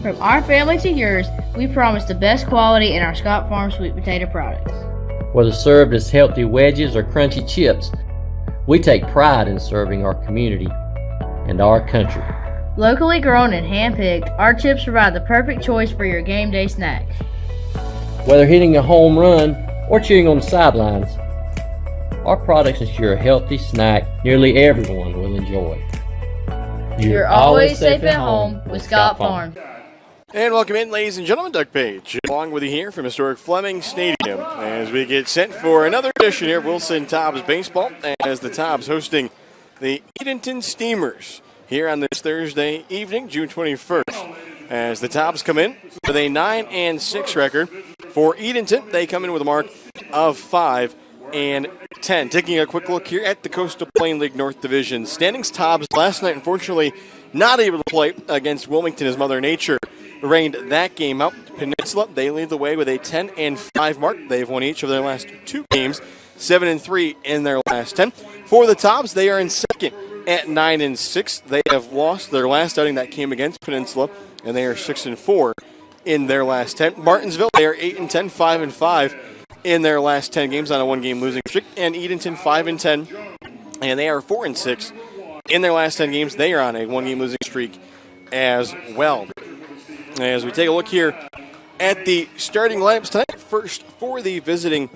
From our family to yours, we promise the best quality in our Scott Farm sweet potato products. Whether served as healthy wedges or crunchy chips, we take pride in serving our community and our country. Locally grown and hand-picked, our chips provide the perfect choice for your game day snack. Whether hitting a home run or cheering on the sidelines, our products ensure a healthy snack nearly everyone will enjoy. You're always safe at home with Scott Farm. And welcome in, ladies and gentlemen. Doug Page, along with you here from historic Fleming Stadium, as we get set for another edition here of Wilson Tobs Baseball, as the Tobs hosting the Edenton Steamers here on this Thursday evening, June 21st. As the Tobs come in with a 9-6 record. For Edenton, they come in with a mark of 5-10. Taking a quick look here at the Coastal Plain League North Division standings. Tobs last night, unfortunately, not able to play against Wilmington as Mother Nature reigned that game out. Peninsula, they lead the way with a 10-5 mark. They've won each of their last 2 games, 7-3 in their last 10. For the Tobs, they are in second at 9-6. They have lost their last outing that came against Peninsula, and they are 6-4 in their last 10. Martinsville, they are 8-10, 5-5 in their last 10 games on a 1-game losing streak. And Edenton, 5-10, and they are 4-6 in their last 10 games. They are on a 1-game losing streak as well. As we take a look here at the starting lineups tonight, first for the visiting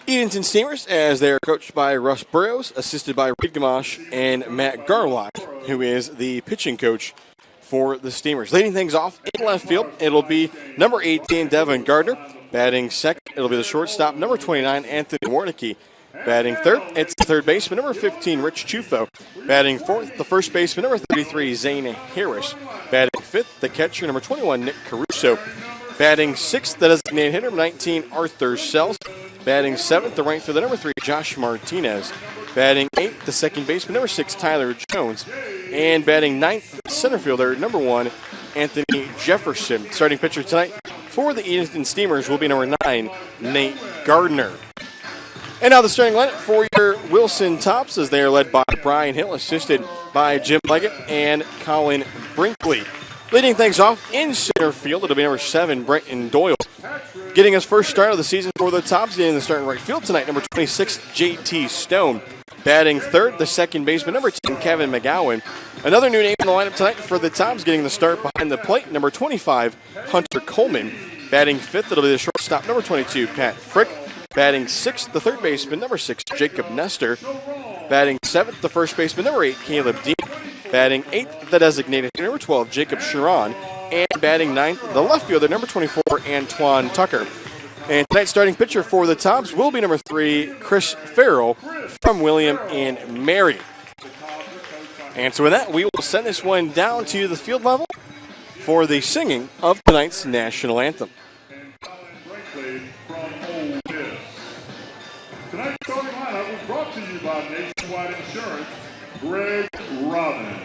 Edenton Steamers, as they are coached by Russ Burrows, assisted by Reed Gamache and Matt Garlock, who is the pitching coach for the Steamers. Leading things off in left field, it'll be number 18, Devin Gardner. Batting second, it'll be the shortstop, number 29, Anthony Warnicki. Batting third, it's the third baseman, number 15, Rich Chufo. Batting fourth, the first baseman, number 33, Zane Harris. Batting fifth, the catcher, number 21, Nick Caruso. Batting sixth, the designated hitter, number 19, Arthur Sells. Batting seventh, the right fielder, number 3, Josh Martinez. Batting eighth, the second baseman, number 6, Tyler Jones. And batting ninth, center fielder, number 1, Anthony Jefferson. Starting pitcher tonight for the Edenton Steamers will be number 9, Nate Gardner. And now the starting lineup for your Wilson Tobs, as they are led by Brian Hill, assisted by Jim Leggett and Colin Brinkley. Leading things off in center field, it'll be number 7, Brenton Doyle. Getting his first start of the season for the Tobs, getting the start in right field tonight, number 26, J.T. Stone. Batting third, the second baseman, number 10, Kevin McGowan. Another new name in the lineup tonight for the Tobs, getting the start behind the plate, number 25, Hunter Coleman. Batting fifth, it'll be the shortstop, number 22, Pat Frick. Batting sixth, the third baseman, number 6, Jacob Nestor. Batting seventh, the first baseman, number 8, Caleb Dean. Batting eighth, the designated hitter, number 12, Jacob Sharon. And batting ninth, the left fielder, number 24, Antoine Tucker. And tonight's starting pitcher for the Tobs will be number 3, Chris Farrell from William and Mary. And so with that, we will send this one down to the field level for the singing of tonight's national anthem. Tonight's starting lineup was brought to you by Nationwide Insurance, Greg Robin.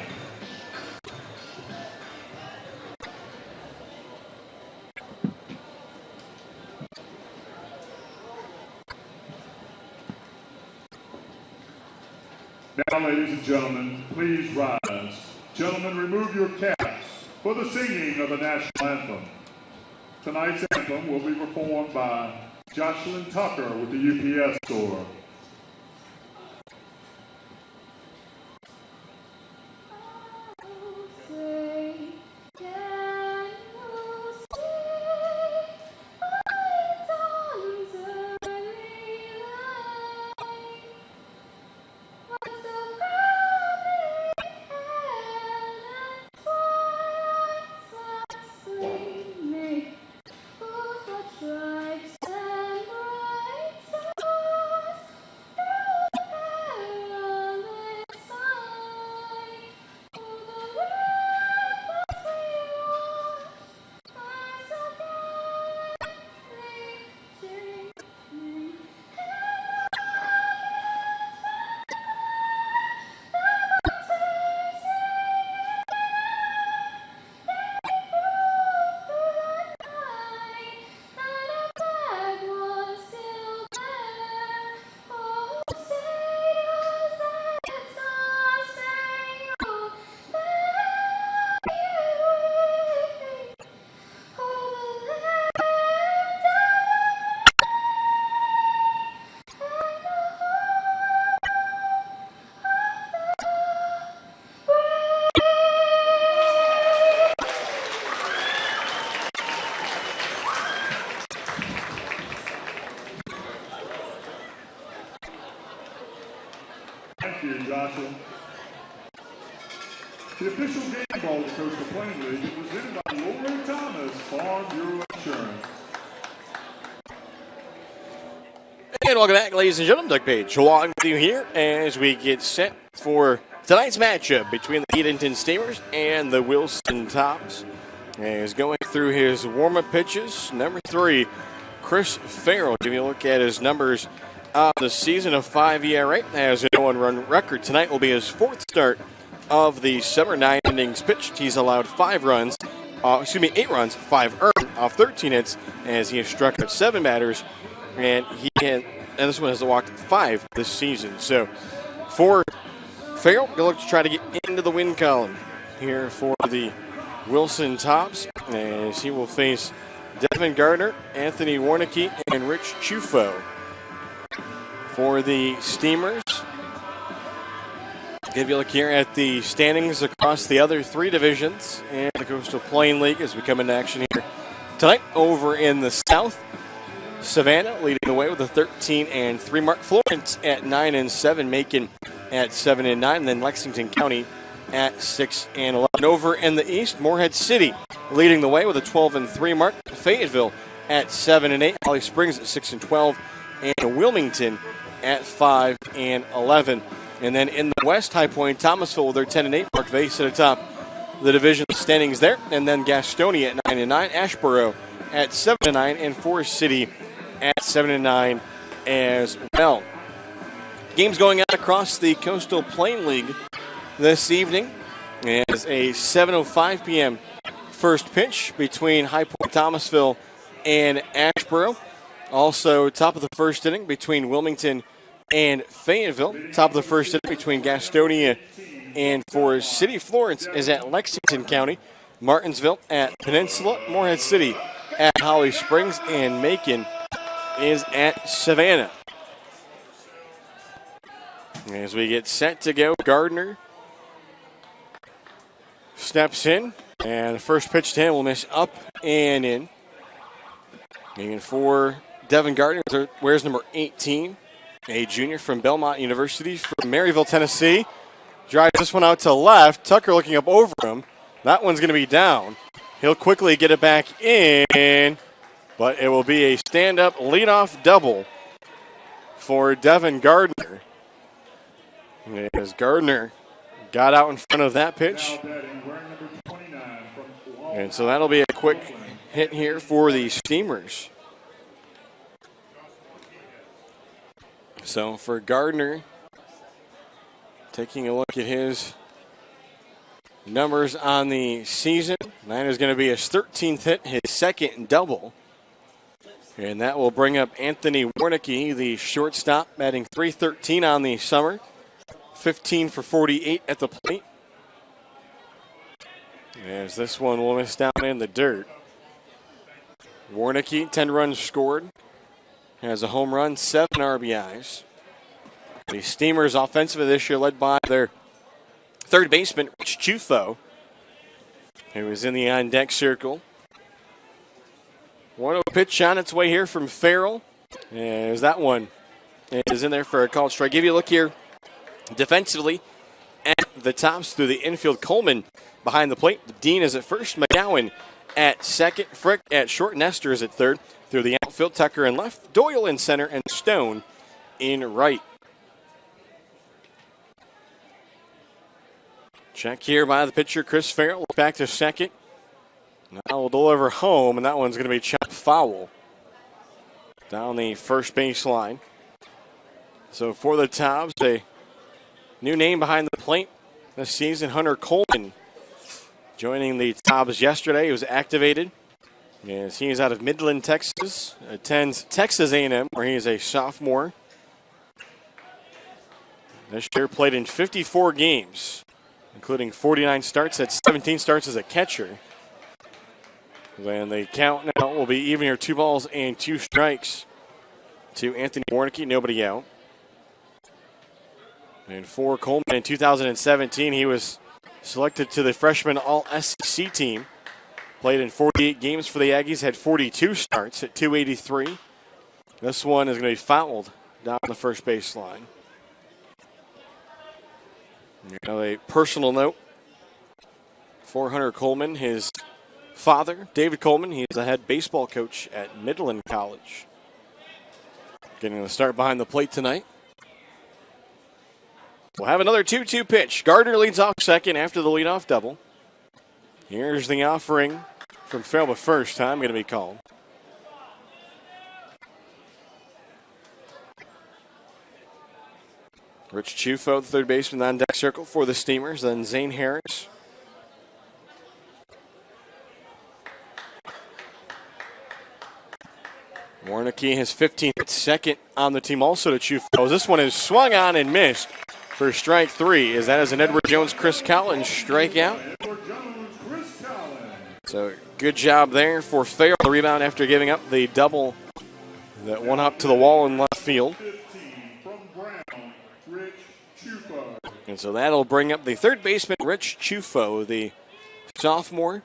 Now, ladies and gentlemen, please rise. Gentlemen, remove your caps for the singing of the national anthem. Tonight's anthem will be performed by Jocelyn Tucker with the UPS store. Thank you, Joshua. The official game ball of the Coastal Plain League is presented by Lori Thomas, Farm Bureau Insurance. And welcome back, ladies and gentlemen. Doug Page along with you here as we get set for tonight's matchup between the Edenton Steamers and the Wilson Tobs. As going through his warm-up pitches, number 3, Chris Farrell. Give you a look at his numbers of the season. Of 5 ERA, has a no-run record. Tonight will be his 4th start of the summer. 9 innings pitched. He's allowed 8 runs, 5 earned off 13 hits, as he has struck out 7 batters, and this one has walked 5 this season. So for Farrell, going to look to try to get into the win column here for the Wilson Tobs, as he will face Devin Gardner, Anthony Warnicki, and Rich Chufo. For the Steamers, give you a look here at the standings across the other 3 divisions and the Coastal Plain League as we come into action here tonight. Over in the South, Savannah leading the way with a 13-3 mark. Florence at 9-7, Macon at 7-9, and then Lexington County at 6-11. Over in the East, Morehead City leading the way with a 12-3 mark. Fayetteville at 7-8, Holly Springs at 6-12, and Wilmington at 5-11. And then in the West, High Point, Thomasville with their 10-8 mark. They sit atop the division standings there. And then Gastonia at 9-9, Ashboro at 7-9, and Forest City at 7-9 as well. Games going on across the Coastal Plain League this evening as a 7:05 p.m. first pitch between High Point, Thomasville, and Ashboro. Also, top of the first inning between Wilmington and Fayetteville. Top of the first inning between Gastonia and Forest City. Florence is at Lexington County. Martinsville at Peninsula. Morehead City at Holly Springs. And Macon is at Savannah. As we get set to go, Gardner steps in, and the first pitch to him will miss up and in. And for Devin Gardner, wears number 18, a junior from Belmont University from Maryville, Tennessee. Drives this one out to left. Tucker looking up over him. That one's going to be down. He'll quickly get it back in, but it will be a stand-up leadoff double for Devin Gardner. As Gardner got out in front of that pitch. And so that'll be a quick hit here for the Steamers. So for Gardner, taking a look at his numbers on the season, that is going to be his 13th hit, his second double. And that will bring up Anthony Warnicki, the shortstop, batting .313 on the summer. 15 for 48 at the plate. As this one will miss down in the dirt. Warnicki, 10 runs scored. Has a home run, 7 RBIs. The Steamers offensively this year led by their third baseman, Rich Chufo, who was in the on-deck circle. 1-0 pitch on its way here from Farrell. As that one is in there for a called strike. Give you a look here defensively at the Tobs through the infield. Coleman behind the plate. Dean is at first. McGowan at second. Frick at short. Nestor is at third. Through the outfield, Tucker in left. Doyle in center. And Stone in right. Check here by the pitcher, Chris Farrell. Back to second. Now we'll deliver home, and that one's going to be chopped foul down the first base line. So for the Tobs, a new name behind the plate this season, Hunter Coleman, joining the Tobs yesterday. He was activated as he is out of Midland, Texas, attends Texas A&M, where he is a sophomore. This year played in 54 games, including 49 starts, at 17 starts as a catcher. Then the count now will be even here, 2 balls and 2 strikes to Anthony Warnicki, nobody out. And for Coleman in 2017, he was selected to the freshman All-SEC team. Played in 48 games for the Aggies, had 42 starts at .283. This one is going to be fouled down the first baseline. A personal note for Hunter Coleman, his father, David Coleman, he is the head baseball coach at Midland College. Getting the start behind the plate tonight. We'll have another 2-2 pitch. Gardner leads off second after the leadoff double. Here's the offering from Farrell, but first time going to be called. Rich Chufo, the third baseman on deck circle for the Steamers. Then Zane Harris. Warnicki, his 15th second on the team, also to Chufo. This one is swung on and missed for strike three, as that is an Edward Jones, Chris Collins strikeout. So good job there for Farrell. The rebound after giving up the double that went up to the wall in left field. And so that'll bring up the third baseman, Rich Chufo, the sophomore,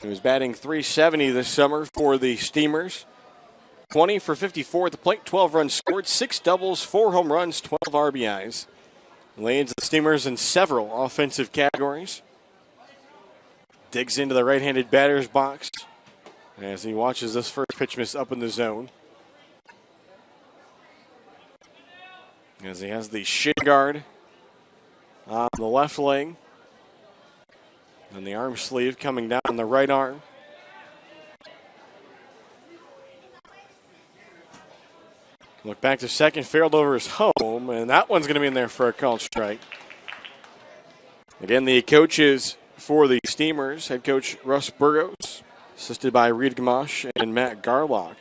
who is batting .370 this summer for the Steamers. 20 for 54 at the plate, 12 runs scored, 6 doubles, 4 home runs, 12 RBIs. Leads the Steamers in several offensive categories. Digs into the right-handed batter's box as he watches this first pitch miss up in the zone. As he has the shin guard on the left leg. And the arm sleeve coming down the right arm. Look back to second, Farrell over his home, and that one's going to be in there for a called strike. Again, the coaches for the Steamers, head coach Russ Burgos, assisted by Reed Gamache and Matt Garlock.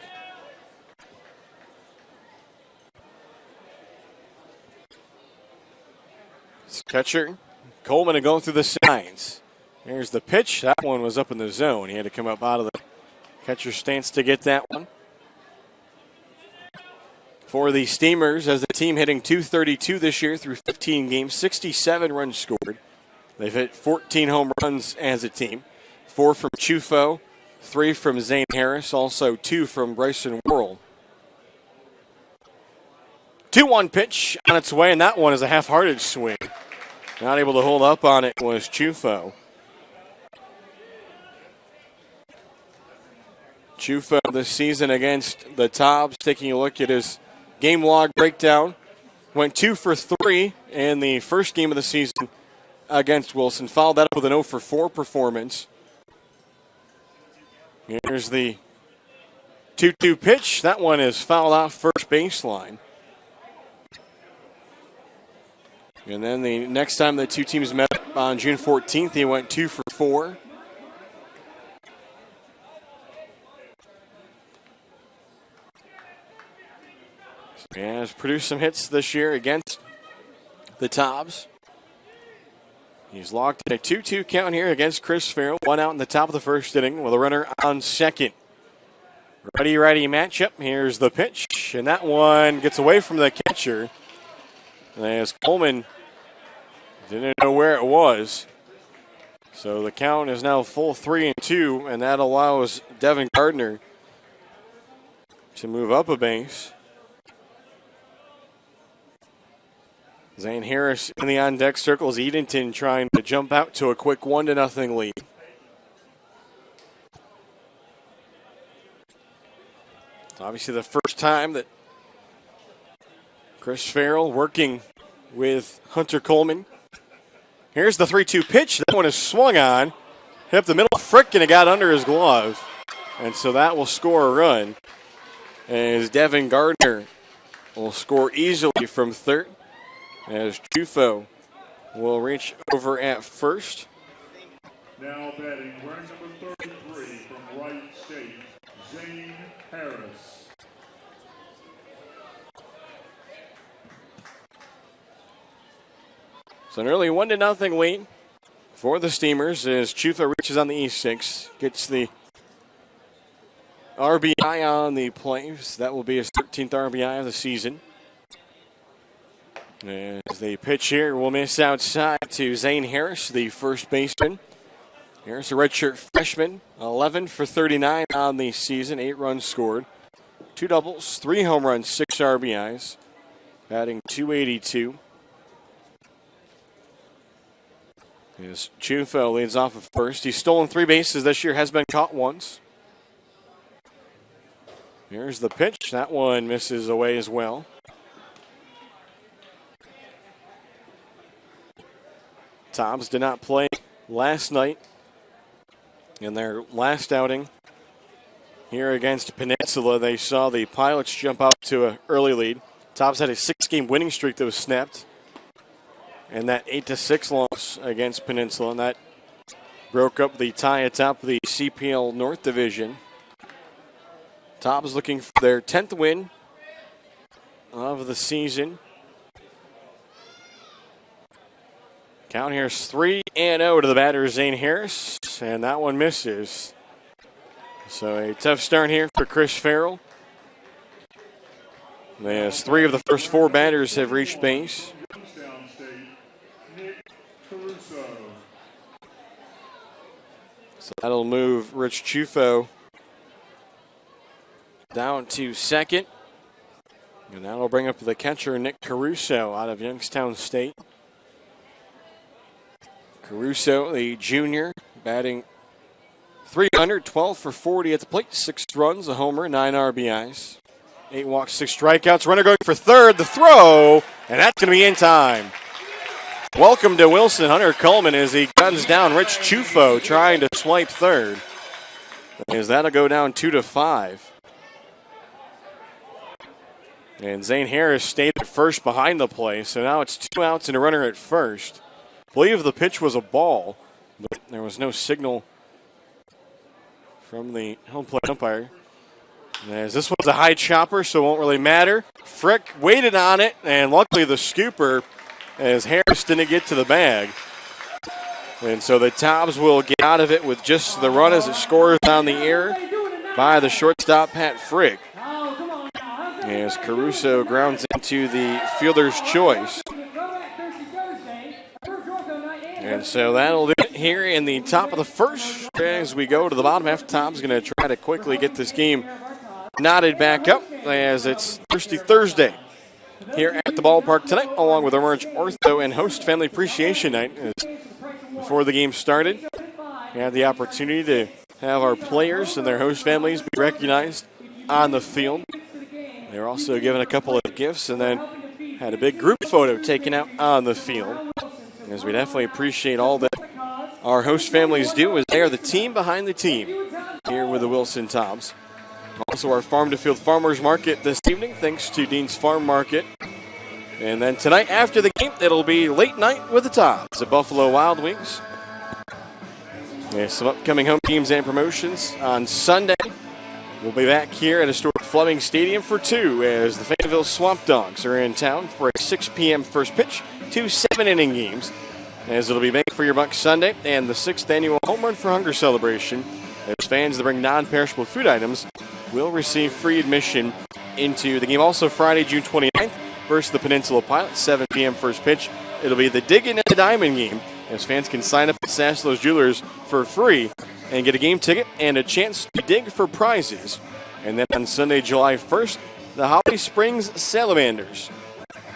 Catcher Coleman to go through the signs. Here's the pitch. That one was up in the zone. He had to come up out of the catcher's stance to get that one. For the Steamers, as the team hitting .232 this year through 15 games, 67 runs scored. They've hit 14 home runs as a team. 4 from Chufo, 3 from Zane Harris, also 2 from Bryson Worrell. 2-1 pitch on its way, and that one is a half-hearted swing. Not able to hold up on it was Chufo. Chufo this season against the Tobs, taking a look at his game log breakdown, went 2 for 3 in the first game of the season against Wilson. Followed that up with an 0 for 4 performance. Here's the 2-2 pitch. That one is fouled out first baseline. And then the next time the two teams met on June 14th, he went 2 for 4. He has produced some hits this year against the Tobs. He's locked in a 2-2 count here against Chris Farrell. 1 out in the top of the first inning with a runner on second. Righty-righty matchup. Here's the pitch, and that one gets away from the catcher. As Coleman didn't know where it was. So the count is now full 3-2, and that allows Devin Gardner to move up a base. Zane Harris in the on-deck circles. Edenton trying to jump out to a quick 1-0 lead. It's obviously the first time that Chris Farrell working with Hunter Coleman. Here's the 3-2 pitch. That one is swung on. Hit up the middle, frick, and it got under his glove. And so that will score a run. As Devin Gardner will score easily from third. As Chufo will reach over at first. Now batting, wearing number 33 from Wright State, Zane Harris. So an early 1-0 lead for the Steamers as Chufo reaches on the E6, gets the RBI on the play. That will be his 13th RBI of the season. As the pitch here will miss outside to Zane Harris, the first baseman. Harris, a redshirt freshman, 11 for 39 on the season, 8 runs scored, 2 doubles, 3 home runs, 6 RBIs, batting .282. As Chufo leads off at first. He's stolen 3 bases this year, has been caught once. Here's the pitch. That one misses away as well. Tobs did not play last night in their last outing here against Peninsula. They saw the Pilots jump out to an early lead. Tobs had a 6-game winning streak that was snapped, and that 8-6 loss against Peninsula, and that broke up the tie atop the CPL North Division. Tobs looking for their 10th win of the season. Count here is 3-0 to the batter, Zane Harris, and that one misses. So a tough start here for Chris Farrell, as 3 of the first 4 batters have reached base. So that'll move Rich Chufo down to second. And that'll bring up the catcher, Nick Caruso, out of Youngstown State. Caruso, the junior, batting .300, 12 for 40 at the plate, 6 runs, a homer, 9 RBIs, 8 walks, 6 strikeouts. Runner going for third, the throw, and that's going to be in time. Welcome to Wilson, Hunter Coleman, as he guns down Rich Chufo trying to swipe third. As that'll go down 2-5. And Zane Harris stayed at first behind the play, so now it's 2 outs and a runner at first. I believe the pitch was a ball, but there was no signal from the home plate umpire. As this one's a high chopper, so it won't really matter. Frick waited on it, and luckily the scooper, as Harris didn't get to the bag. And so the Tobs will get out of it with just the run as it scores on the air by the shortstop, Pat Frick. As Caruso grounds into the fielder's choice. And so that'll do it here in the top of the first. As we go to the bottom half, Tom's going to try to quickly get this game knotted back up, as it's Thirsty Thursday here at the ballpark tonight, along with Emerge Ortho and Host Family Appreciation Night. As before the game started, we had the opportunity to have our players and their host families be recognized on the field. They were also given a couple of gifts, and then had a big group photo taken out on the field. As we definitely appreciate all that our host families do, as they are the team behind the team here with the Wilson Tobs. Also our Farm to Field Farmers Market this evening, thanks to Dean's Farm Market. And then tonight after the game, it'll be late night with the Tobs at Buffalo Wild Wings. There's some upcoming home teams and promotions on Sunday. We'll be back here at historic Fleming Stadium for 2, as the Fayetteville Swamp Dogs are in town for a 6 p.m. first pitch, 2 7-inning games, as it'll be Bang for Your Buck Sunday and the 6th annual Home Run for Hunger celebration, as fans that bring non-perishable food items will receive free admission into the game. Also Friday, June 29th, versus the Peninsula Pilots, 7 p.m. first pitch. It'll be the Diggin' at the Diamond game, as fans can sign up at Saslo's Jewelers for free and get a game ticket and a chance to dig for prizes. And then on Sunday, July 1st, the Holly Springs Salamanders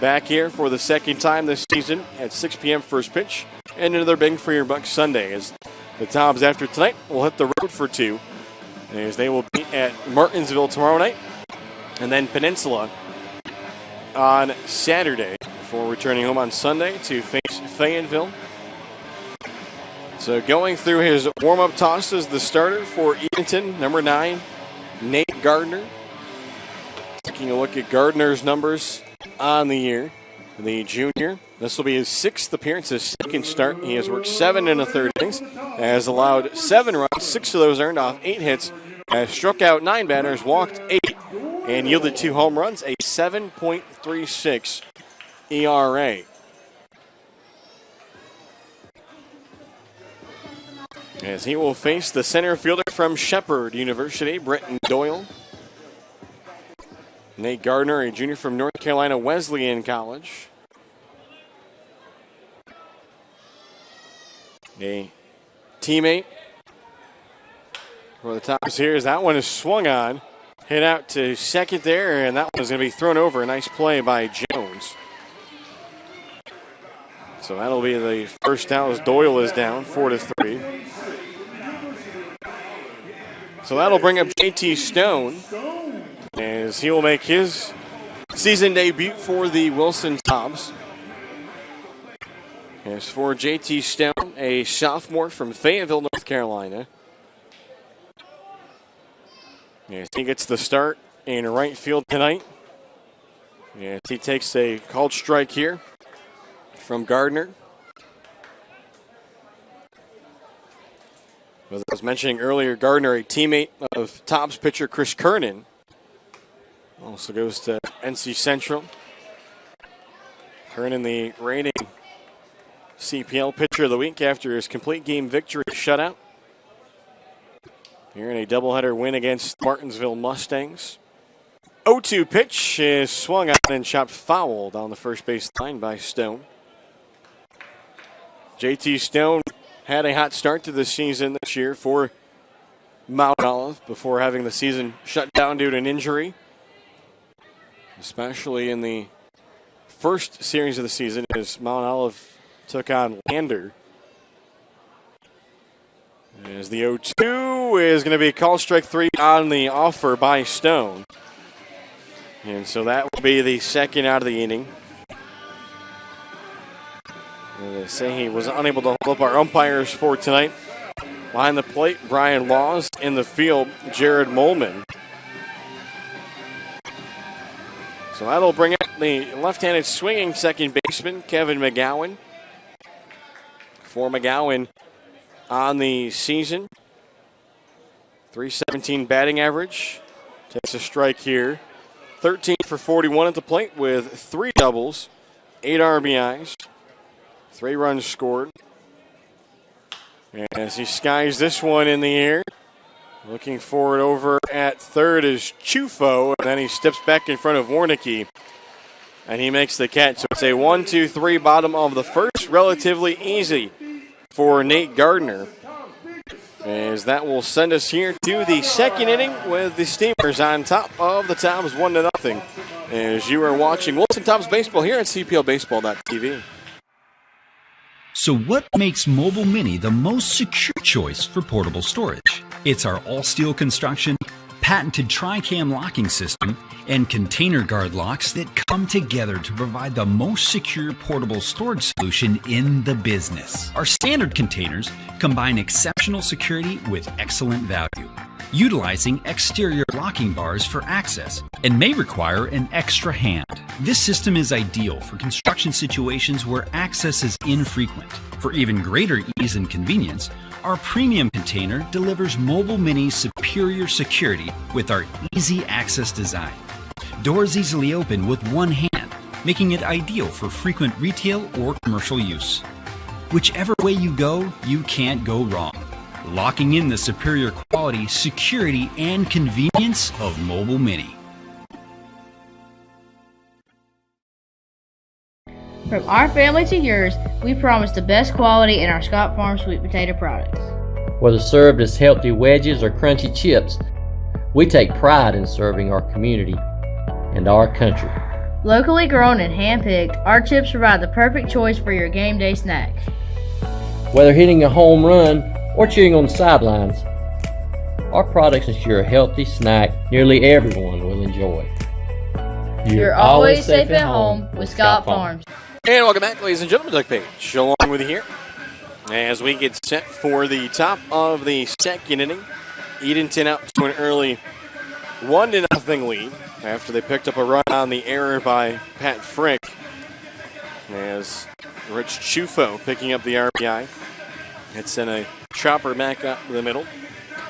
back here for the second time this season at 6 p.m. first pitch, and another Bang for Your Buck Sunday, as the Tobs after tonight will hit the road for 2, as they will be at Martinsville tomorrow night, and then Peninsula on Saturday before returning home on Sunday to face Fayetteville. So going through his warm-up tosses, the starter for Edenton, number 9, Nate Gardner. Taking a look at Gardner's numbers on the year. The junior, this will be his 6th appearance, his 2nd start. He has worked 7 1/3 innings, has allowed 7 runs, 6 of those earned off 8 hits, has struck out 9 batters, walked 8, and yielded 2 home runs, a 7.36 ERA. As he will face the center fielder from Shepherd University, Bretton Doyle. Nate Gardner, a junior from North Carolina Wesleyan College. A teammate for the Tobs here, as that one is swung on. Hit out to second there, and that one is going to be thrown over. A nice play by Jones. So that'll be the first down as Doyle is down, 4-3. So that'll bring up JT Stone as he will make his season debut for the Wilson Tobs. As for JT Stone, a sophomore from Fayetteville, North Carolina. As he gets the start in right field tonight. As he takes a called strike here from Gardner. As I was mentioning earlier, Gardner, a teammate of Tobs pitcher Chris Kernan, also goes to NC Central. Kernan, the reigning CPL pitcher of the week after his complete game victory shutout. Here in a doubleheader win against Martinsville Mustangs. 0-2 pitch is swung out and chopped foul down the first base line by Stone. JT Stone had a hot start to the season this year for Mount Olive before having the season shut down due to an injury. Especially in the first series of the season as Mount Olive took on Lander. As the 0-2 is going to be called strike 3 on the offer by Stone. And so that will be the second out of the inning. They say he was unable to hold up our umpires for tonight. Behind the plate, Brian Laws. In the field, Jared Molman. So that'll bring up the left-handed swinging second baseman, Kevin McGowan. For McGowan on the season, .317 batting average. Takes a strike here. 13 for 41 at the plate with 3 doubles, 8 RBIs. 3 runs scored. And as he skies this one in the air, looking for it over at third is Chufo, and then he steps back in front of Warnicki, and he makes the catch. So it's a 1-2-3 bottom of the first, relatively easy for Nate Gardner. As that will send us here to the second inning with the Steamers on top of the Tobs 1-0. As you are watching Wilson Tobs Baseball here at CPLBaseball.tv. So what makes Mobile Mini the most secure choice for portable storage? It's our all-steel construction, patented tri-cam locking system, and container guard locks that come together to provide the most secure portable storage solution in the business. Our standard containers combine exceptional security with excellent value, utilizing exterior locking bars for access and may require an extra hand. This system is ideal for construction situations where access is infrequent. For even greater ease and convenience, our premium container delivers Mobile Mini's superior security with our easy access design. Doors easily open with one hand, making it ideal for frequent retail or commercial use. Whichever way you go, you can't go wrong. Locking in the superior quality, security, and convenience of Mobile Mini. From our family to yours, we promise the best quality in our Scott Farm sweet potato products. Whether served as healthy wedges or crunchy chips, we take pride in serving our community and our country. Locally grown and hand-picked, our chips provide the perfect choice for your game day snack. Whether hitting a home run or cheering on the sidelines, our products ensure a healthy snack nearly everyone will enjoy. You're always safe at home with Scott Farms. And welcome back, ladies and gentlemen. Doug Page along with you here as we get set for the top of the second inning. Edenton out to an early 1-0 lead after they picked up a run on the error by Pat Frick. As Rich Chufo picking up the RBI. It's in a chopper back up the middle.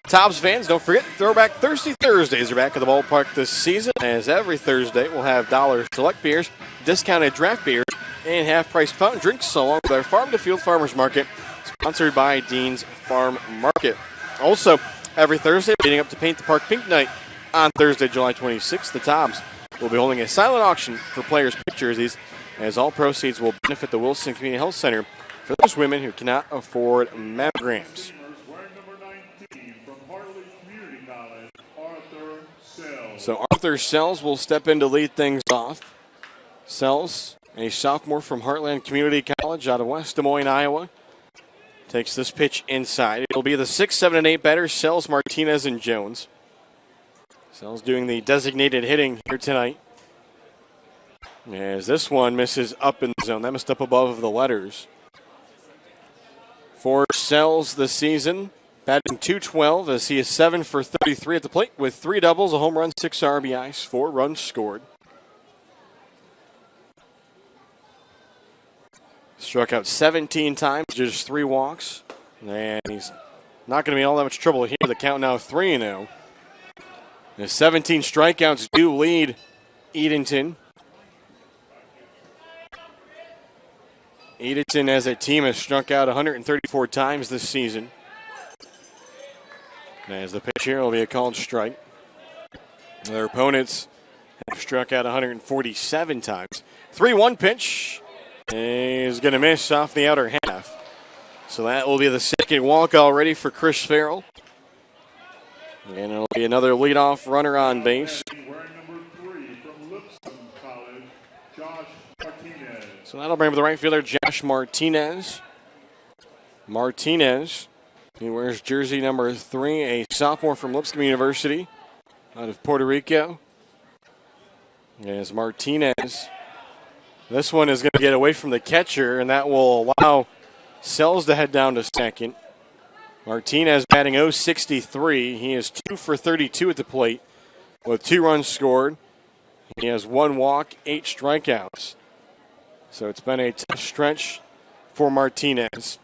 Tobs fans, don't forget, Throwback Thirsty Thursdays are back at the ballpark this season. As every Thursday, we'll have dollar select beers, discounted draft beers, and half-priced fountain drinks, along with our Farm to Field Farmers Market, sponsored by Dean's Farm Market. Also, every Thursday, leading up to Paint the Park Pink Night on Thursday, July 26th, the Tobs will be holding a silent auction for players' pick jerseys, as all proceeds will benefit the Wilson Community Health Center for those women who cannot afford mammograms. So Arthur Sells will step in to lead things off. Sells, a sophomore from Heartland Community College. College out of West Des Moines, Iowa. Takes this pitch inside. It'll be the 6, 7, and 8 batters, Sells, Martinez, and Jones. Sells doing the designated hitting here tonight. As this one misses up in the zone. That missed up above the letters. For Sells this season, batting .212 as he is 7 for 33 at the plate with 3 doubles, a home run, 6 RBIs, 4 runs scored. Struck out 17 times, just 3 walks. And he's not going to be all that much trouble here. The count now 3-0. The 17 strikeouts do lead Edenton. Edenton as a team has struck out 134 times this season. As the pitch here will be a called strike. Their opponents have struck out 147 times. 3-1 pitch is going to miss off the outer half. So that will be the second walk already for Chris Farrell. And it'll be another leadoff runner on base. Wearing number 3 from Lipscomb College, Josh Martinez. So that'll bring up the right fielder, Josh Martinez. He wears jersey number 3, a sophomore from Lipscomb University out of Puerto Rico. As Martinez, this one is going to get away from the catcher, and that will allow Sells to head down to second. Martinez batting .063. He is 2 for 32 at the plate with 2 runs scored. He has 1 walk, 8 strikeouts. So it's been a tough stretch for Martinez.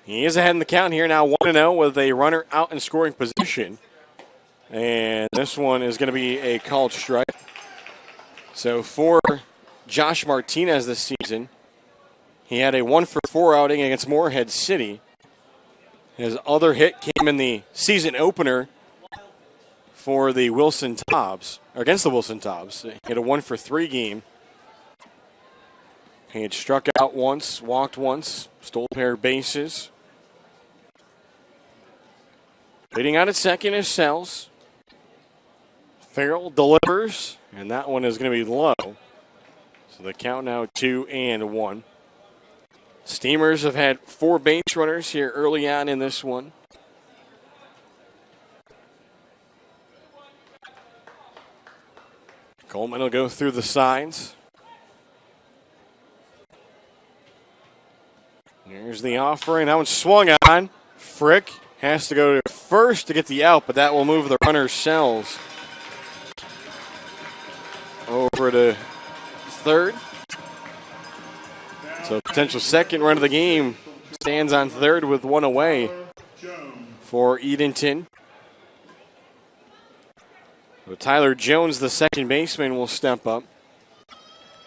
He is ahead in the count here now, 1-0 with a runner out in scoring position. And this one is going to be a called strike. So for Josh Martinez this season, he had a 1-for-4 outing against Moorhead City. His other hit came in the season opener for the Wilson Tobs, or against the Wilson Tobs. He had a 1-for-3 game. He had struck out once, walked once, stole a pair of bases. Leading out at second is Sells. Farrell delivers, and that one is going to be low. So the count now 2-1. Steamers have had 4 base runners here early on in this one. Coleman will go through the signs. Here's the offering. That one's swung on. Frick has to go to first to get the out, but that will move the runner Sells over to third. So potential second run of the game stands on third with 1 away for Edenton. So Tyler Jones, the second baseman, will step up.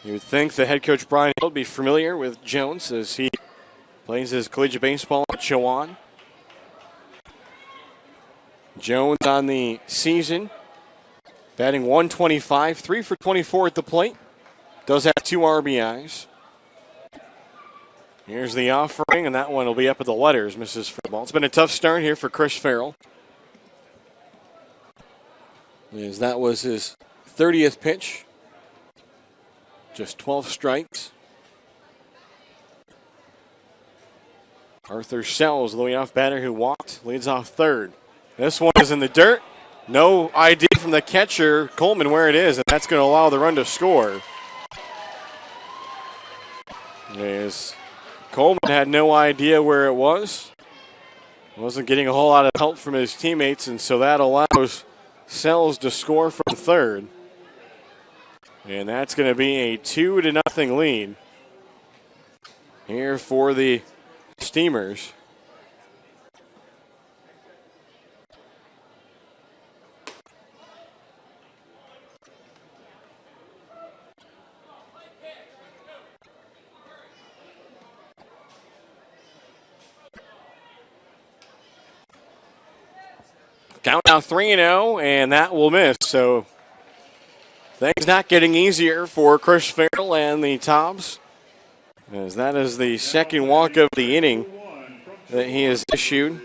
You would think the head coach Brian Hill would be familiar with Jones as he plays his collegiate baseball at Chowan. Jones on the season, batting .125, 3 for 24 at the plate. Does have 2 RBIs. Here's the offering, and that one will be up at the letters, misses for the ball. It's been a tough start here for Chris Farrell, as that was his 30th pitch. Just 12 strikes. Arthur Sells, the leadoff batter who walked, leads off third. This one is in the dirt. No idea from the catcher, Coleman, where it is, and that's going to allow the run to score. As Coleman had no idea where it was. Wasn't getting a whole lot of help from his teammates, and so that allows Sells to score from third. And that's going to be a 2-0 lead here for the Steamers. Count now 3-0, and that will miss. So things not getting easier for Chris Farrell and the Tobs, as that is the second walk of the inning that he has issued.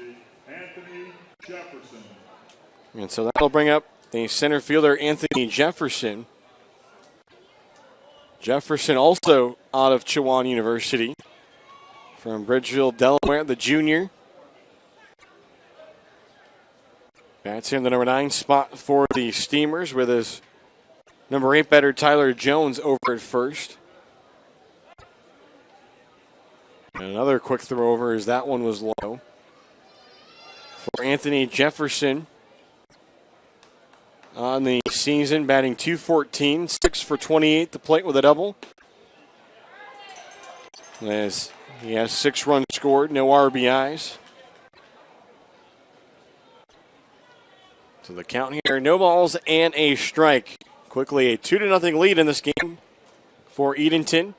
And so that'll bring up the center fielder, Anthony Jefferson. Jefferson also out of Chowan University from Bridgeville, Delaware, the junior. Bats in the number 9 spot for the Steamers with his number 8 batter Tyler Jones over at first. And another quick throw over as that one was low. For Anthony Jefferson on the season, batting .214, 6 for 28 to plate with a double. As he has 6 runs scored, no RBIs. So the count here, no balls and a strike. Quickly a 2-0 lead in this game for Edenton.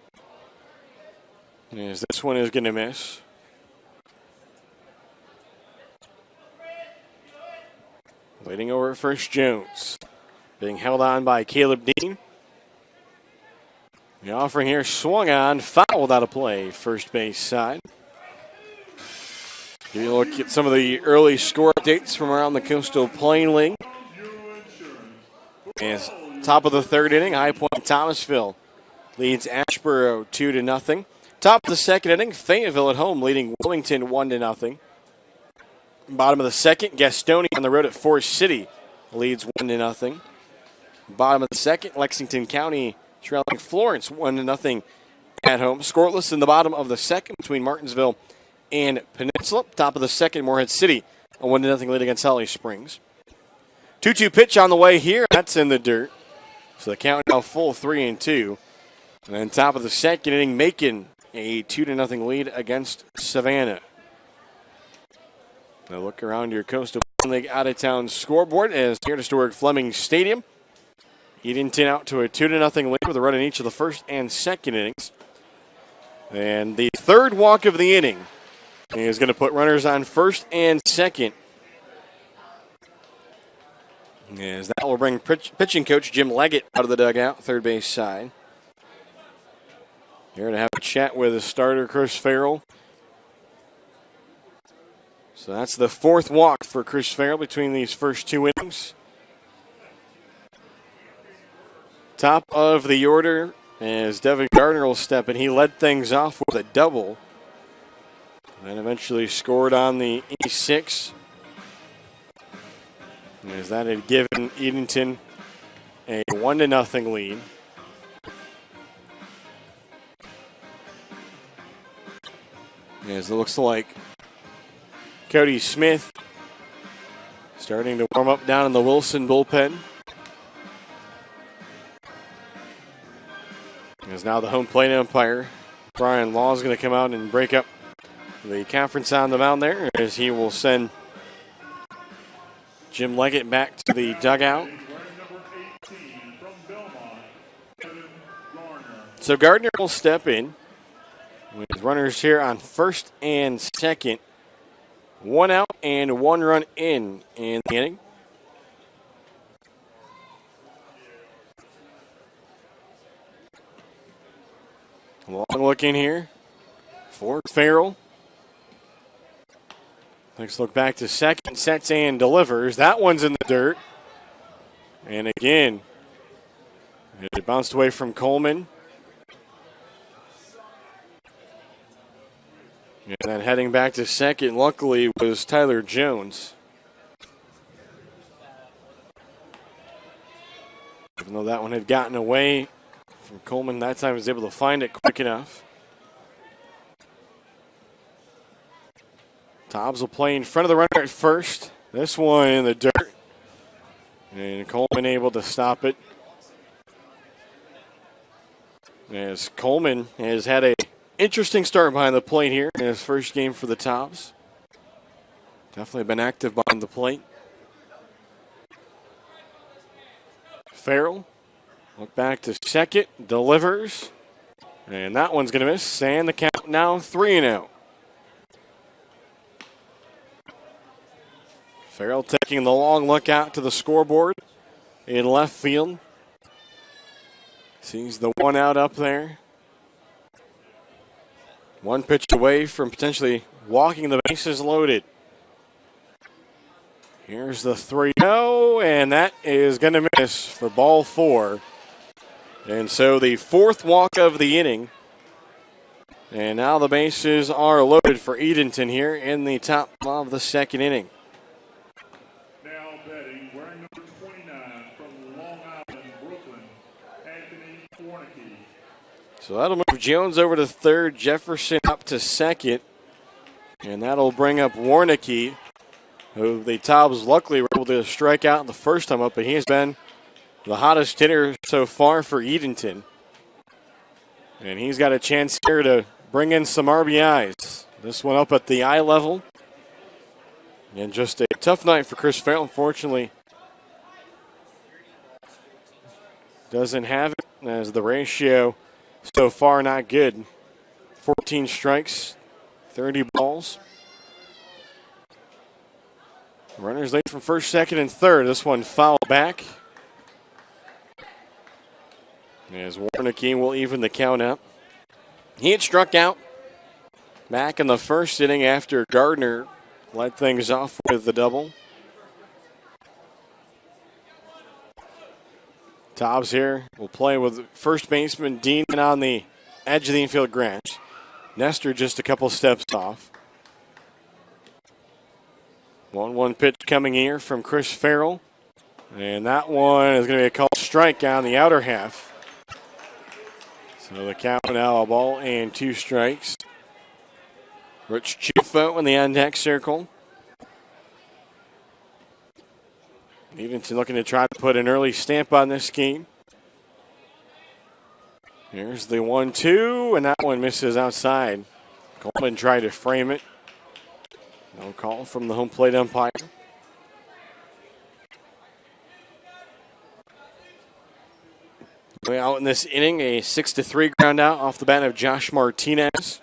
As this one is going to miss. Waiting over at first, Jones. Being held on by Caleb Dean. The offering here swung on, fouled out of play, first base side. Give you a look at some of the early score updates from around the Coastal Plain League. As top of the third inning, High Point Thomasville leads Ashboro 2-0. Top of the second inning, Fayetteville at home leading Wilmington 1-0. Bottom of the second, Gastonia on the road at Forest City leads 1-0. Bottom of the second, Lexington County trailing Florence 1-0 at home. Scoreless in the bottom of the second between Martinsville and Peninsula. Top of the second, Morehead City a 1-0 lead against Holly Springs. 2-2 pitch on the way here. That's in the dirt. So the count now full 3-2. And then top of the second inning, Macon a 2-0 lead against Savannah. Now look around your Coastal League out-of-town scoreboard as here at historic Fleming Stadium. Edenton out to a 2-0 lead with a run in each of the first and second innings. And the third walk of the inning is going to put runners on first and second. As that will bring pitching coach Jim Leggett out of the dugout, third base side. Here to have a chat with the starter, Chris Farrell. So that's the fourth walk for Chris Farrell between these first two innings. Top of the order as Devin Gardner will step in. He led things off with a double. And eventually scored on the E6. As that had given Edenton a 1-0 lead. As it looks like Cody Smith starting to warm up down in the Wilson bullpen. As now the home plate umpire, Brian Law, is going to come out and break up the conference on the mound there as he will send Jim Leggett back to the dugout. So Gardner will step in with runners here on first and second. 1 out and 1 run in the inning. Long look in here for Farrell. Let's look back to second, sets and delivers. That one's in the dirt. And again, it bounced away from Coleman. And then heading back to second, luckily, was Tyler Jones. Even though that one had gotten away from Coleman, that time he was able to find it quick enough. Tobs will play in front of the runner at first. This one in the dirt. And Coleman able to stop it. As Coleman has had a interesting start behind the plate here in his first game for the Tobs. Definitely been active behind the plate. Farrell, look back to second, delivers. And that one's going to miss. And the count now 3-0. Farrell taking the long look out to the scoreboard in left field. Sees the 1 out up there. 1 pitch away from potentially walking the bases loaded. Here's the 3-0, and that is going to miss for ball 4. And so the fourth walk of the inning. And now the bases are loaded for Edenton here in the top of the second inning. Now batting, wearing number 29 from Long Island, Brooklyn, Anthony Warnicki. So that'll move Jones over to third, Jefferson up to second. And that'll bring up Warnicki, who the Tobs luckily were able to strike out the first time up, but he has been the hottest hitter so far for Edenton. And he's got a chance here to bring in some RBIs. This one up at the eye level. And just a tough night for Chris Farrell, unfortunately. Doesn't have it, as the ratio so far not good. 14 strikes, 30 balls. Runners late from first, second, and third. This one fouled back. As Warnicki will even the count up. He had struck out back in the first inning after Gardner led things off with the double. Tobs here will play with first baseman Dean on the edge of the infield grass. Nestor just a couple steps off. 1-1 pitch coming here from Chris Farrell. And that one is going to be a called strike on the outer half. So the count now a ball and 2 strikes. Rich Chufo in the on-deck circle. Edenton looking to try to put an early stamp on this game. Here's the 1-2, and that one misses outside. Coleman tried to frame it. No call from the home plate umpire. Out in this inning, a 6-3 ground out off the bat of Josh Martinez.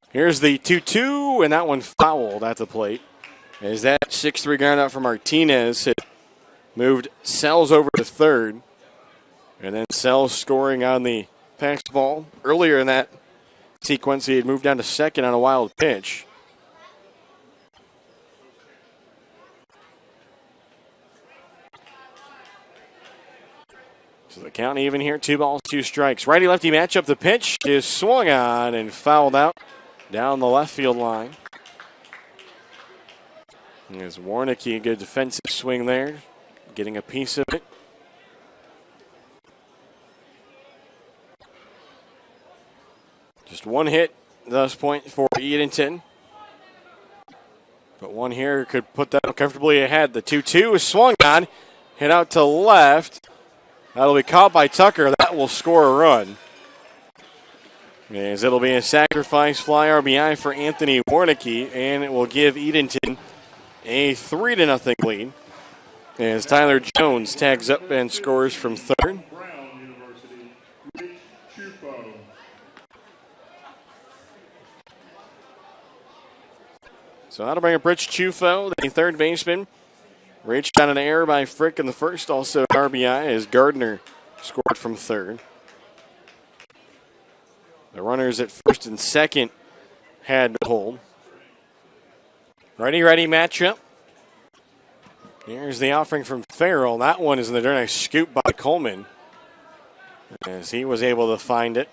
Here's the 2-2, and that one fouled at the plate. As that 6-3 ground out for Martinez had moved Sells over to third. And then Sells scoring on the pass ball. Earlier in that sequence, he had moved down to second on a wild pitch. So the count even here, 2 balls, 2 strikes. Righty-lefty matchup. The pitch is swung on and fouled out down the left field line. There's Warnicki, a good defensive swing there, getting a piece of it. Just one hit thus point for Edenton. But one here could put that comfortably ahead. The 2-2 is swung on, hit out to left. That'll be caught by Tucker. That will score a run. As it'll be a sacrifice fly RBI for Anthony Warnicki, and it will give Edenton a 3-0 lead. As Tyler Jones tags up and scores from third. So that'll bring up Rich Chufo, the third baseman. Rich got an error by Frick in the first, also an RBI as Gardner scored from third. The runners at first and second had to hold. Righty matchup. Here's the offering from Farrell. That one is in the dirt. Nice scoop by Coleman as he was able to find it.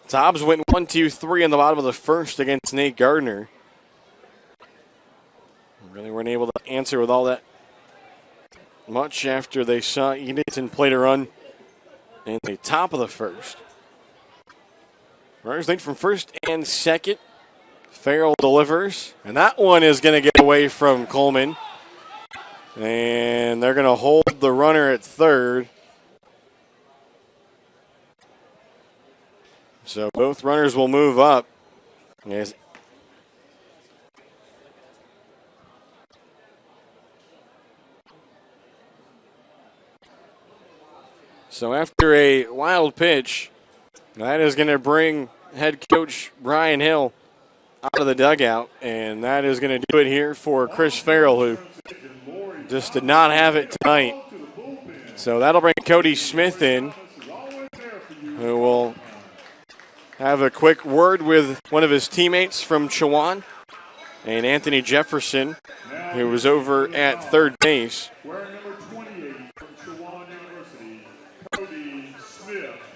Tobs went 1-2-3 in the bottom of the first against Nate Gardner. Really weren't able to answer with all that much after they saw Edenton play to run in the top of the first. Runners lead from first and second. Farrell delivers, and that one is going to get away from Coleman. And they're going to hold the runner at third. So both runners will move up. As so after a wild pitch, that is going to bring head coach Brian Hill out of the dugout, and that is going to do it here for Chris Farrell, who just did not have it tonight. So that'll bring Cody Smith in, who will have a quick word with one of his teammates from Chowan, and Anthony Jefferson, who was over at third base.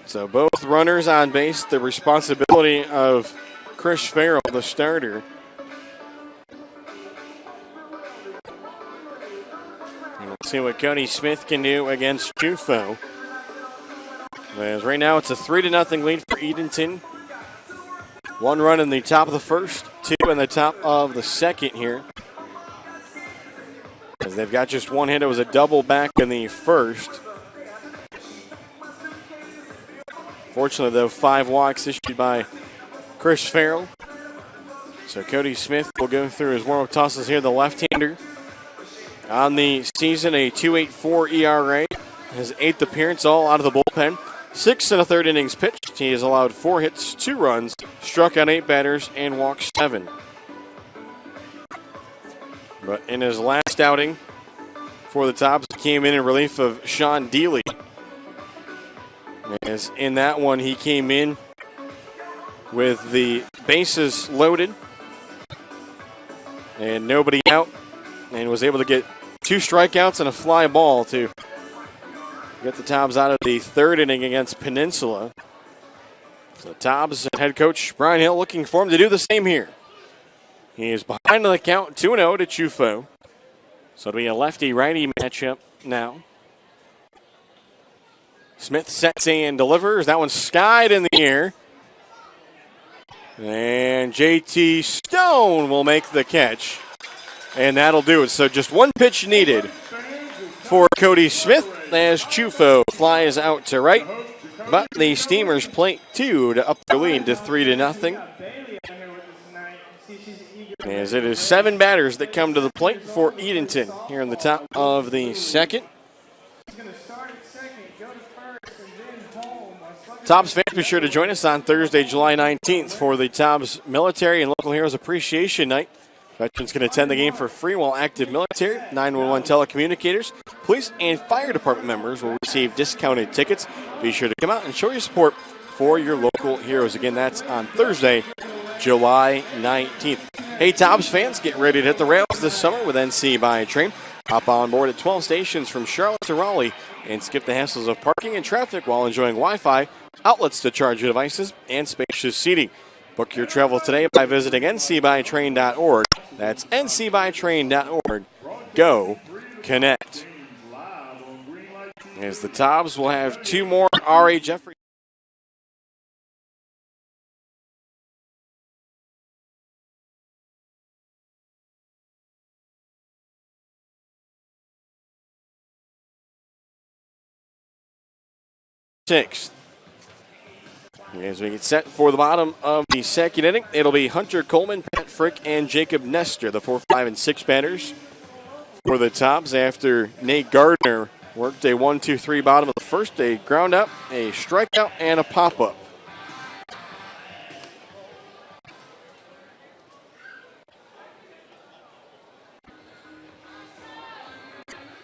So both runners on base, the responsibility of Chris Farrell, the starter. And let's see what Cody Smith can do against Chufo. As right now it's a 3-0 lead for Edenton. 1 run in the top of the first, 2 in the top of the second here. As they've got just 1 hit, it was a double back in the first. Fortunately, though, 5 walks issued by Chris Farrell. So Cody Smith will go through his warm-up tosses here, the left-hander. On the season, a 2.84 ERA. His 8th appearance, all out of the bullpen. 6 1/3 innings pitched. He has allowed 4 hits, 2 runs, struck out 8 batters, and walked 7. But in his last outing for the Tobs, he came in relief of Sean Deely. As in that one, he came in with the bases loaded and nobody out, and was able to get 2 strikeouts and a fly ball to get the Tobs out of the 3rd inning against Peninsula. So Tobs and head coach Brian Hill looking for him to do the same here. He is behind the count, 2-0 to Chufo. So it'll be a lefty-righty matchup now. Smith sets and delivers. That one skied in the air. And JT Stone will make the catch. And that'll do it. So just 1 pitch needed for Cody Smith as Chufo flies out to right. But the Steamers plate 2 to up their lead to 3-0. As it is 7 batters that come to the plate for Edenton here in the top of the second. Tobs fans, be sure to join us on Thursday, July 19th for the Tobs Military and Local Heroes Appreciation Night. Veterans can attend the game for free while active military, 911 telecommunicators, police, and fire department members will receive discounted tickets. Be sure to come out and show your support for your local heroes. Again, that's on Thursday, July 19th. Hey, Tobs fans, get ready to hit the rails this summer with NC by Train. Hop on board at 12 stations from Charlotte to Raleigh and skip the hassles of parking and traffic while enjoying Wi-Fi, outlets to charge your devices, and spacious seating. Book your travel today by visiting ncbytrain.org. That's ncbytrain.org. Go Connect. As the Tobs will have 2 more R.A. Jeffrey. Sixth. As we get set for the bottom of the second inning, it'll be Hunter Coleman, Pat Frick, and Jacob Nestor, the 4, 5, and 6 batters for the Tobs after Nate Gardner worked a 1-2-3 bottom of the first, a ground out, a strikeout, and a pop-up.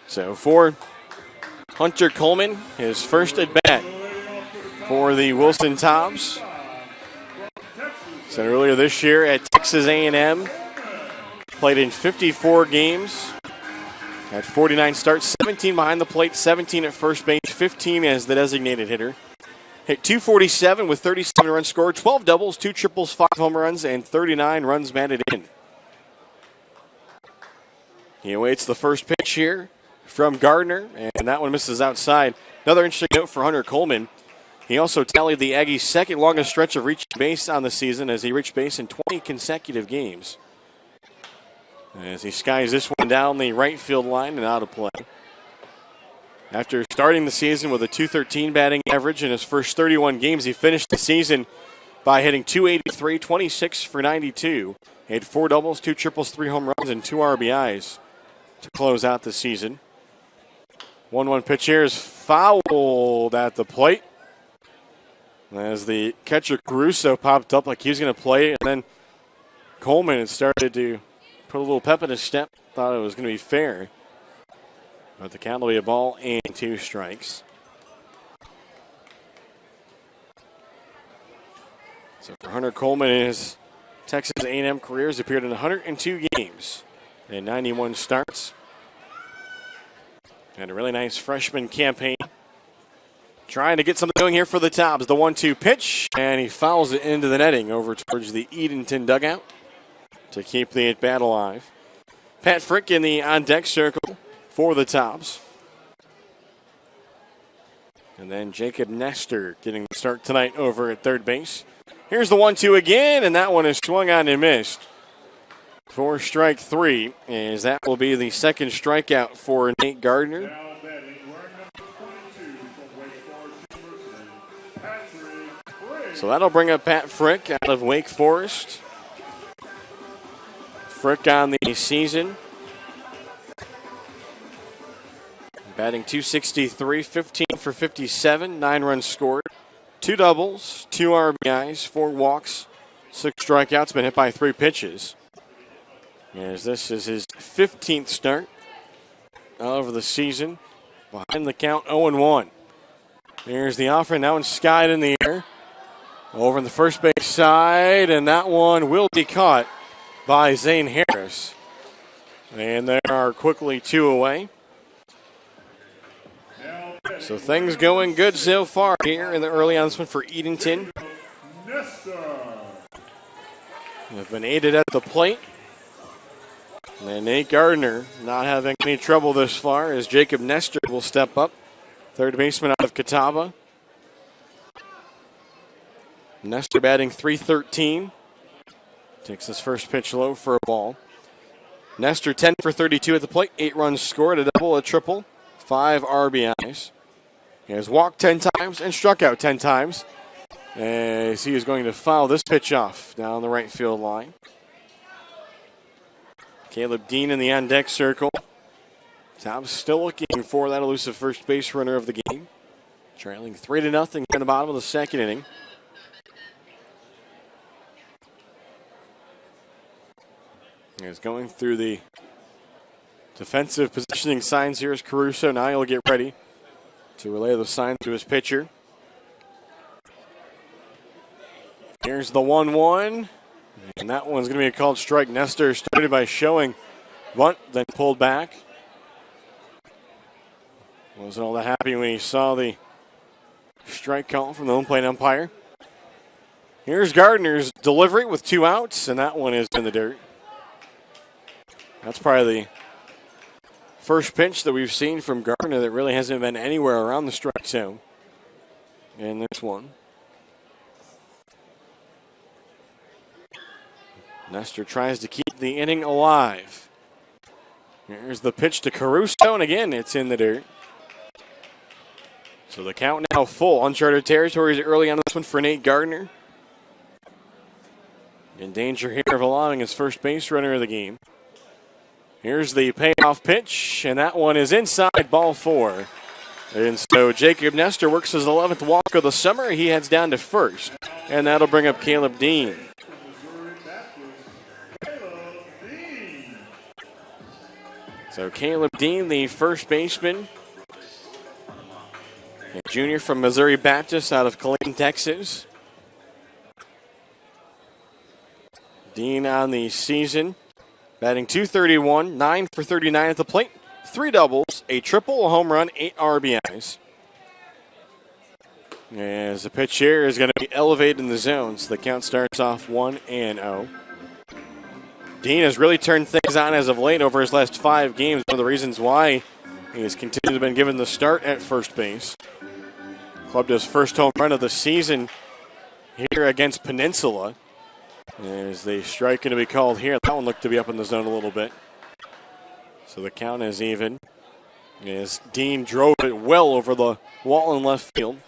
So for Hunter Coleman, his first at-bat for the Wilson Tobs. So earlier this year at Texas A&M, played in 54 games, had 49 starts, 17 behind the plate, 17 at first base, 15 as the designated hitter. Hit .247 with 37 runs scored, 12 doubles, 2 triples, 5 home runs, and 39 runs batted in. He awaits the first pitch here from Gardner, and that one misses outside. Another interesting note for Hunter Coleman. He also tallied the Aggies' second longest stretch of reaching base on the season as he reached base in 20 consecutive games. As he skies this one down the right field line and out of play. After starting the season with a .213 batting average in his first 31 games, he finished the season by hitting .283, 26 for 92. He had 4 doubles, 2 triples, 3 home runs, and 2 RBIs to close out the season. 1-1 pitch here is fouled at the plate. As the catcher Caruso popped up like he was going to play, and then Coleman had started to put a little pep in his step. Thought it was going to be fair. But the count will be a ball and 2 strikes. So for Hunter Coleman, in his Texas A&M career, has appeared in 102 games and 91 starts. Had a really nice freshman campaign. Trying to get something going here for the Tobs. The 1-2 pitch, and he fouls it into the netting over towards the Edenton dugout to keep the at-bat alive. Pat Frick in the on-deck circle for the Tobs. And then Jacob Nestor getting the start tonight over at third base. Here's the 1-2 again, and that one is swung on and missed for strike 3, as that will be the second strikeout for Nate Gardner. So that'll bring up Pat Frick out of Wake Forest. Frick on the season, batting .263, 15 for 57, 9 runs scored, 2 doubles, 2 RBIs, 4 walks, 6 strikeouts, been hit by 3 pitches. As this is his 15th start of the season, behind the count 0-1. Here's the offer, now it's skied in the air. Over on the first base side, and that one will be caught by Zane Harris. And there are quickly 2 away. So things going good so far here in the early on this one for Edenton. They've been aided at the plate. And Nate Gardner not having any trouble this far as Jacob Nestor will step up. Third baseman out of Catawba. Nestor batting .313. Takes his first pitch low for a ball. Nestor 10 for 32 at the plate. 8 runs scored, a double, a triple, 5 RBIs. He has walked 10 times and struck out 10 times. As he is going to foul this pitch off down the right field line. Caleb Dean in the on-deck circle. Tobs still looking for that elusive first base runner of the game. Trailing 3-0 in the bottom of the second inning. He's going through the defensive positioning signs here as Caruso. Now he'll get ready to relay the sign to his pitcher. Here's the 1-1. And that one's going to be a called strike. Nestor started by showing bunt, then pulled back. Wasn't all that happy when he saw the strike call from the home plate umpire. Here's Gardner's delivery with 2 outs, and that one is in the dirt. That's probably the first pitch that we've seen from Gardner that really hasn't been anywhere around the strike zone in this one. Nestor tries to keep the inning alive. Here's the pitch to Caruso, and again, it's in the dirt. So the count now full. Uncharted territories early on this one for Nate Gardner. In danger here of allowing his first base runner of the game. Here's the payoff pitch, and that one is inside, ball 4. And so Jacob Nestor works his 11th walk of the summer. He heads down to first, and that'll bring up Caleb Dean. So Caleb Dean, the first baseman, a junior from Missouri Baptist out of Killeen, Texas. Dean on the season, batting .231, 9 for 39 at the plate, 3 doubles, a triple, a home run, 8 RBIs. As the pitch here is going to be elevated in the zone, so the count starts off 1-0. Dean has really turned things on as of late over his last 5 games. One of the reasons why he has continued to been given the start at first base. Clubbed his first home run of the season here against Peninsula. There's the strike going to be called here. That one looked to be up in the zone a little bit. So the count is even. As Dean drove it well over the wall in left field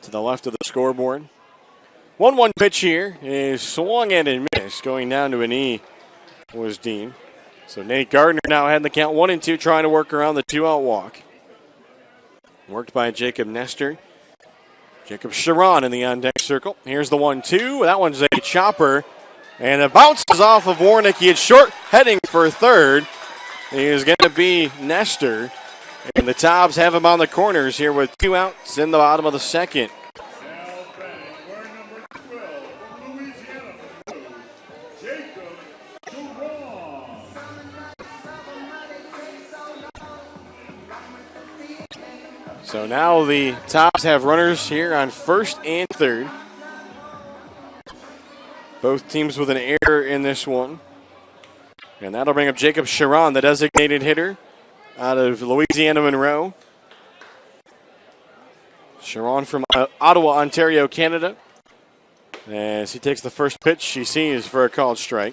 to the left of the scoreboard. 1-1 pitch here is swung and missed. Going down to a knee was Dean. So Nate Gardner now had the count 1-2, trying to work around the 2-out walk. Worked by Jacob Nestor. Jacob Sharon in the on-deck circle. Here's the 1-2. That one's a chopper. And it bounces off of Warnick. He is short, heading for third. He is going to be Nestor. And the Tobs have him on the corners here with 2 outs in the bottom of the second. So So now the Tobs have runners here on first and third. Both teams with an error in this one. And that'll bring up Jacob Sharon, the designated hitter out of Louisiana Monroe. Sharon from Ottawa, Ontario, Canada. As he takes the first pitch, he sees for a called strike.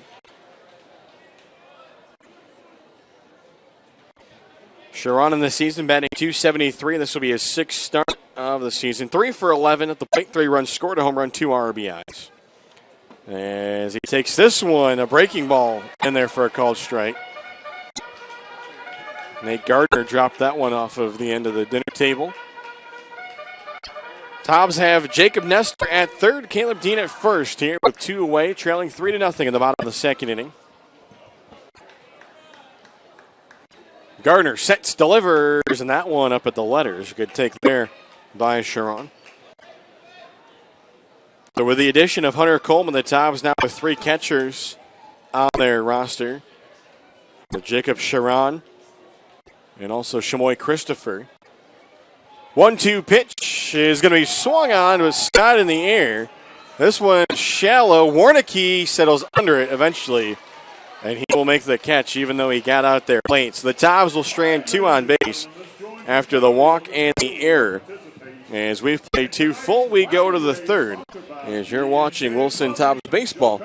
Sharon in the season batting .273. This will be his sixth start of the season. 3 for 11 at the plate. 3 runs scored, a home run, 2 RBIs. As he takes this one, a breaking ball in there for a called strike. Nate Gardner dropped that one off of the end of the dinner table. Tobs have Jacob Nestor at third, Caleb Dean at first here with 2 away, trailing 3-0 in the bottom of the second inning. Gardner sets, delivers, and that one up at the letters. Good take there by Sharon. So with the addition of Hunter Coleman, the Tobs now with 3 catchers on their roster. With Jacob Sharon and also Shamoy Christopher. 1-2 pitch is going to be swung on with Scott in the air. This one shallow. Warnicki settles under it eventually, and he will make the catch even though he got out there late. So the Tobs will strand 2 on base after the walk and the error. As we've played 2 full, we go to the third. As you're watching Wilson Tobs Baseball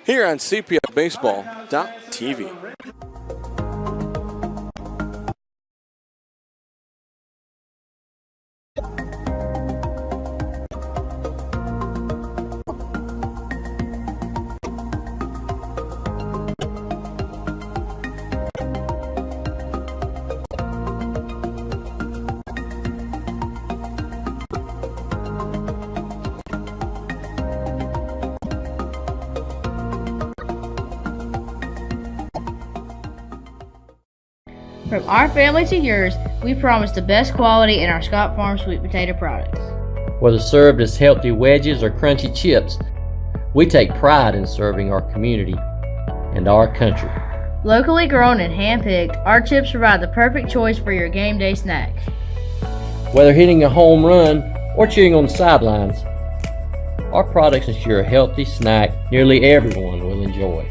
here on CPLBaseball.tv. From our family to yours, we promise the best quality in our Scott Farm sweet potato products. Whether served as healthy wedges or crunchy chips, we take pride in serving our community and our country. Locally grown and hand-picked, our chips provide the perfect choice for your game day snacks. Whether hitting a home run or cheering on the sidelines, our products ensure a healthy snack nearly everyone will enjoy.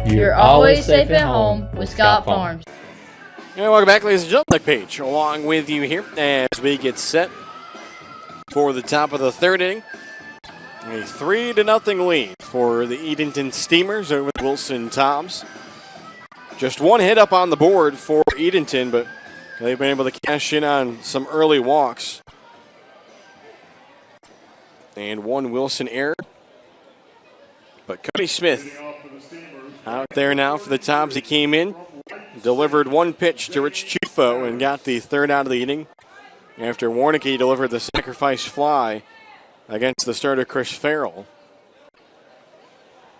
You're always safe at home with Scott Farms. And welcome back, ladies and gentlemen. Doug Page along with you here as we get set for the top of the third inning. A 3-0 lead for the Edenton Steamers over the Wilson Tobs. Just 1 hit up on the board for Edenton, but they've been able to cash in on some early walks. And 1 Wilson error. But Cody Smith out there now for the Tobs. He came in, delivered 1 pitch to Rich Chufo and got the third out of the inning after Warnicki delivered the sacrifice fly against the starter Chris Farrell.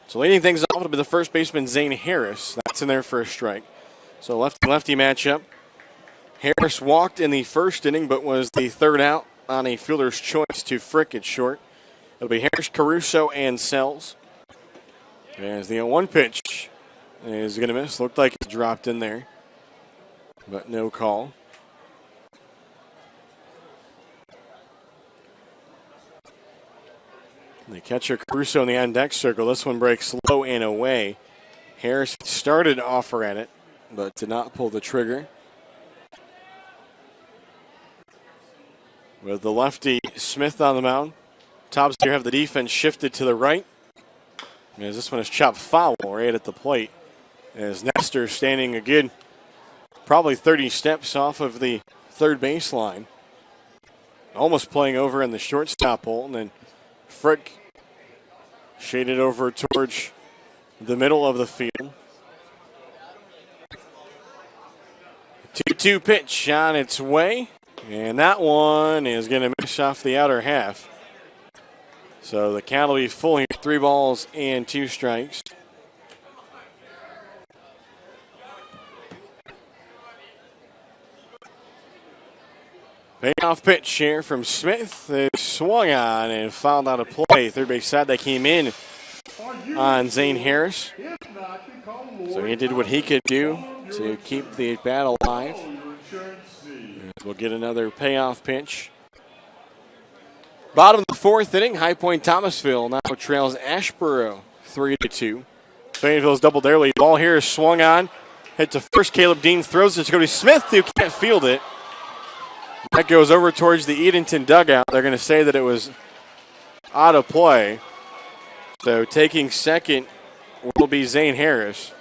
So leading things off will be the first baseman Zane Harris. That's in there for a strike. So lefty-lefty matchup. Harris walked in the first inning but was the third out on a fielder's choice to Frick at short. It'll be Harris, Caruso, and Sells. As the 1 pitch is going to miss. Looked like it dropped in there, but no call. The catcher Caruso in the on-deck circle. This one breaks low and away. Harris started to offer at it, but did not pull the trigger. With the lefty Smith on the mound, Tobs here have the defense shifted to the right. As this one is chopped foul right at the plate. As Nestor standing a good probably 30 steps off of the third baseline. Almost playing over in the shortstop hole. And then Frick shaded over towards the middle of the field. 2-2 pitch on its way. And that one is going to miss off the outer half. So the count will be full here. 3 balls and 2 strikes. Payoff pitch here from Smith. They swung on and fouled out of play. Third base side that came in on Zane Harris. So he did what he could do to keep the bat alive. We'll get another payoff pitch. Bottom of the fourth inning, High Point Thomasville now trails Ashboro 3-2. Fayetteville's doubled their lead. Ball here is swung on. Hit to first. Caleb Dean throws it to Cody Smith, who can't field it. That goes over towards the Edenton dugout. They're going to say that it was out of play. So taking second will be Zane Harris.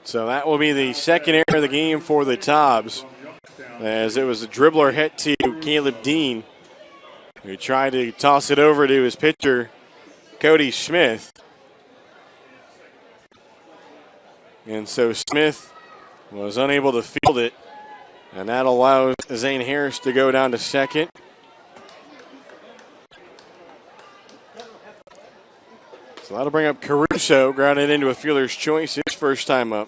So that will be the second error of the game for the Tobs, as it was a dribbler hit to Caleb Dean, who tried to toss it over to his pitcher, Cody Smith. And so Smith was unable to field it, and that allows Zane Harris to go down to second. So that'll bring up Caruso, grounded into a fielder's choice, his first time up.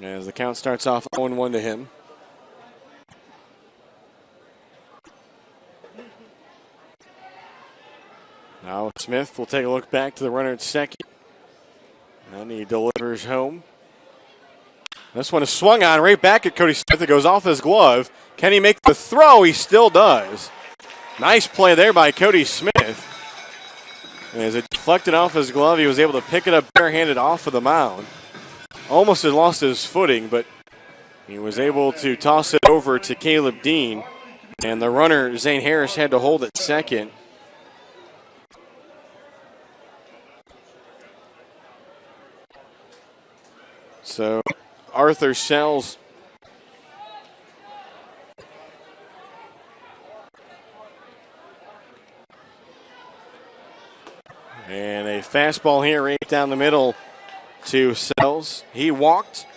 As the count starts off 0-1 to him. Now Smith will take a look back to the runner at second. And he delivers home. This one is swung on right back at Cody Smith. It goes off his glove. Can he make the throw? He still does. Nice play there by Cody Smith. And as it deflected off his glove, he was able to pick it up barehanded off of the mound. Almost had lost his footing, but he was able to toss it over to Caleb Dean. And the runner, Zane Harris, had to hold at second. So Arthur Sells and a fastball here right down the middle to Sells. He walked,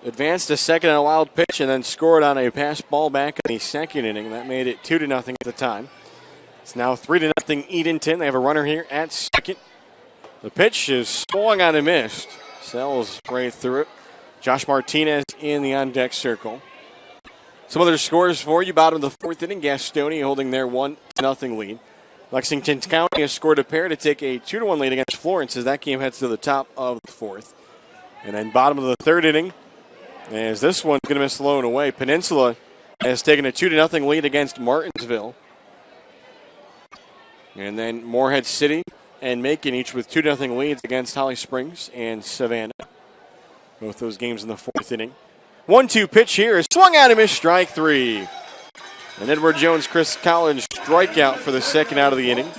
advanced to second on a wild pitch, and then scored on a pass ball back in the second inning. That made it 2-0 at the time. It's now 3-0 Edenton. They have a runner here at second. The pitch is swung on and missed. Sells right through it. Josh Martinez in the on-deck circle. Some other scores for you. Bottom of the fourth inning, Gastonia holding their 1-0 lead. Lexington County has scored a pair to take a 2-1 lead against Florence as that game heads to the top of the fourth. And then bottom of the third inning, as this one's going to miss Sloan away, Peninsula has taken a 2-0 lead against Martinsville. And then Morehead City and Macon each with 2-0 leads against Holly Springs and Savannah. Both those games in the fourth inning. 1-2 pitch here is swung out and missed, strike three. And Edward Jones, Chris Collins strikeout for the second out of the inning.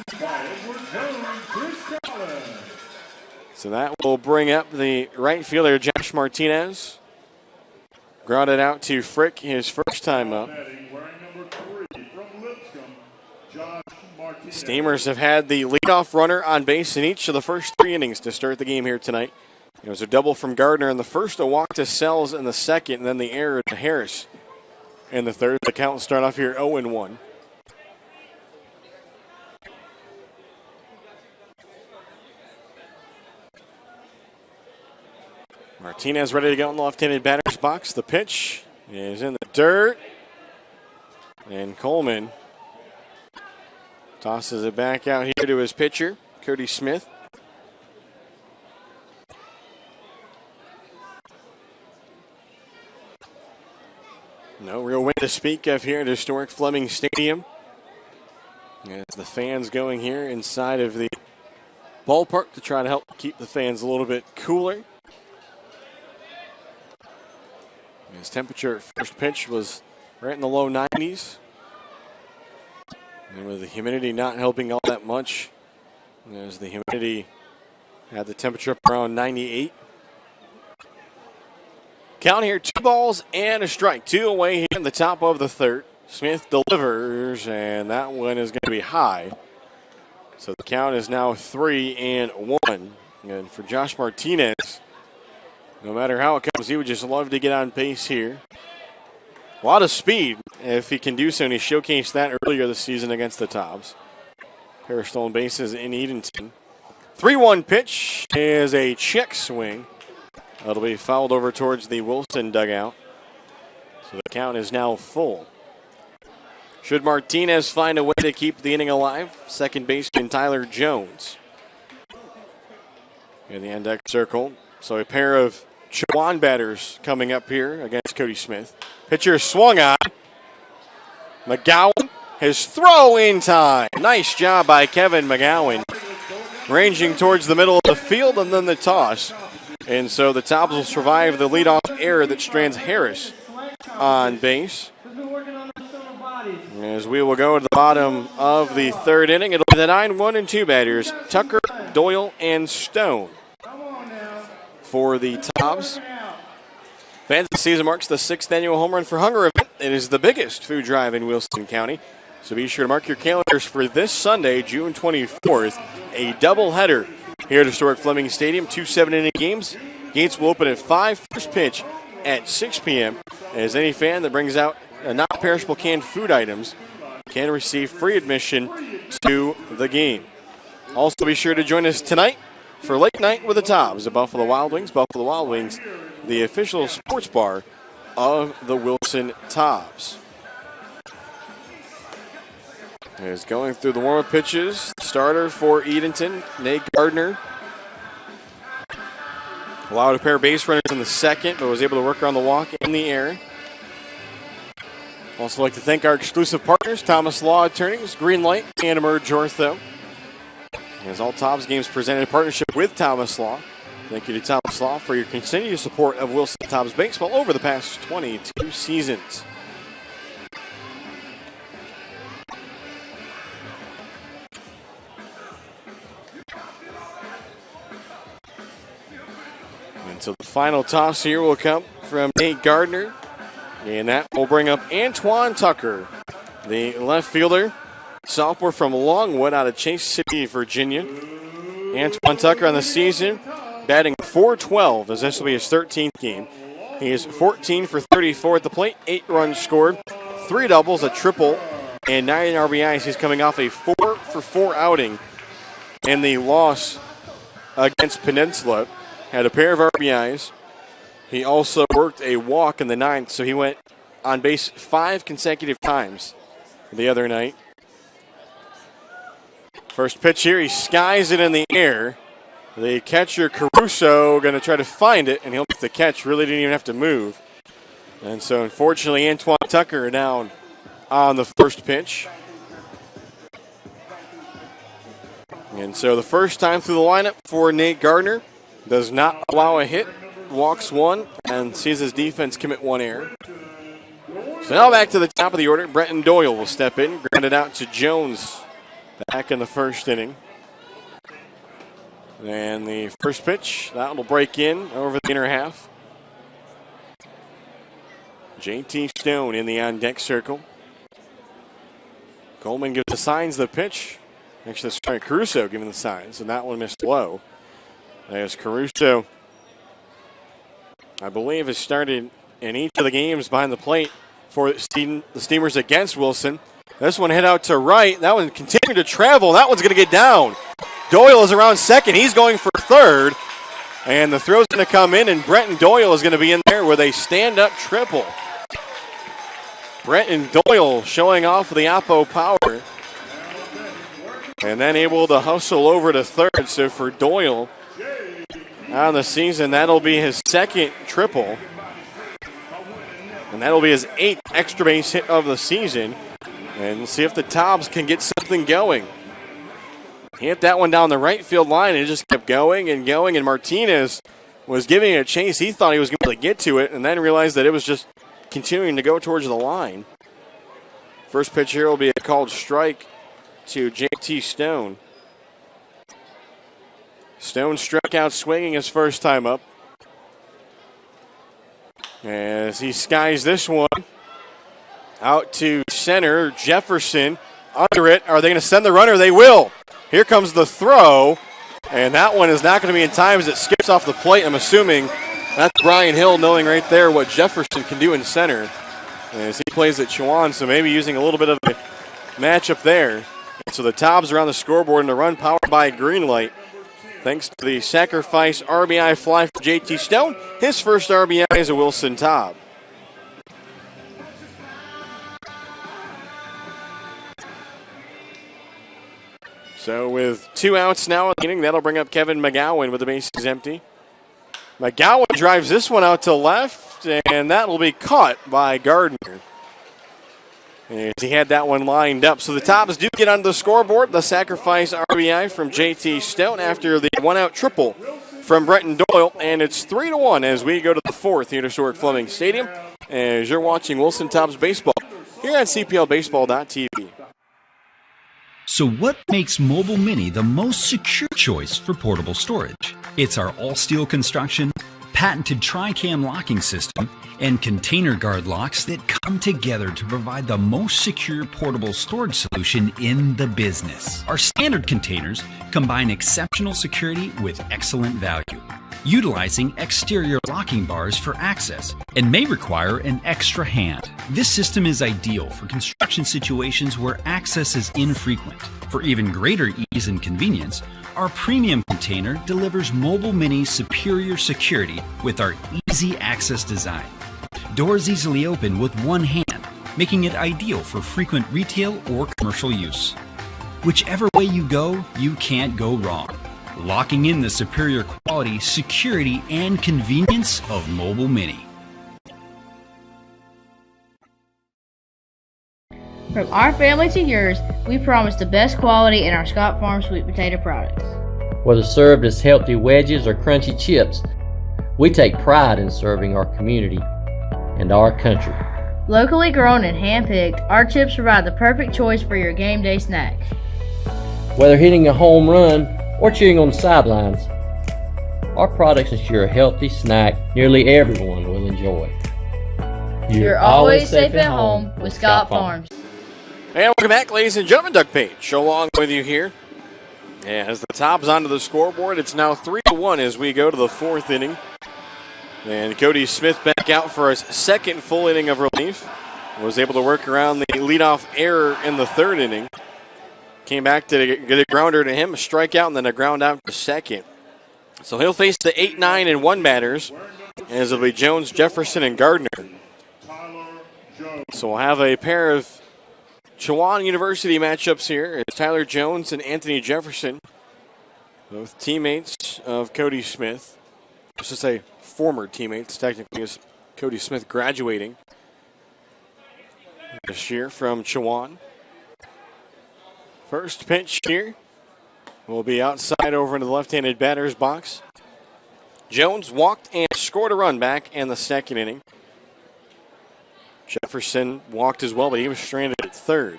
So that will bring up the right fielder, Josh Martinez. Grounded out to Frick his first time up. Steamers have had the leadoff runner on base in each of the first three innings to start the game here tonight. It was a double from Gardner in the first, a walk to Sells in the second, and then the error to Harris in the third. The count will start off here 0-1. Martinez ready to go in the left-handed batter's box. The pitch is in the dirt. And Coleman tosses it back out here to his pitcher, Cody Smith. No real wind to speak of here at historic Fleming Stadium. As the fans going here inside of the ballpark to try to help keep the fans a little bit cooler. His temperature at first pitch was right in the low 90s. And with the humidity not helping all that much, as the humidity had the temperature up around 98. Count here, 2 balls and a strike. 2 away here in the top of the third. Smith delivers, and that one is going to be high. So the count is now 3-1. And for Josh Martinez, no matter how it comes, he would just love to get on pace here. A lot of speed if he can do so, and he showcased that earlier this season against the Tobs. Pair of stolen bases in Edenton. 3-1 pitch is a check swing. That'll be fouled over towards the Wilson dugout. So the count is now full. Should Martinez find a way to keep the inning alive, second baseman Tyler Jones in the end deck circle. So a pair of Chowan batters coming up here against Cody Smith. Pitcher swung on. McGowan, his throw in time. Nice job by Kevin McGowan. Ranging towards the middle of the field and then the toss. And so the Tobs will survive the leadoff error that strands Harris on base. As we will go to the bottom of the third inning, it'll be the 9-1 and 2 batters, Tucker, Doyle, and Stone for the Tobs. Fans, the season marks the 6th annual Home Run for Hunger event. It is the biggest food drive in Wilson County. So be sure to mark your calendars for this Sunday, June 24th, a doubleheader here at historic Fleming Stadium. 2 7-inning games. Gates will open at 5. First pitch at 6 p.m. As any fan that brings out non-perishable canned food items can receive free admission to the game. Also be sure to join us tonight for Late Night with the Tobs at Buffalo Wild Wings. Buffalo Wild Wings, the official sports bar of the Wilson Tobs. Is going through the warm-up pitches. Starter for Edenton, Nate Gardner. Allowed a pair of base runners in the second, but was able to work around the walk in the air. Also like to thank our exclusive partners, Thomas Law Attorneys, Greenlight, and Emerge Ortho. As all Tobs games presented in partnership with Thomas Law. Thank you to Thomas Law for your continued support of Wilson Tobs baseball over the past 22 seasons. And so the final toss here will come from Nate Gardner. And that will bring up Antoine Tucker, the left fielder, sophomore from Longwood out of Chase City, Virginia. Antoine Tucker on the season, batting .412 as this will be his 13th game. He is 14 for 34 at the plate, 8 runs scored, 3 doubles, a triple, and 9 RBIs. He's coming off a 4-for-4 outing in the loss against Peninsula. Had a pair of RBIs. He also worked a walk in the 9th, so he went on base 5 consecutive times the other night. First pitch here, he skies it in the air. The catcher, Caruso, going to try to find it, and he'll make the catch. Really didn't even have to move. And so, unfortunately, Antoine Tucker down on the first pitch. And so the first time through the lineup for Nate Gardner. Does not allow a hit, walks 1, and sees his defense commit 1 error. So now back to the top of the order. Brenton Doyle will step in, grounded out to Jones back in the first inning. And the first pitch, that will break in over the inner half. JT Stone in the on-deck circle. Coleman gives the signs the pitch. Actually, sorry, Caruso giving the signs, and that one missed low. As Caruso, I believe, has started in each of the games behind the plate for the Steamers against Wilson. This one hit out to right. That one continued to travel. That one's going to get down. Doyle is around second. He's going for third. And the throw's going to come in, and Brenton Doyle is going to be in there with a stand-up triple. Brenton Doyle showing off the Oppo power. And then able to hustle over to third. So for Doyle, on the season, that'll be his second triple. And that'll be his 8th extra base hit of the season. And we'll see if the Tobs can get something going. He hit that one down the right field line and it just kept going and going. And Martinez was giving it a chase. He thought he was going to be able to get to it and then realized that it was just continuing to go towards the line. First pitch here will be a called strike to JT Stone. Stone struck out swinging his first time up. As he skies this one out to center, Jefferson under it. Are they going to send the runner? They will. Here comes the throw, and that one is not going to be in time as it skips off the plate. I'm assuming that's Brian Hill knowing right there what Jefferson can do in center as he plays at Chowan, so maybe using a little bit of a matchup there. So the Tobs are on the scoreboard and a run powered by Greenlight. Thanks to the sacrifice RBI fly for JT Stone. His first RBI is a Wilson Tob. So with 2 outs now in the inning, that'll bring up Kevin McGowan with the bases empty. McGowan drives this one out to left, and that'll be caught by Gardner. And he had that one lined up. So the Tobs do get on the scoreboard. The sacrifice RBI from JT Stout after the 1-out triple from Brenton Doyle. And it's 3-1 as we go to the 4th here at historic Fleming Stadium. As you're watching Wilson Tobs baseball here on CPLBaseball.tv. So what makes Mobile Mini the most secure choice for portable storage? It's our all-steel construction, patented tri-cam locking system, and container guard locks that come together to provide the most secure portable storage solution in the business. Our standard containers combine exceptional security with excellent value, utilizing exterior locking bars for access and may require an extra hand. This system is ideal for construction situations where access is infrequent. For even greater ease and convenience, our premium container delivers Mobile Mini's superior security with our easy access design. Doors easily open with one hand, making it ideal for frequent retail or commercial use. Whichever way you go, you can't go wrong. Locking in the superior quality, security, and convenience of Mobile Mini. From our family to yours, we promise the best quality in our Scott Farm sweet potato products. Whether served as healthy wedges or crunchy chips, we take pride in serving our community and our country. Locally grown and hand-picked, our chips provide the perfect choice for your game day snack. Whether hitting a home run or cheering on the sidelines, our products ensure a healthy snack nearly everyone will enjoy. You're always safe at home with Scott Farms. And welcome back, ladies and gentlemen. Doug Page along with you here. As the Tobs onto the scoreboard, it's now 3-1 as we go to the 4th inning. And Cody Smith back out for his 2nd full inning of relief. Was able to work around the leadoff error in the 3rd inning. Came back to get a grounder to him, a strikeout, and then a ground out to second. So he'll face the 8, 9, and 1 batters, as it'll be Jones, Jefferson, and Gardner. So we'll have a pair of Chowan University matchups here. It's Tyler Jones and Anthony Jefferson, both teammates of Cody Smith. I should say former teammates, technically, as Cody Smith graduating this year from Chowan. First pitch here will be outside over into the left-handed batter's box. Jones walked and scored a run back in the 2nd inning. Jefferson walked as well, but he was stranded at 3rd.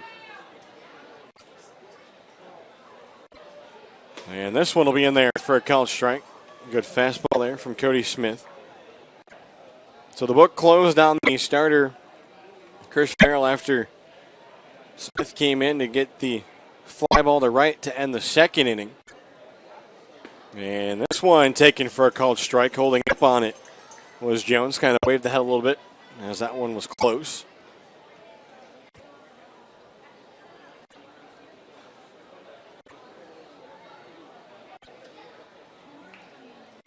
And this one will be in there for a called strike. Good fastball there from Cody Smith. So the book closed on the starter, Chris Farrell, after Smith came in to get the fly ball to right to end the 2nd inning. And this one taken for a called strike. Holding up on it was Jones. Kind of waved the head a little bit as that one was close.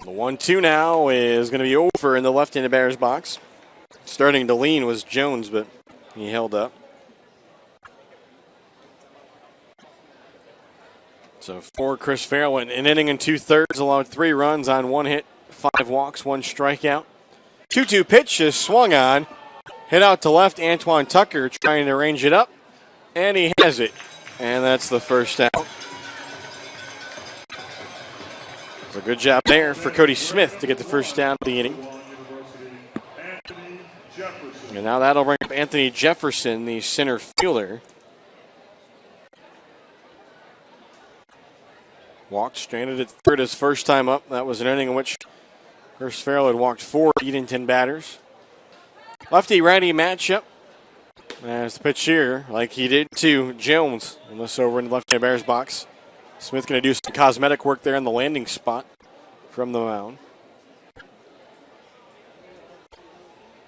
The 1-2 now is going to be over in the left-handed batter's box. Starting to lean was Jones, but he held up. So for Chris Farrell, an inning and 2/3, allowed 3 runs on 1 hit, 5 walks, 1 strikeout. 2-2 pitch is swung on. Hit out to left, Antoine Tucker trying to range it up, and he has it. And that's the first out. It's a good job there for Cody Smith to get the first down of the inning. And now that'll bring up Anthony Jefferson, the center fielder. Walked, stranded at 3rd his first time up. That was an inning in which Chris Farrell had walked 4 Edenton batters. Lefty-righty matchup. As the pitch here, like he did to Jones, and this over in the left-hand batter's box. Smith going to do some cosmetic work there in the landing spot from the mound.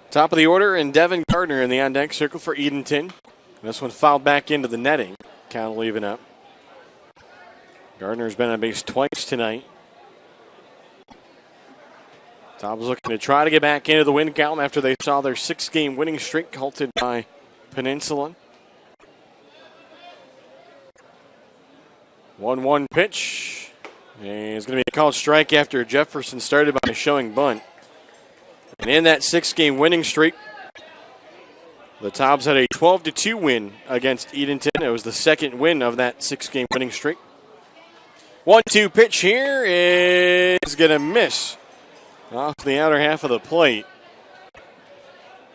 Top of the order, and Devin Gardner in the on-deck circle for Edenton. This one fouled back into the netting. Count leaving up. Gardner's been on base twice tonight. Tobs looking to try to get back into the win column after they saw their 6-game winning streak halted by Peninsula. 1-1 pitch. And it's going to be a called strike after Jefferson started by showing bunt. And in that 6-game winning streak, the Tobs had a 12-2 win against Edenton. It was the second win of that 6-game winning streak. 1-2 pitch here is going to miss off the outer half of the plate.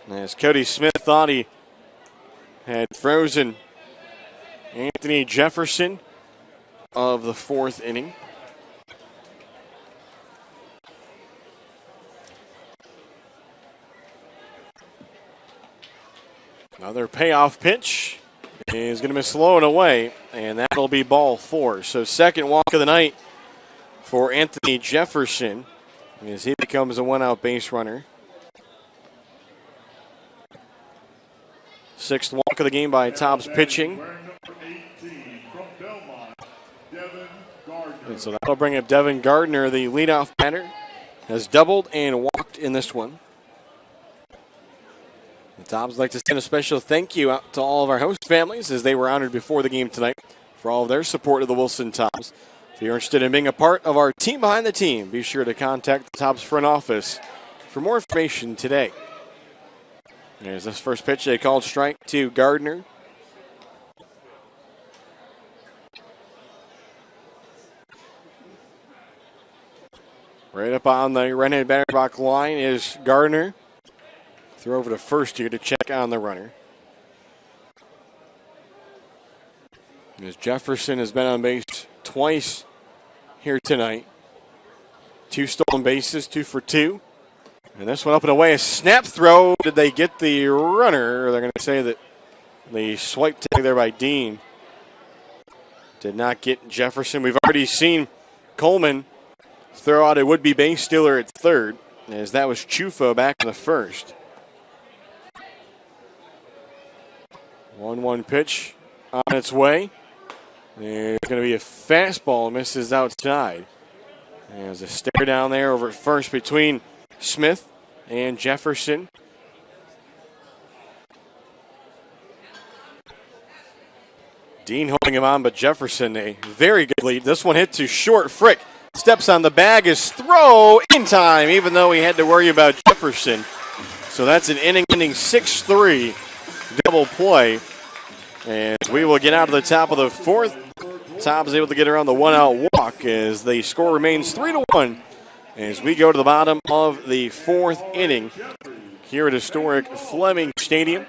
As Cody Smith thought he had frozen Anthony Jefferson of the 4th inning. Another payoff pitch is going to miss low and away, and that'll be ball 4. So second walk of the night for Anthony Jefferson as he becomes a 1-out base runner. 6th walk of the game by Tobs pitching. And so that'll bring up Devin Gardner, the leadoff batter, has doubled and walked in this one. The Tobs would like to send a special thank you out to all of our host families as they were honored before the game tonight for all of their support of the Wilson Tobs. If you're interested in being a part of our team behind the team, be sure to contact the Tobs front office for more information today. There's this first pitch, a called strike to Gardner. Right up on the right-hand batter box line is Gardner. Throw over to first here to check on the runner. As Jefferson has been on base twice here tonight. 2 stolen bases, 2 for 2. And this one up and away, a snap throw. Did they get the runner? Or they're going to say that the swipe tag there by Dean did not get Jefferson. We've already seen Coleman throw out a would-be base stealer at third, as that was Chufa back in the first. 1-1 pitch on its way. There's going to be a fastball, misses outside. There's a stare down there over at first between Smith and Jefferson. Dean holding him on, but Jefferson a very good lead. This one hit to short. Frick steps on the bag. His throw in time, even though he had to worry about Jefferson. So that's an inning ending 6-3 double play. And we will get out of the top of the 4th. Tobs able to get around the 1-out walk as the score remains 3-1 as we go to the bottom of the 4th inning here at historic Fleming Stadium.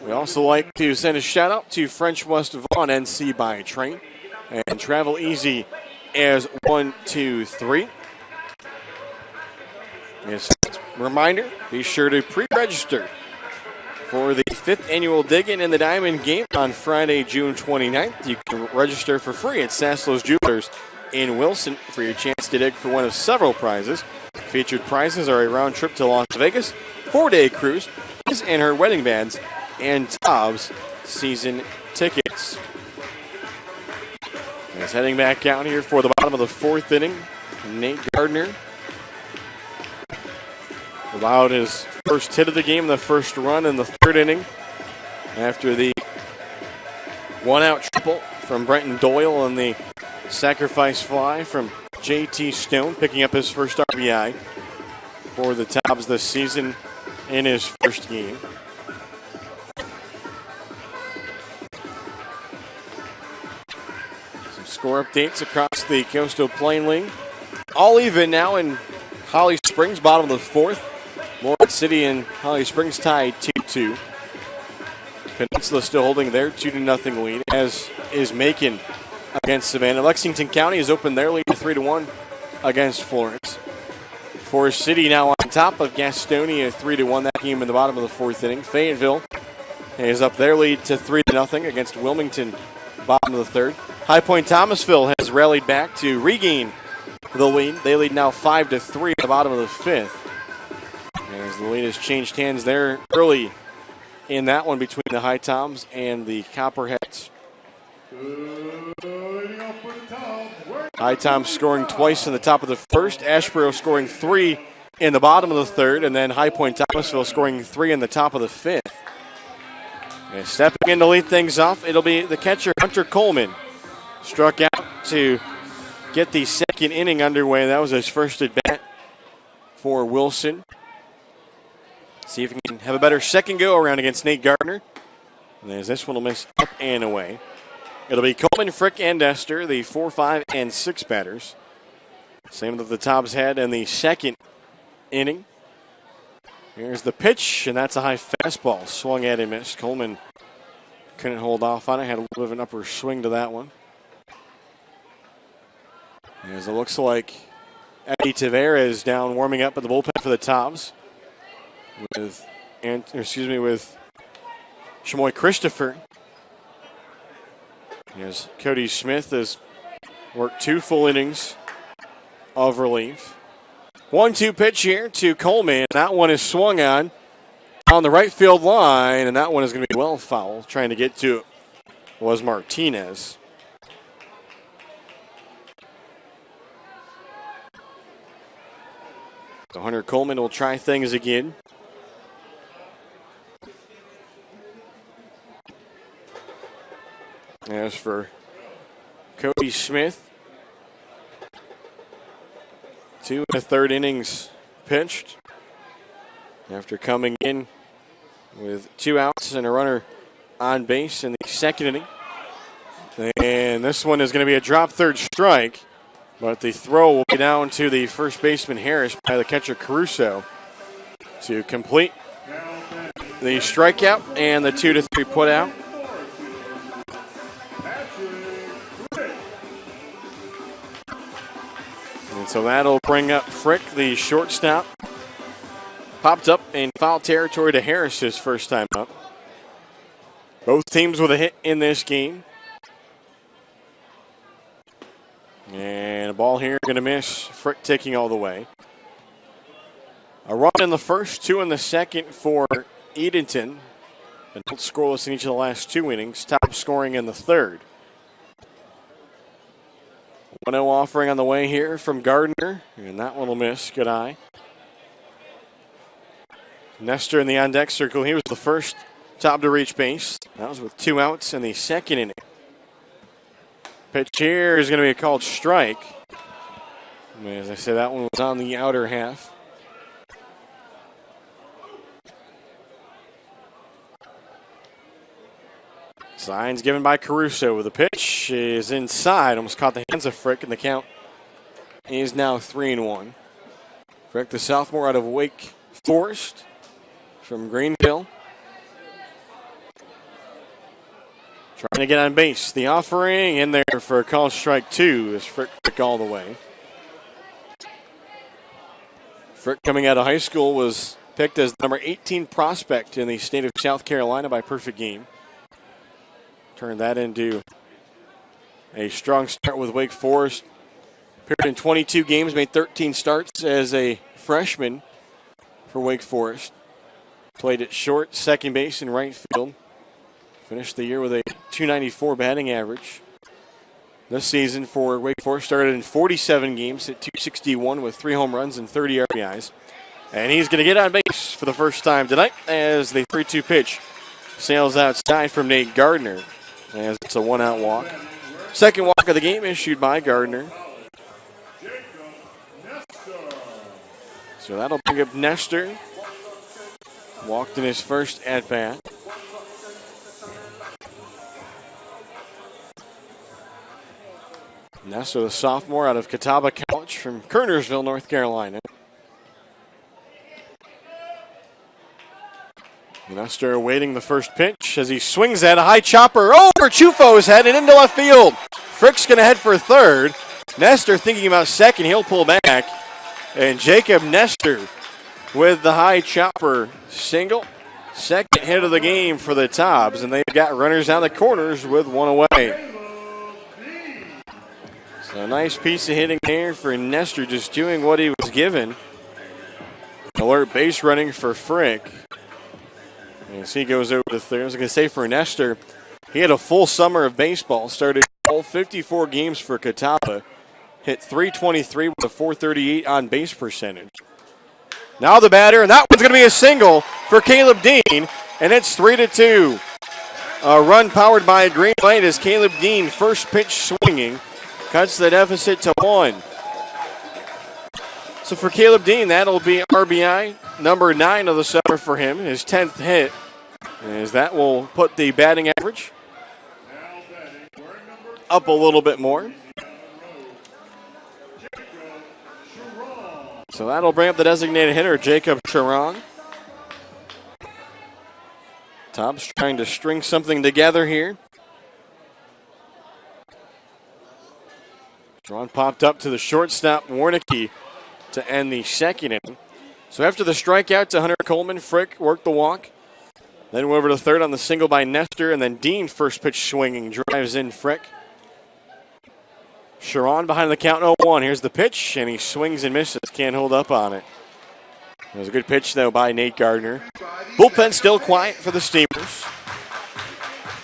We also like to send a shout out to French West Vaughan NC by train and travel easy as 1, 2, 3. As a reminder, be sure to pre-register for the 5th annual Diggin' in the Diamond game on Friday, June 29th. You can register for free at Saslow's Jewelers in Wilson for your chance to dig for one of several prizes. Featured prizes are a round trip to Las Vegas, 4-day cruise, and her wedding bands, and Tobs season tickets. As heading back out here for the bottom of the 4th inning, Nate Gardner allowed his first hit of the game, the first run in the 3rd inning after the 1-out triple from Brenton Doyle and the sacrifice fly from J.T. Stone, picking up his first RBI for the Tobs this season in his first game. Some score updates across the Coastal Plain League. All even now in Holly Springs, bottom of the 4th. Lawrence City and Holly Springs tied 2-2. Peninsula still holding their 2-0 lead, as is Macon against Savannah. Lexington County has opened their lead to 3-1 against Florence. Forest City now on top of Gastonia 3-1. That game in the bottom of the 4th inning. Fayetteville is up their lead to 3-0 against Wilmington, bottom of the 3rd. High Point Thomasville has rallied back to regain the lead. They lead now 5-3 at the bottom of the 5th. As the lead has changed hands there early in that one between the High Toms and the Copperheads. High Toms scoring twice in the top of the 1st. Asheboro scoring 3 in the bottom of the 3rd. And then High Point Thomasville scoring 3 in the top of the 5th. And stepping in to lead things off, it'll be the catcher, Hunter Coleman. Struck out to get the second inning underway. That was his first at bat for Wilson. See if he can have a better second go around against Nate Gardner. And as this one will miss up and away. It'll be Coleman, Frick, and Nestor, the 4, 5, and 6 batters. Same that the Tobs had in the second inning. Here's the pitch, and that's a high fastball. Swung at and missed. Coleman couldn't hold off on it. Had a little bit of an upper swing to that one. As it looks like Eddie Tavares down warming up at the bullpen for the Tobs. With Shamoy Christopher. As Cody Smith has worked 2 full innings of relief. 1-2 pitch here to Coleman. That one is swung on the right field line, and that one is going to be well foul. Trying to get to it was Martinez. So Hunter Coleman will try things again. As for Cody Smith, 2 1/3 innings pitched after coming in with 2 outs and a runner on base in the second inning. And this one is going to be a drop third strike, but the throw will be down to the first baseman Harris by the catcher Caruso to complete the strikeout and the 2-3 put out. And so that'll bring up Frick, the shortstop. Popped up in foul territory to Harris his first time up. Both teams with a hit in this game. And a ball here going to miss. Frick taking all the way. A run in the first, 2 in the second for Edenton. And both scoreless in each of the last 2 innings. Top scoring in the third. 1-0 offering on the way here from Gardner, and that one will miss. Good eye. Nestor in the on-deck circle. He was the first Tob to reach base. That was with 2 outs in the second inning. Pitch here is going to be a called strike. As I said, that one was on the outer half. Signs given by Caruso. The pitch is inside. Almost caught the hands of Frick, and the count is now 3-1. Frick, the sophomore out of Wake Forest from Greenville. Trying to get on base. The offering in there for a call strike 2 is Frick all the way. Frick, coming out of high school, was picked as the number 18 prospect in the state of South Carolina by Perfect Game. Turned that into a strong start with Wake Forest. Appeared in 22 games, made 13 starts as a freshman for Wake Forest. Played at short, second base, and right field. Finished the year with a .294 batting average. This season for Wake Forest started in 47 games at .261 with 3 home runs and 30 RBIs. And he's going to get on base for the first time tonight as the 3-2 pitch sails outside from Nate Gardner. As it's a 1-out walk. Second walk of the game issued by Gardner. So that'll bring up Nestor. Walked in his first at-bat. Nestor, the sophomore out of Catawba College from Kernersville, North Carolina. Nestor awaiting the first pitch as he swings at a high chopper over Chufo's head and into left field. Frick's going to head for third. Nestor thinking about second. He'll pull back. And Jacob Nestor with the high chopper single. Second hit of the game for the Tobs, and they've got runners down the corners with 1 away. So a nice piece of hitting there for Nestor, just doing what he was given. Alert base running for Frick. As he goes over to third, I was going to say for Nestor, he had a full summer of baseball, started all 54 games for Catawba, hit .323 with a .438 on base percentage. Now the batter, and that one's going to be a single for Caleb Dean, and it's 3-2. A run powered by a green light as Caleb Dean first pitch swinging cuts the deficit to 1. So for Caleb Dean, that'll be RBI number 9 of the summer for him, his 10th hit, as that will put the batting average up a little bit more. So that'll bring up the designated hitter, Jacob Charong. Tobs trying to string something together here. Charong popped up to the shortstop, Warnicki, to end the second inning. So after the strikeout to Hunter Coleman, Frick worked the walk. Then went over to third on the single by Nestor, and then Dean, first pitch swinging, drives in Frick. Sharon behind the count 0-1. Here's the pitch, and he swings and misses. Can't hold up on it. It was a good pitch, though, by Nate Gardner. Bullpen still quiet for the Steamers.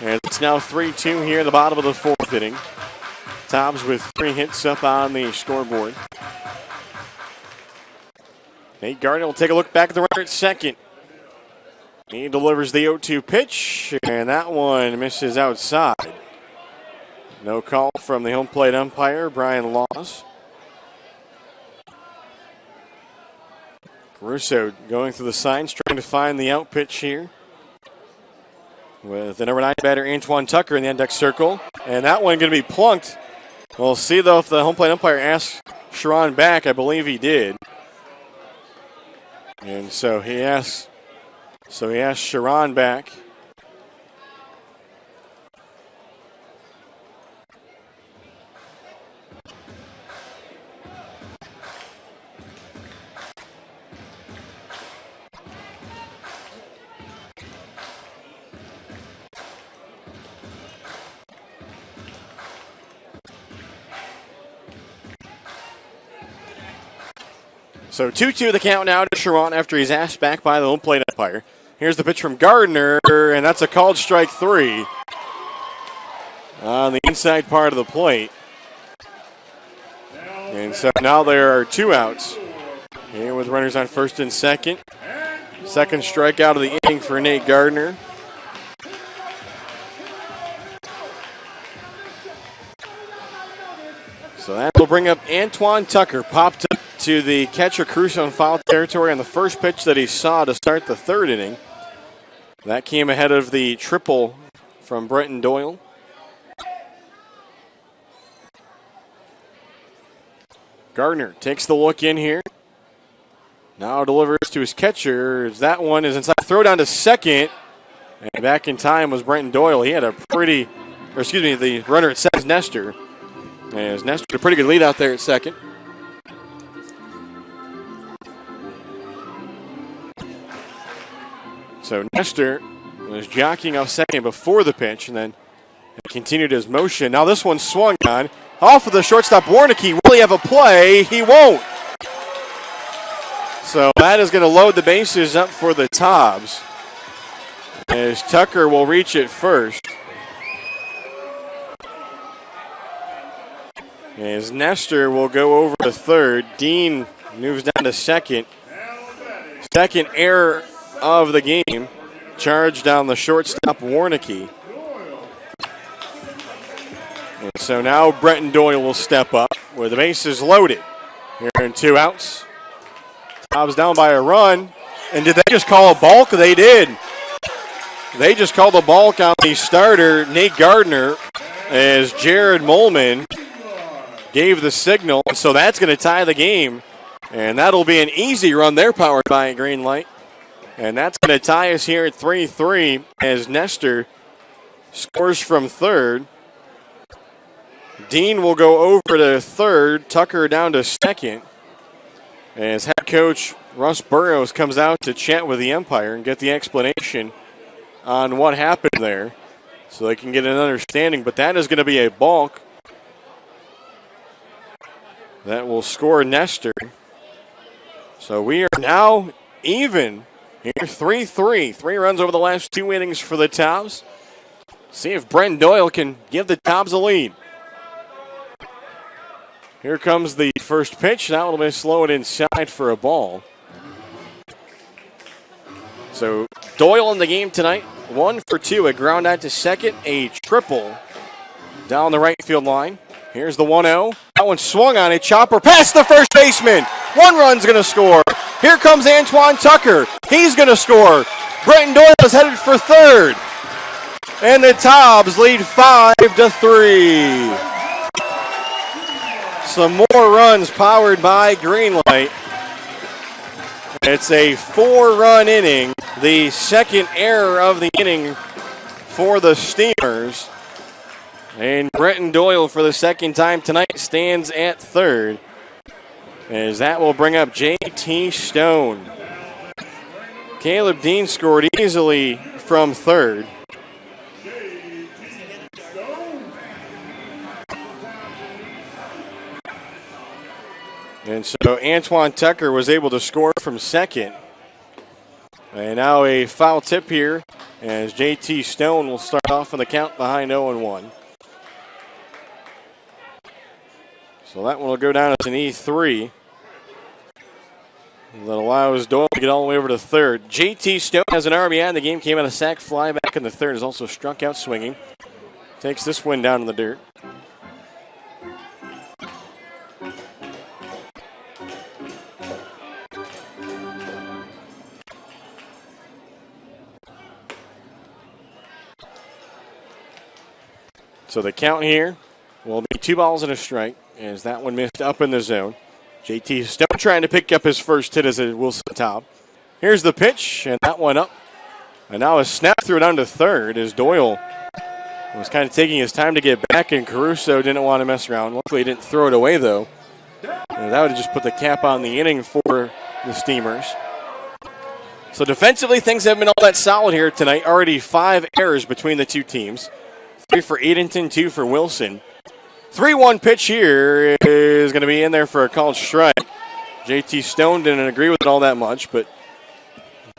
And it's now 3-2 here in the bottom of the 4th inning. Tobs with 3 hits up on the scoreboard. Nate Gardner will take a look back at the runner at second. He delivers the 0-2 pitch, and that one misses outside. No call from the home plate umpire, Brian Laws. Caruso going through the signs, trying to find the out pitch here. With the number 9 batter, Antoine Tucker, in the index circle. And that one going to be plunked. We'll see, though, if the home plate umpire asks Sharon back. I believe he did. And so he asked Sharon back. So 2-2 the count now to Sharon after he's asked back by the home plate umpire. Here's the pitch from Gardner, and that's a called strike 3 on the inside part of the plate. And so now there are 2 outs here with runners on first and second. Second strikeout of the inning for Nate Gardner. So that will bring up Antoine Tucker, popped up to the catcher Caruso in foul territory on the first pitch that he saw to start the 3rd inning. That came ahead of the triple from Brenton Doyle. Gardner takes the look in here. Now delivers to his catcher. That one is inside. Throw down to second. And back in time was Brenton Doyle. He had the runner at second is Nestor. As Nestor had a pretty good lead out there at second. So Nestor was jockeying off second before the pitch and then continued his motion. Now this one swung on. Off of the shortstop, Warnicki. Will he have a play? He won't. So that is going to load the bases up for the Tobs, as Tucker will reach it first. As Nestor will go over to third. Dean moves down to second. Second error of the game. Charge down the shortstop, Warnicki. And so now Brenton Doyle will step up with the bases loaded. Here in 2 outs. Tobs down by a run. And did they just call a balk? They did. They just called a balk on the starter, Nate Gardner, as Jared Molman gave the signal. So that's going to tie the game. And that'll be an easy run. They're powered by a green light. And that's going to tie us here at 3-3 as Nestor scores from third. Dean will go over to third. Tucker down to second. As head coach Russ Burrows comes out to chat with the umpire and get the explanation on what happened there so they can get an understanding. But that is going to be a balk that will score Nestor. So we are now even here, 3-3. 3 runs over the last 2 innings for the Tobs. See if Brenton Doyle can give the Tobs a lead. Here comes the first pitch. That will be slow it inside for a ball. So Doyle in the game tonight, 1 for 2. A ground out to second, a triple down the right field line. Here's the 1-0. That one swung on a chopper past the first baseman. One run's going to score. Here comes Antoine Tucker. He's going to score. Brenton Doyle is headed for third. And the Tobs lead 5-3. Some more runs powered by Greenlight. It's a 4-run inning. The second error of the inning for the Steamers. And Brenton Doyle, for the second time tonight, stands at third. As that will bring up J.T. Stone. Caleb Dean scored easily from third. And so Antoine Tucker was able to score from second. And now a foul tip here as J.T. Stone will start off on the count behind 0-1. So that one will go down as an E3. That allows Doyle to get all the way over to third. J.T. Stone has an RBI in the game, came out a sac fly back in the third, is also struck out swinging. Takes this one down in the dirt. So the count here will be 2 balls and a strike as that one missed up in the zone. J.T. Stone trying to pick up his first hit as a Wilson top. Here's the pitch, and that one up. And now a snap through it down to third as Doyle was kind of taking his time to get back, and Caruso didn't want to mess around. Luckily, he didn't throw it away, though. And that would have just put the cap on the inning for the Steamers. So defensively, things haven't been all that solid here tonight. Already 5 errors between the two teams. 3 for Edenton, 2 for Wilson. 3-1 pitch here is going to be in there for a called strike. J.T. Stone didn't agree with it all that much, but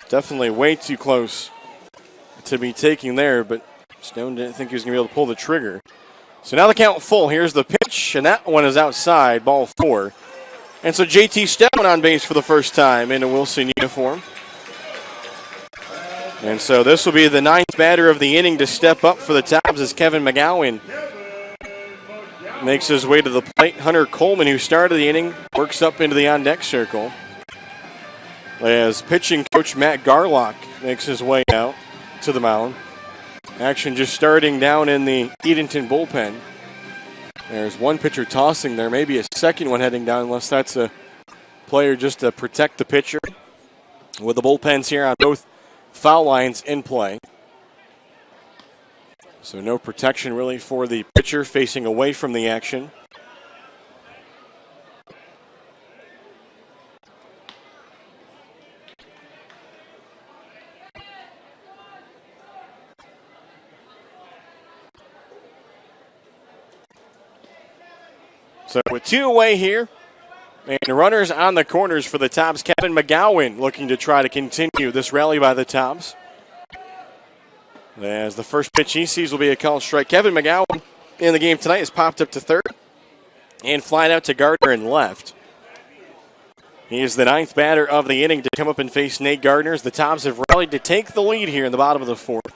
definitely way too close to be taking there. But Stone didn't think he was going to be able to pull the trigger. So now the count full. Here's the pitch, and that one is outside, ball 4. And so J.T. Stone on base for the first time in a Wilson uniform. And so this will be the 9th batter of the inning to step up for the Tobs as Kevin McGowan makes his way to the plate. Hunter Coleman, who started the inning, works up into the on-deck circle. As pitching coach Matt Garlock makes his way out to the mound. Action just starting down in the Edenton bullpen. There's one pitcher tossing there, maybe a second one heading down, unless that's a player just to protect the pitcher. With the bullpens here on both foul lines in play. So no protection really for the pitcher facing away from the action. So with 2 away here, and runners on the corners for the Tobs. Kevin McGowan looking to try to continue this rally by the Tobs. As the first pitch he sees will be a called strike. Kevin McGowan in the game tonight has popped up to third and flying out to Gardner and left. He is the 9th batter of the inning to come up and face Nate Gardner as the Tobs have rallied to take the lead here in the bottom of the 4th.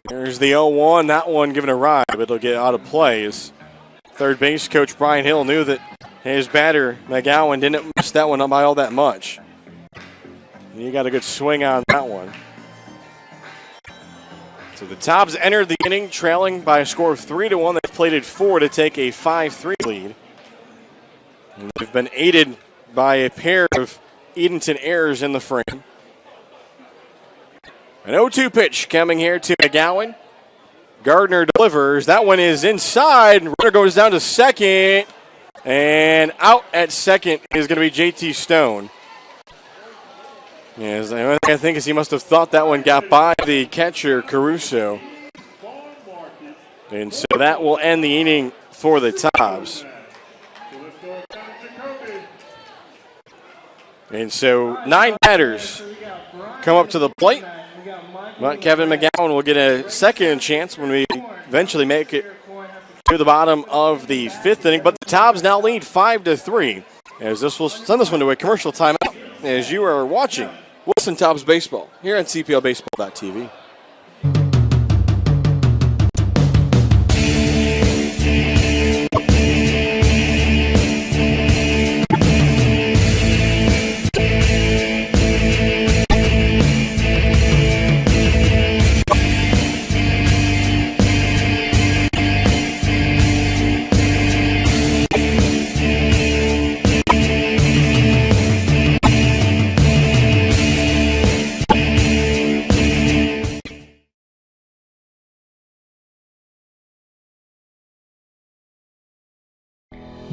There's the 0-1. That one given a ride, but it'll get out of play as third base coach Brian Hill knew that his batter, McGowan, didn't miss that one up by all that much. He got a good swing on that one. So the Tobs entered the inning trailing by a score of 3-1. They've plated 4 to take a 5-3 lead. And they've been aided by a pair of Edenton errors in the frame. An 0-2 pitch coming here to McGowan. Gardner delivers. That one is inside. Runner goes down to second. And out at second is going to be J.T. Stone. Yes, the only thing I think is he must have thought that one got by the catcher, Caruso. And so that will end the inning for the Tobs. And so 9 batters come up to the plate. But Kevin McGowan will get a second chance when we eventually make it to the bottom of the 5th inning. But the Tobs now lead 5-3. As this will send this one to a commercial timeout as you are watching Wilson Tobs Baseball here on CPLBaseball.tv.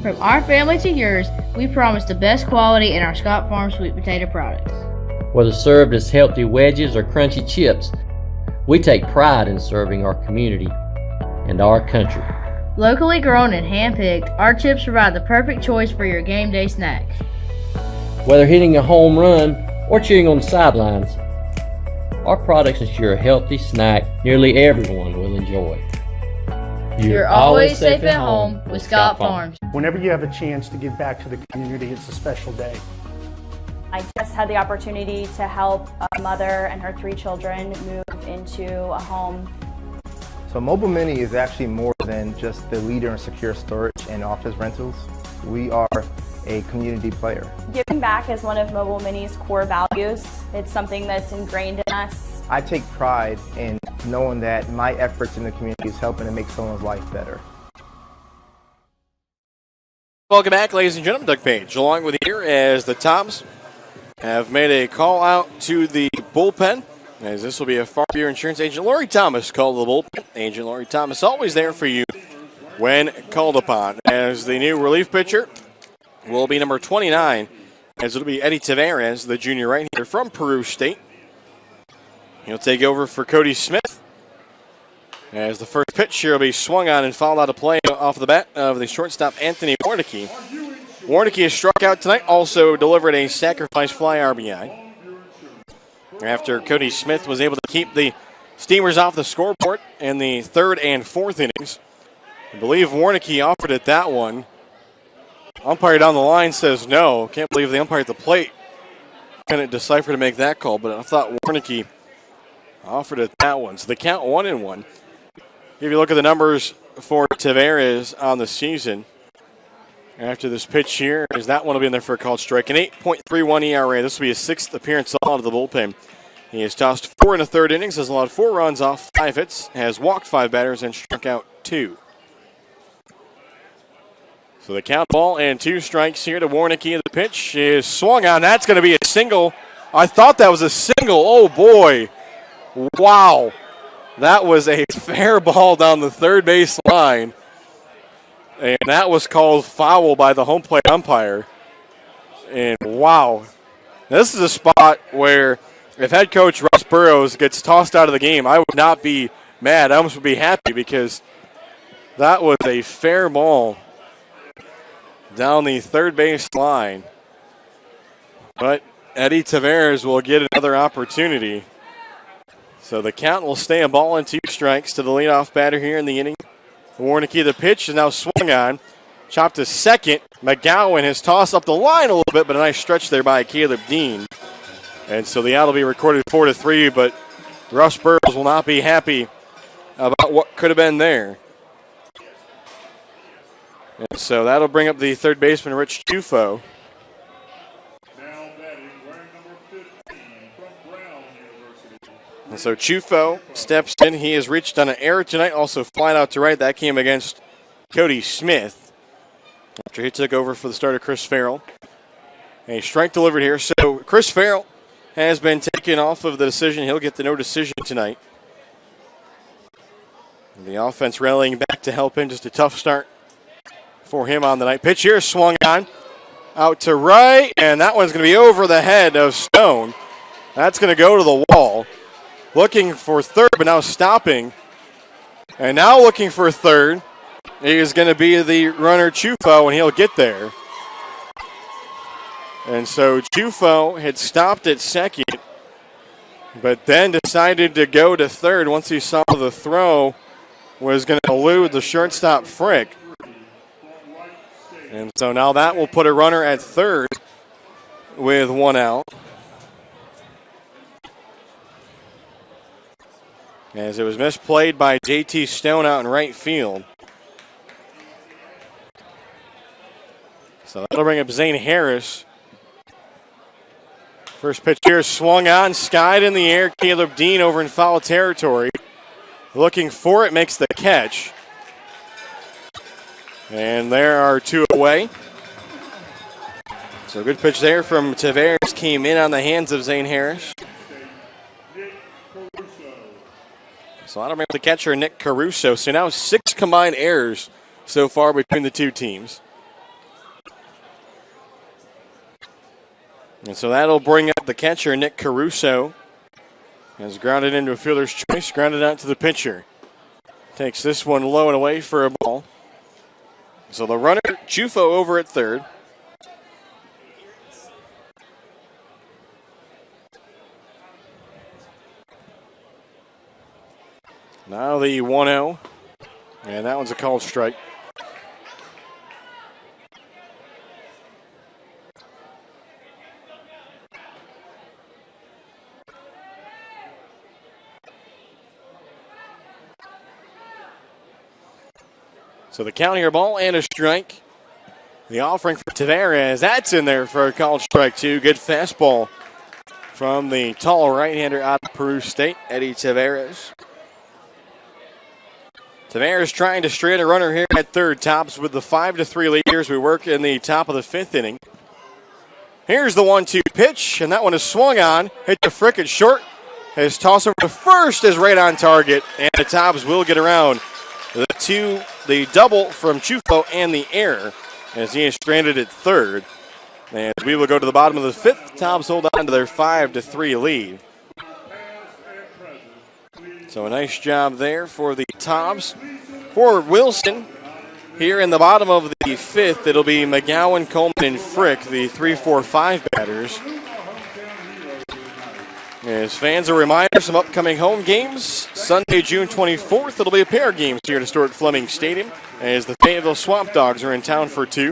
From our family to yours, we promise the best quality in our Scott Farm sweet potato products. Whether served as healthy wedges or crunchy chips, we take pride in serving our community and our country. Locally grown and hand-picked, our chips provide the perfect choice for your game day snack. Whether hitting a home run or cheering on the sidelines, our products ensure a healthy snack nearly everyone will enjoy. You're always safe at home with Scott Farms. Whenever you have a chance to give back to the community, it's a special day. I just had the opportunity to help a mother and her 3 children move into a home. So Mobile Mini is actually more than just the leader in secure storage and office rentals. We are a community player. Giving back is one of Mobile Mini's core values. It's something that's ingrained in us. I take pride in knowing that my efforts in the community is helping to make someone's life better. Welcome back, ladies and gentlemen. Doug Page along with you here as the Tobs have made a call out to the bullpen, as this will be a Farm Bureau Insurance agent Lori Thomas called the bullpen. Agent Lori Thomas always there for you when called upon. As the new relief pitcher will be number 29, as it'll be Eddie Tavares, the junior right-hander from Peru State. He'll take over for Cody Smith, as the first pitch here will be swung on and fouled out of play off the bat of the shortstop Anthony Warnicki. Warnicki has struck out tonight, also delivered a sacrifice fly RBI. After Cody Smith was able to keep the Steamers off the scoreboard in the 3rd and 4th innings. I believe Warnicki offered it that one. Umpire down the line says no. Can't believe the umpire at the plate couldn't decipher to make that call, but I thought Warnicki offered it that one. So the count 1-1. If you look at the numbers for Tavares on the season, after this pitch here, is that one will be in there for a called strike. An 8.31 ERA. This will be his 6th appearance out of the bullpen. He has tossed 4 1/3 innings, has allowed 4 runs off 5 hits, has walked 5 batters, and struck out 2. So the count, ball and 2 strikes here to Warnicki. The pitch is swung on. That's going to be a single. I thought that was a single. Oh, boy. Wow. That was a fair ball down the third base line. And that was called foul by the home plate umpire. And wow. This is a spot where if head coach Russ Burrows gets tossed out of the game, I would not be mad. I almost would be happy because that was a fair ball down the third base line. But Eddie Tavares will get another opportunity. So the count will stay a ball and 2 strikes to the leadoff batter here in the inning. Warnicki, the pitch is now swung on. Chopped to second. McGowan has tossed up the line a little bit, but a nice stretch there by Caleb Dean. And so the out will be recorded 4-3, but Russ Burrows will not be happy about what could have been there. And so that'll bring up the third baseman, Rich Chufo. And so Chufo steps in. He has reached on an error tonight, also flying out to right. That came against Cody Smith after he took over for the starter, Chris Farrell. A strike delivered here. So Chris Farrell has been taken off of the decision. He'll get the no decision tonight. And the offense rallying back to help him. Just a tough start for him on the night. Pitch here swung on out to right, and that one's going to be over the head of Stone. That's going to go to the wall. Looking for third, but now stopping. And now looking for third is going to be the runner Chufo, and he'll get there. And so Chufo had stopped at second, but then decided to go to third once he saw the throw was going to elude the shortstop Frick. And so now that will put a runner at third with 1 out. As it was misplayed by JT Stone out in right field. So that'll bring up Zane Harris. First pitch here swung on, skied in the air. Caleb Dean over in foul territory. Looking for it, makes the catch. And there are 2 away. So good pitch there from Tavares. Came in on the hands of Zane Harris. So that'll bring up the catcher, Nick Caruso. So now 6 combined errors so far between the 2 teams. And so that'll bring up the catcher, Nick Caruso. Has grounded into a fielder's choice, grounded out to the pitcher. Takes this one low and away for a ball. So the runner, Chufo, over at third. Now the 1-0, and that one's a called strike. So the count here, ball and a strike. The offering for Tavares, that's in there for a called strike too. Good fastball from the tall right-hander out of Peru State, Eddie Tavares. Tavares trying to straight a runner here at third. Tobs with the 5-3 lead as we work in the top of the fifth inning. Here's the 1-2 pitch, and that one is swung on. Hit the frickin' short. His toss over to first is right on target, and the Tobs will get around the double from Chufo and the error as he is stranded at third. And we will go to the bottom of the fifth. Tobs hold on to their 5-3 lead. So a nice job there for the Tobs. For Wilson, here in the bottom of the fifth, it'll be McGowan, Coleman, and Frick, the 3-4-5 batters. As fans, a reminder, some upcoming home games. Sunday, June 24th, it'll be a pair of games here at historic Fleming Stadium as the Fayetteville Swamp Dogs are in town for two.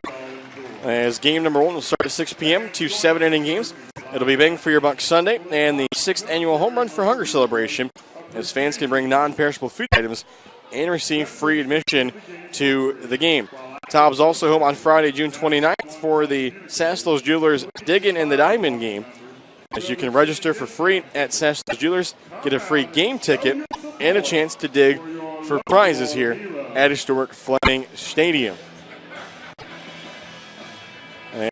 As game number 1 will start at 6 p.m., 2 7-inning games. It'll be Bang for Your Buck Sunday and the 6th annual Home Run for Hunger celebration as fans can bring non-perishable food items and receive free admission to the game. Tobs also home on Friday, June 29th for the Saslo's Jewelers Diggin' in the Diamond game. As you can register for free at Saslo's Jewelers, get a free game ticket, and a chance to dig for prizes here at historic Fleming Stadium.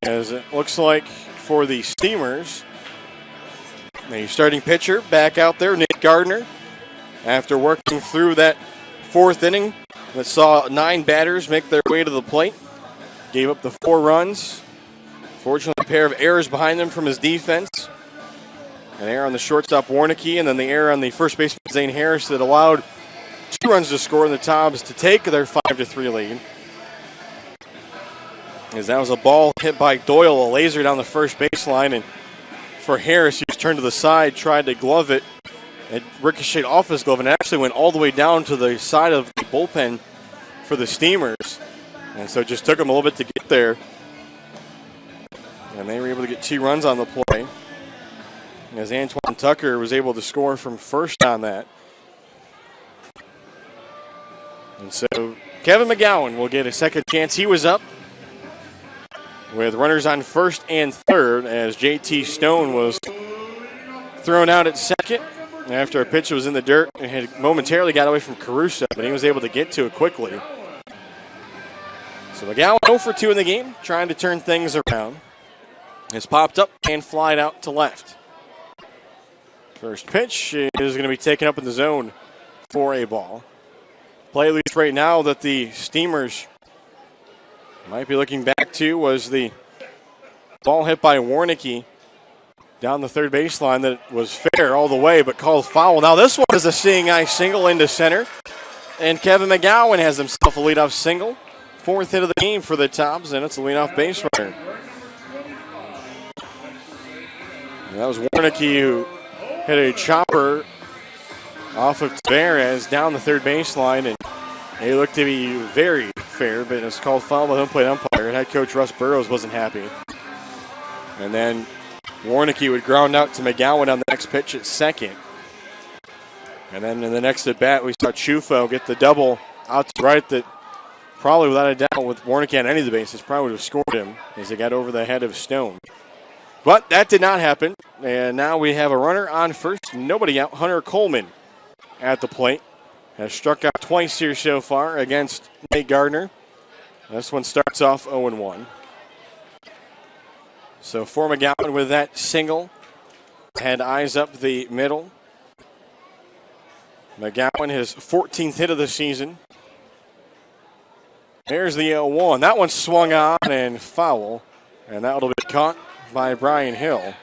As it looks like for the Steamers, the starting pitcher back out there, Nick Gardner, after working through that fourth inning that saw 9 batters make their way to the plate, gave up the 4 runs. Fortunately, a pair of errors behind them from his defense. An error on the shortstop, Warnicki, and then the error on the first baseman, Zane Harris, that allowed 2 runs to score in the Tobs to take their 5-3 lead. As that was a ball hit by Doyle, a laser down the first baseline, and for Harris, he was turned to the side, tried to glove it. It ricocheted off his glove and actually went all the way down to the side of the bullpen for the Steamers. And so it just took them a little bit to get there. And they were able to get 2 runs on the play. As Antoine Tucker was able to score from first on that. And so Kevin McGowan will get a second chance. He was up with runners on first and third as JT Stone was thrown out at second after a pitch was in the dirt and had momentarily got away from Caruso, but he was able to get to it quickly. So McGowan 0 for 2 in the game, trying to turn things around. Has popped up and flied out to left. First pitch is going to be taken up in the zone for a ball. Play at least right now that the Steamers might be looking back to was the ball hit by Warnicki down the third baseline that was fair all the way but called foul. Now this one is a seeing eye single into center, and Kevin McGowan has himself a leadoff single. 4th hit of the game for the Tobs, and it's a leadoff base runner. And that was Warnicki who hit a chopper off of Tavares down the third baseline, and it looked to be very fair, but it was called foul by the home plate umpire. Head coach Russ Burrows wasn't happy. And then Warnicki would ground out to McGowan on the next pitch at second. And then in the next at bat, we saw Chufo get the double out to right that probably without a doubt with Warnicki on any of the bases probably would have scored him as he got over the head of Stone. But that did not happen, and now we have a runner on first, nobody out. Hunter Coleman at the plate. Has struck out twice here so far against Nate Gardner. This one starts off 0-1. So for McGowan with that single, had eyes up the middle. McGowan, his 14th hit of the season. There's the 0-1. That one swung on and foul, and that will be caught by Brian Hill.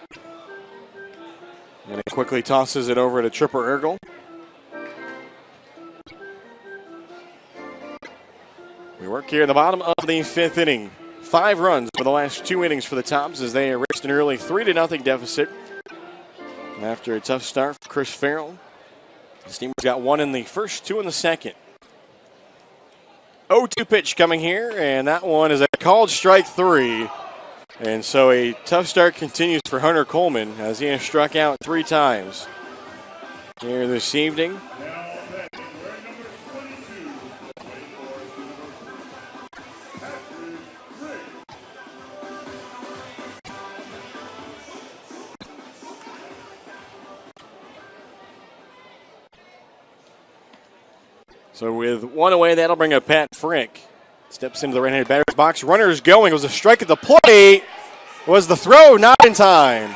And he quickly tosses it over to Tripper Ergel. We work here in the bottom of the 5th inning. 5 runs for the last 2 innings for the Tobs as they erased an early 3-0 deficit. After a tough start for Chris Farrell, the Steamers got 1 in the first, 2 in the second. 0-2 pitch coming here, and that one is a called strike 3. And so a tough start continues for Hunter Coleman as he has struck out 3 times here this evening. So with 1 away, that'll bring up Pat Frick. Steps into the right-handed batter's box. Runner's going. It was a strike at the plate. Was the throw not in time?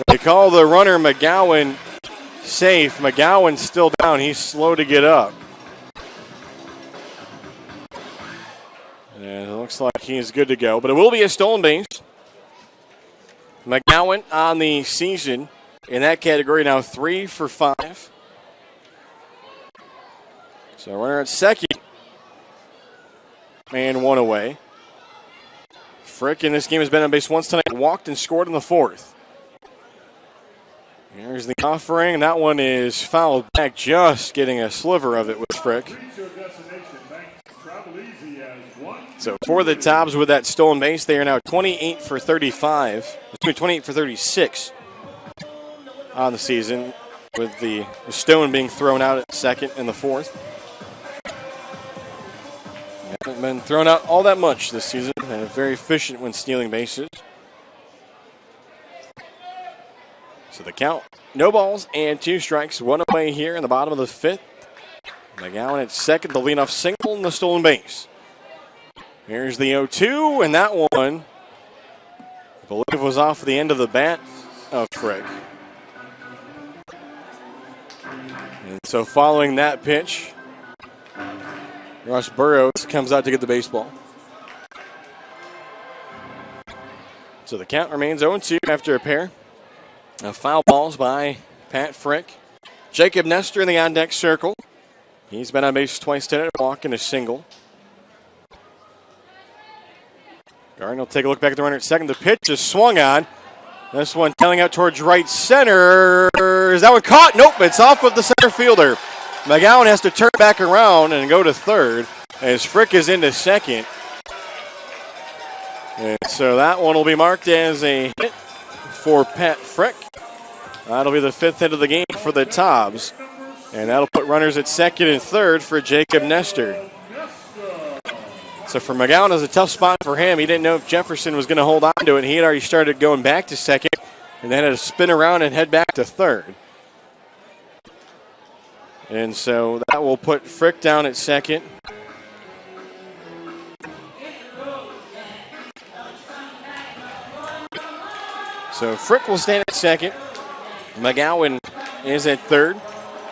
They call the runner McGowan safe. McGowan's still down. He's slow to get up. And it looks like he is good to go. But it will be a stolen base. McGowan on the season in that category now 3 for 5. So runner at second. And 1 away. Frick in this game has been on base once tonight. Walked and scored in the 4th. Here's the offering, and that one is fouled back, just getting a sliver of it with Frick. So for the Tobs with that stolen base, they are now 28 for 35. 28 for 36 on the season, with the stone being thrown out at second in the 4th. Haven't been thrown out all that much this season, and very efficient when stealing bases. So the count, no balls and 2 strikes, 1 away here in the bottom of the 5th. McGowan at second, the leadoff single and the stolen base. Here's the 0-2, and that one, I believe, was off the end of the bat of Frick. And so following that pitch, Russ Burrows comes out to get the baseball. So the count remains 0-2 after a pair of foul balls by Pat Frick. Jacob Nestor in the on-deck circle. He's been on base twice today, walking a single. Gardner will take a look back at the runner at second. The pitch is swung on. This one tailing out towards right center. Is that one caught? Nope, it's off of the center fielder. McGowan has to turn back around and go to third as Frick is into second. And so that one will be marked as a hit for Pat Frick. That'll be the 5th hit of the game for the Tobs. And that'll put runners at second and third for Jacob Nestor. So for McGowan, it was a tough spot for him. He didn't know if Jefferson was going to hold on to it. He had already started going back to second and then had to spin around and head back to third. And so that will put Frick down at second. So Frick will stand at second. McGowan is at third.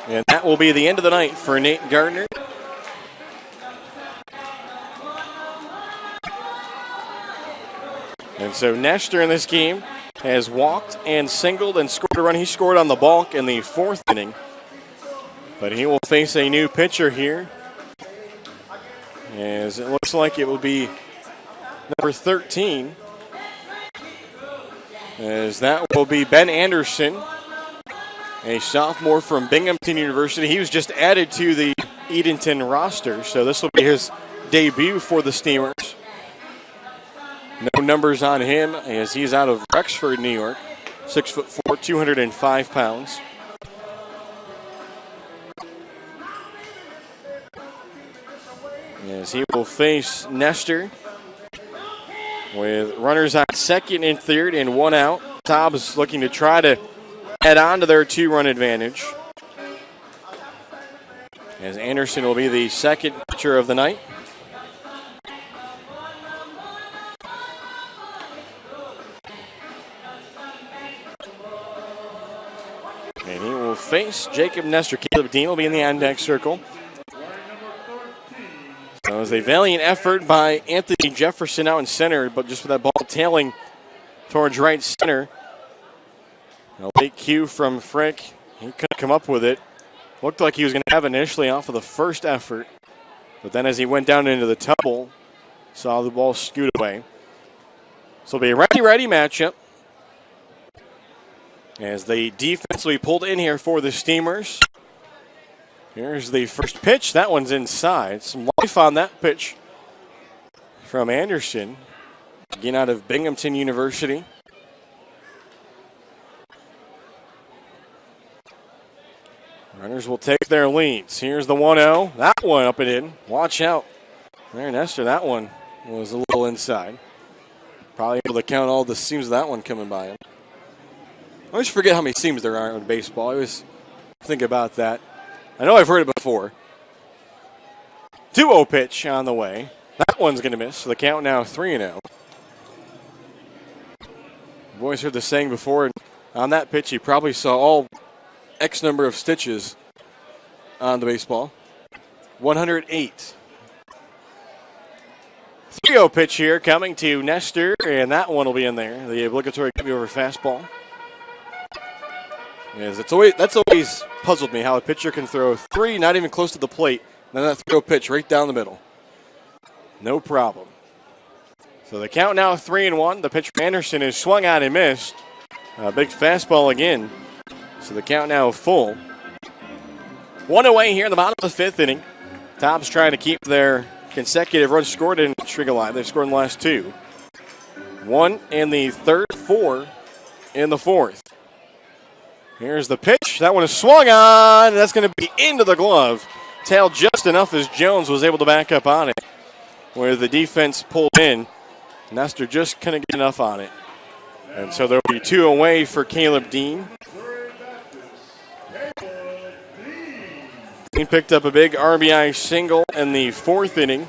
And that will be the end of the night for Nate Gardner. And so Nestor in this game has walked and singled and scored a run. He scored on the balk in the 4th inning. But he will face a new pitcher here, as it looks like it will be number 13, as that will be Ben Anderson, a sophomore from Binghamton University. He was just added to the Edenton roster, so this will be his debut for the Steamers. No numbers on him, as he's out of Rexford, New York, 6'4", 205 pounds. As he will face Nestor with runners on second and third and 1 out. Tobs looking to try to add on to their 2-run advantage. As Anderson will be the second pitcher of the night. And he will face Jacob Nestor. Caleb Dean will be in the on-deck circle. So it was a valiant effort by Anthony Jefferson out in center, but just with that ball tailing towards right center. A late cue from Frick. He couldn't come up with it. Looked like he was going to have initially off of the first effort. But then as he went down into the tumble, saw the ball scoot away. So it'll be a righty-righty matchup. As the defense will be pulled in here for the Steamers. Here's the first pitch. That one's inside. Some life on that pitch from Anderson. Again, out of Binghamton University. Runners will take their leads. Here's the 1-0. That one up and in. Watch out. There, Nestor, that one was a little inside. Probably able to count all the seams of that one coming by him. I always forget how many seams there are in baseball. I always think about that. I know I've heard it before. 2-0 pitch on the way. That one's going to miss. So the count now 3-0. You've always heard the saying before, and on that pitch you probably saw all X number of stitches on the baseball. 108. 3-0 pitch here coming to Nestor, and that one will be in there. The obligatory give over fastball. Yes, that's always puzzled me how a pitcher can throw 3 not even close to the plate, and then that 3-0 pitch right down the middle. No problem. So the count now 3-1. The pitch from Anderson is swung out and missed. A big fastball again. So the count now full. 1 away here in the bottom of the 5th inning. Tobs trying to keep their consecutive runs scored in streak alive. They've scored in the last 2. 1 in the 3rd, 4 in the 4th. Here's the pitch. That one is swung on. That's going to be into the glove. Tailed just enough as Jones was able to back up on it. Where the defense pulled in. Nestor just couldn't get enough on it. And so there will be 2 away for Caleb Dean. Dean picked up a big RBI single in the 4th inning.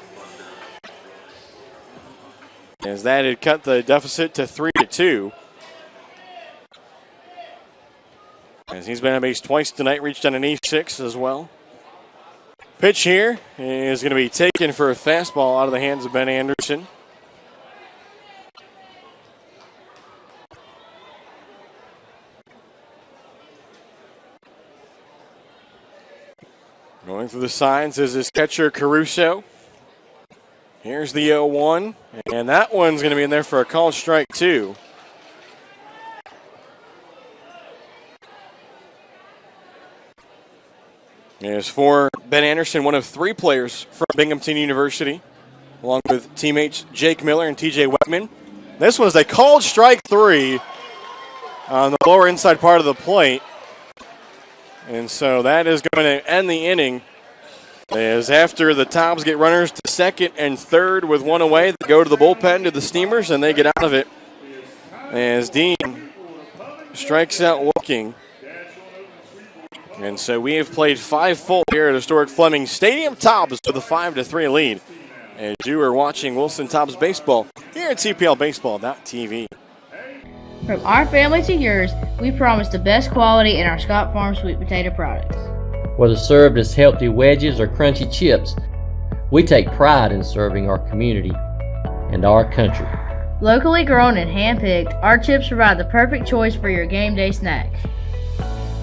As that had cut the deficit to 3-2. As he's been on base twice tonight, reached on an E6 as well. Pitch here is going to be taken for a fastball out of the hands of Ben Anderson. Going through the signs is his catcher, Caruso. Here's the 0-1, and that one's going to be in there for a called strike, too. As for Ben Anderson, one of 3 players from Binghamton University, along with teammates Jake Miller and TJ Wegman. This one is a called strike 3 on the lower inside part of the plate. And so that is going to end the inning. As after the Tobs get runners to 2nd and 3rd with 1 away, they go to the bullpen to the Steamers and they get out of it. As Dean strikes out looking. And so we have played 5 full here at historic Fleming Stadium. Tobs with a 5-3 lead. As you are watching Wilson Tobs baseball here at CPLBaseball.tv. From our family to yours, we promise the best quality in our Scott Farm sweet potato products. Whether served as healthy wedges or crunchy chips, we take pride in serving our community and our country. Locally grown and hand-picked, our chips provide the perfect choice for your game day snack.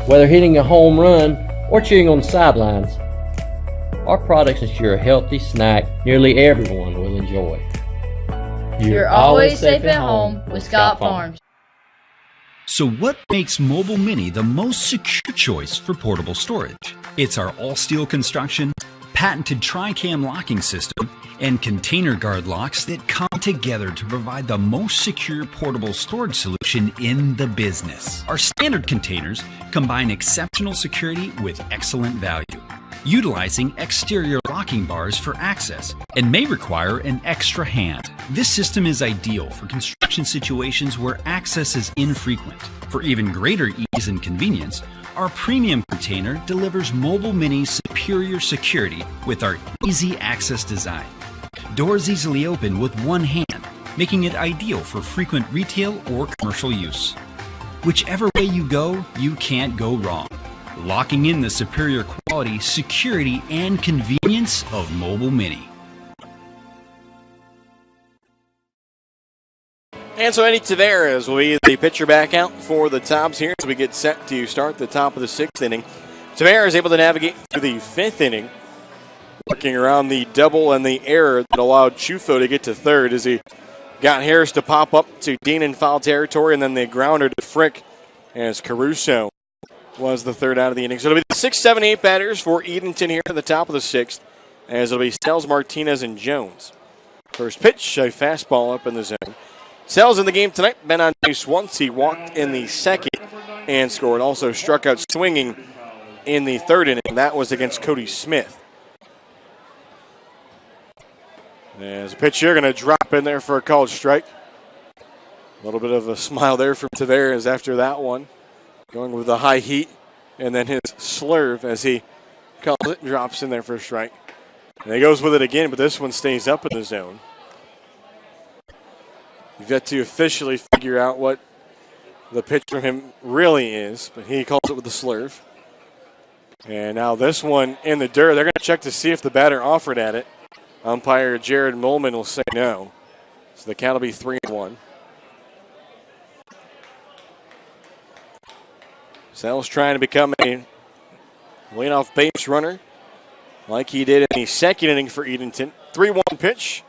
Whether hitting a home run or cheering on the sidelines, our products ensure a healthy snack nearly everyone will enjoy. You're always safe at home with Scott Farms. So what makes Mobile Mini the most secure choice for portable storage? It's our all-steel construction, patented tri-cam locking system, and container guard locks that come together to provide the most secure portable storage solution in the business. Our standard containers combine exceptional security with excellent value, utilizing exterior locking bars for access and may require an extra hand. This system is ideal for construction situations where access is infrequent. For even greater ease and convenience, our premium container delivers Mobile Mini's superior security with our easy access design. Doors easily open with one hand, making it ideal for frequent retail or commercial use. Whichever way you go, you can't go wrong. Locking in the superior quality, security, and convenience of Mobile Mini. And so Eddie Tavares will be the pitcher back out for the Tobs here as we get set to start the top of the 6th inning. Tavares able to navigate through the 5th inning, working around the double and the error that allowed Chufo to get to third as he got Harris to pop up to Dean in foul territory, and then the grounder to Frick as Caruso was the third out of the inning. So it'll be the 6, 7, 8 batters for Edenton here at the top of the 6th, as it'll be Sells, Martinez, and Jones. First pitch, a fastball up in the zone. Sells in the game tonight, been on base once. He walked in the 2nd and scored. Also struck out swinging in the 3rd inning. That was against Cody Smith. As a pitch here, going to drop in there for a called strike. A little bit of a smile there from Tavares after that one. Going with the high heat and then his slurve as he calls it and drops in there for a strike. And he goes with it again, but this one stays up in the zone. You've got to officially figure out what the pitch from him really is, but he calls it with the slurve. And now this one in the dirt. They're going to check to see if the batter offered at it. Umpire Jared Molman will say no. So the count will be 3-1. Sells trying to become a leadoff base runner like he did in the 2nd inning for Edenton. 3-1 pitch.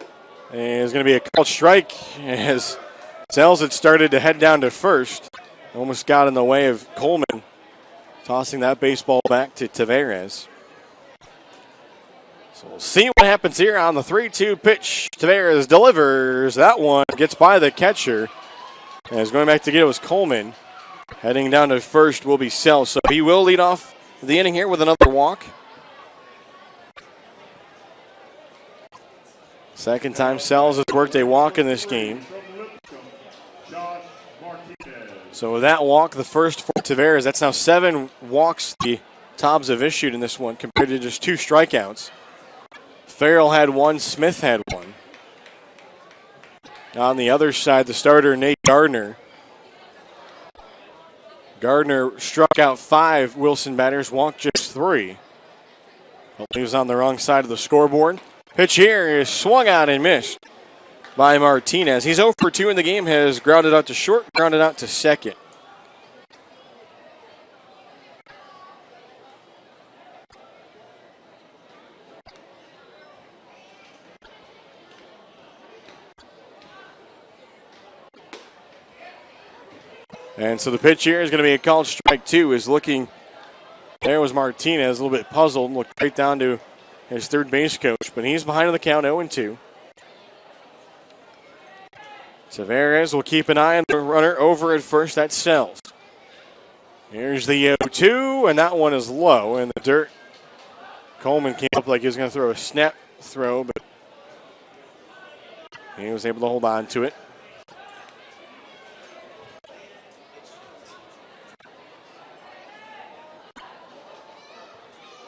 And it's going to be a called strike as Sells had started to head down to first. Almost got in the way of Coleman, tossing that baseball back to Tavares. So we'll see what happens here on the 3-2 pitch. Tavares delivers. That one gets by the catcher. And is going back to get it was Coleman. Heading down to first will be Sells. So he will lead off the inning here with another walk. Second time Sells has worked a walk in this game. So with that walk, the first for Tavares, that's now 7 walks the Tobs have issued in this one compared to just 2 strikeouts. Farrell had 1, Smith had 1. On the other side, the starter, Nate Gardner. Gardner struck out 5 Wilson batters, walked just 3. He was on the wrong side of the scoreboard. Pitch here is swung out and missed by Martinez. He's 0 for 2 in the game, has grounded out to short, grounded out to second. And so the pitch here is going to be a called strike 2. Is looking, there was Martinez, a little bit puzzled, looked right down to his third base coach, but he's behind on the count 0-2. Tavares will keep an eye on the runner over at first. That's Sells. Here's the 0-2, and that one is low in the dirt. Coleman came up like he was going to throw a snap throw, but he was able to hold on to it.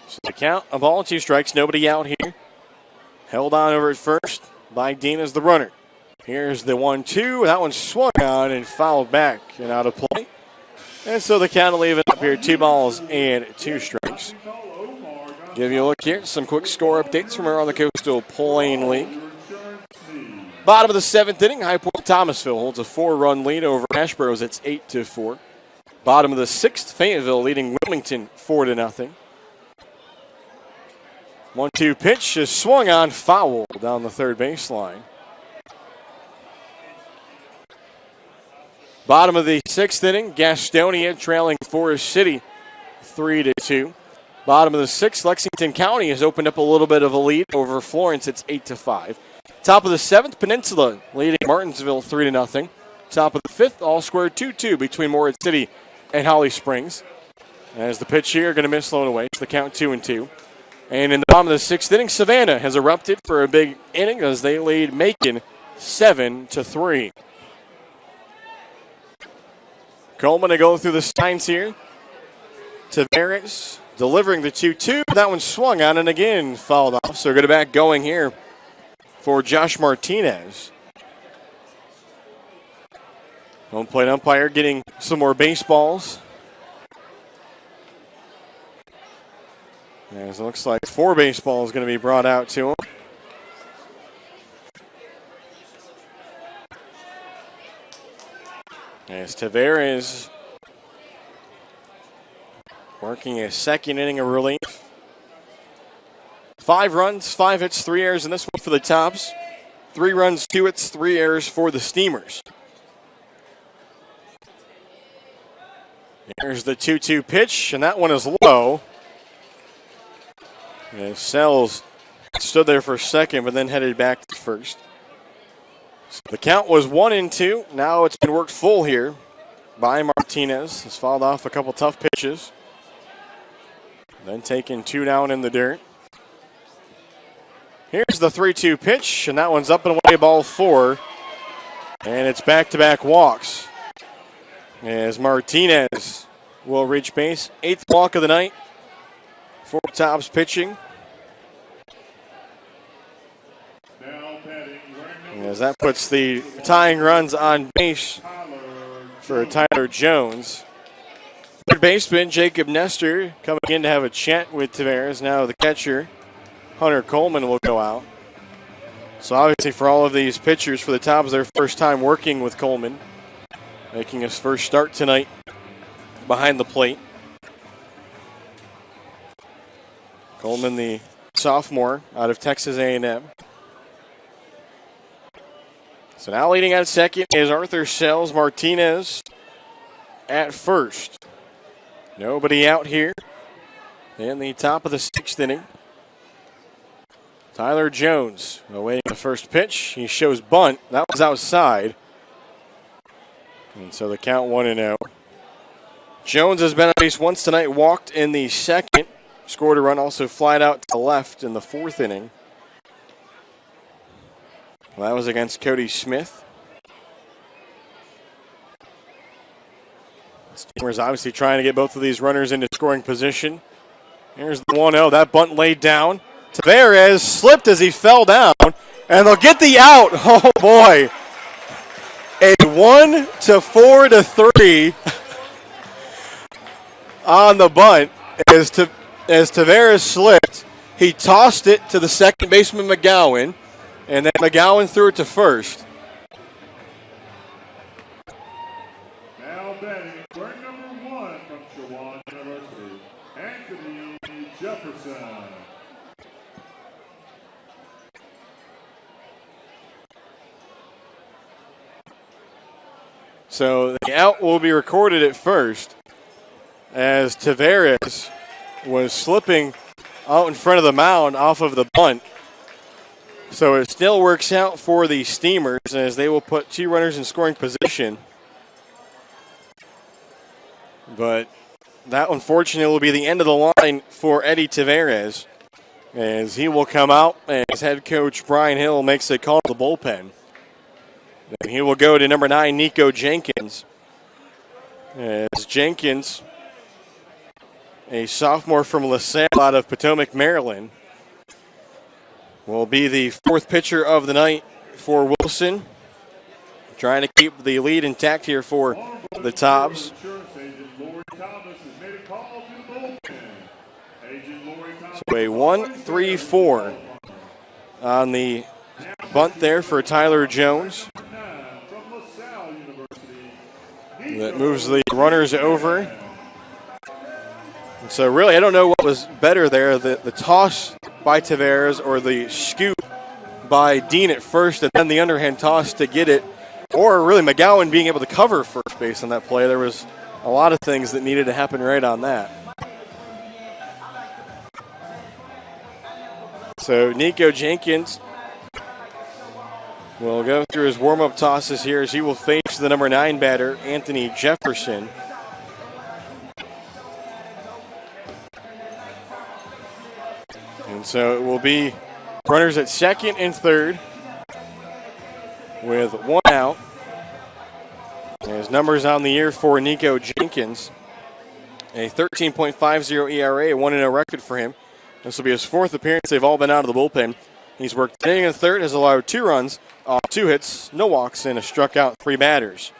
So the count, a ball and 2 strikes, nobody out here. Held on over at first by Dean as the runner. Here's the 1-2. That one swung on and fouled back and out of play. And so the count will leave it up here, 2 balls and 2 strikes. Give you a look here, some quick score updates from around the Coastal Plain League. Bottom of the 7th inning, High Point Thomasville holds a 4-run lead over Ashborough. It's 8-4. Bottom of the 6th, Fayetteville leading Wilmington 4-0. 1-2 pitch is swung on, foul down the third baseline. Bottom of the 6th inning, Gastonia trailing Forest City 3-2. Bottom of the 6th, Lexington County has opened up a little bit of a lead over Florence. It's 8-5. Top of the 7th, Peninsula leading Martinsville 3-0. Top of the 5th, all square 2-2 between Morehead City and Holly Springs. As the pitch here, going to miss thrown away. It's the count 2-2. And in the bottom of the 6th inning, Savannah has erupted for a big inning as they lead Macon 7-3. Coleman to go through the signs here. Tavares delivering the 2-2. That one swung on and again fouled off. So we're going to back going here for Josh Martinez. Home plate umpire getting some more baseballs. As it looks like 4 baseballs going to be brought out to him. As Tavares working a second inning of relief. 5 runs, 5 hits, 3 errors in this one for the Tobs. 3 runs, 2 hits, 3 errors for the Steamers. Here's the 2-2 pitch, and that one is low. And Sells stood there for a second, but then headed back to first. So the count was 1-2. Now it's been worked full here by Martinez. He's fouled off a couple tough pitches. Then taking 2 down in the dirt. Here's the 3-2 pitch, and that one's up and away, ball 4. And it's back-to-back walks as Martinez will reach base. 8th walk of the night for Tobs pitching. As that puts the tying runs on base for Tyler Jones. Third baseman Jacob Nestor coming in to have a chat with Tavares. Now the catcher, Hunter Coleman, will go out. So obviously for all of these pitchers for the Tobs, their first time working with Coleman. Making his first start tonight behind the plate. Coleman, the sophomore out of Texas A&M. So now leading at second is Arthur Sells. Martinez at first. Nobody out here in the top of the 6th inning. Tyler Jones awaiting the first pitch. He shows bunt. That was outside. And so the count 1-0. Jones has been on base once tonight, walked in the second. Scored a run, also flied out to left in the 4th inning. Well, that was against Cody Smith. Steamers obviously trying to get both of these runners into scoring position. Here's the 1-0. That bunt laid down. Tavares slipped as he fell down, and they'll get the out. Oh, boy. A 1-4-3 on the bunt as Tavares slipped. He tossed it to the second baseman, McGowan, and then McGowan threw it to first. Now batting, wearing number 1 from Shawan University, Anthony Jefferson. So the out will be recorded at first as Tavares was slipping out in front of the mound off of the bunt. So it still works out for the Steamers as they will put 2 runners in scoring position. But that, unfortunately, will be the end of the line for Eddie Tavares as he will come out as head coach Brian Hill makes a call to the bullpen. And he will go to number 9, Nico Jenkins. As Jenkins, a sophomore from LaSalle out of Potomac, Maryland, will be the 4th pitcher of the night for Wilson. Trying to keep the lead intact here for the Tobs. So a 1-3-4 on the bunt there for Tyler Jones. That moves the runners over. And so really, I don't know what was better there, the toss by Tavares or the scoop by Dean at first and then the underhand toss to get it, or really McGowan being able to cover first base on that play. There was a lot of things that needed to happen right on that. So Nico Jenkins will go through his warm-up tosses here as he will face the number 9 batter, Anthony Jefferson. And so it will be runners at second and third with 1 out. His numbers on the year for Nico Jenkins. A 13.50 ERA, a 1-0 record for him. This will be his 4th appearance. They've all been out of the bullpen. He's worked inning and third, has allowed 2 runs, 2 hits, no walks, and has struck out 3 batters.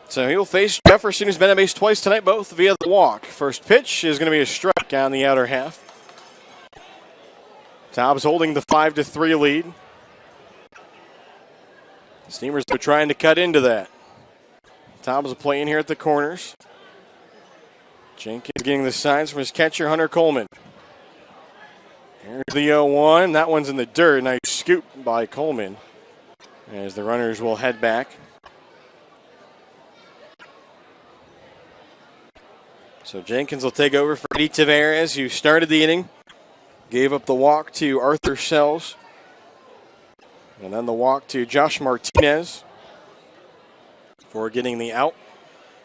So he'll face Jefferson, who's been on base twice tonight, both via the walk. First pitch is going to be a strike on the outer half. Tobs holding the 5-3 lead. Steamers are trying to cut into that. Tobs playing here at the corners. Jenkins getting the signs from his catcher, Hunter Coleman. Here's the 0-1. That one's in the dirt. Nice scoop by Coleman as the runners will head back. So Jenkins will take over for Eddie Tavares, who started the inning. Gave up the walk to Arthur Sells. And then the walk to Josh Martinez for getting the out.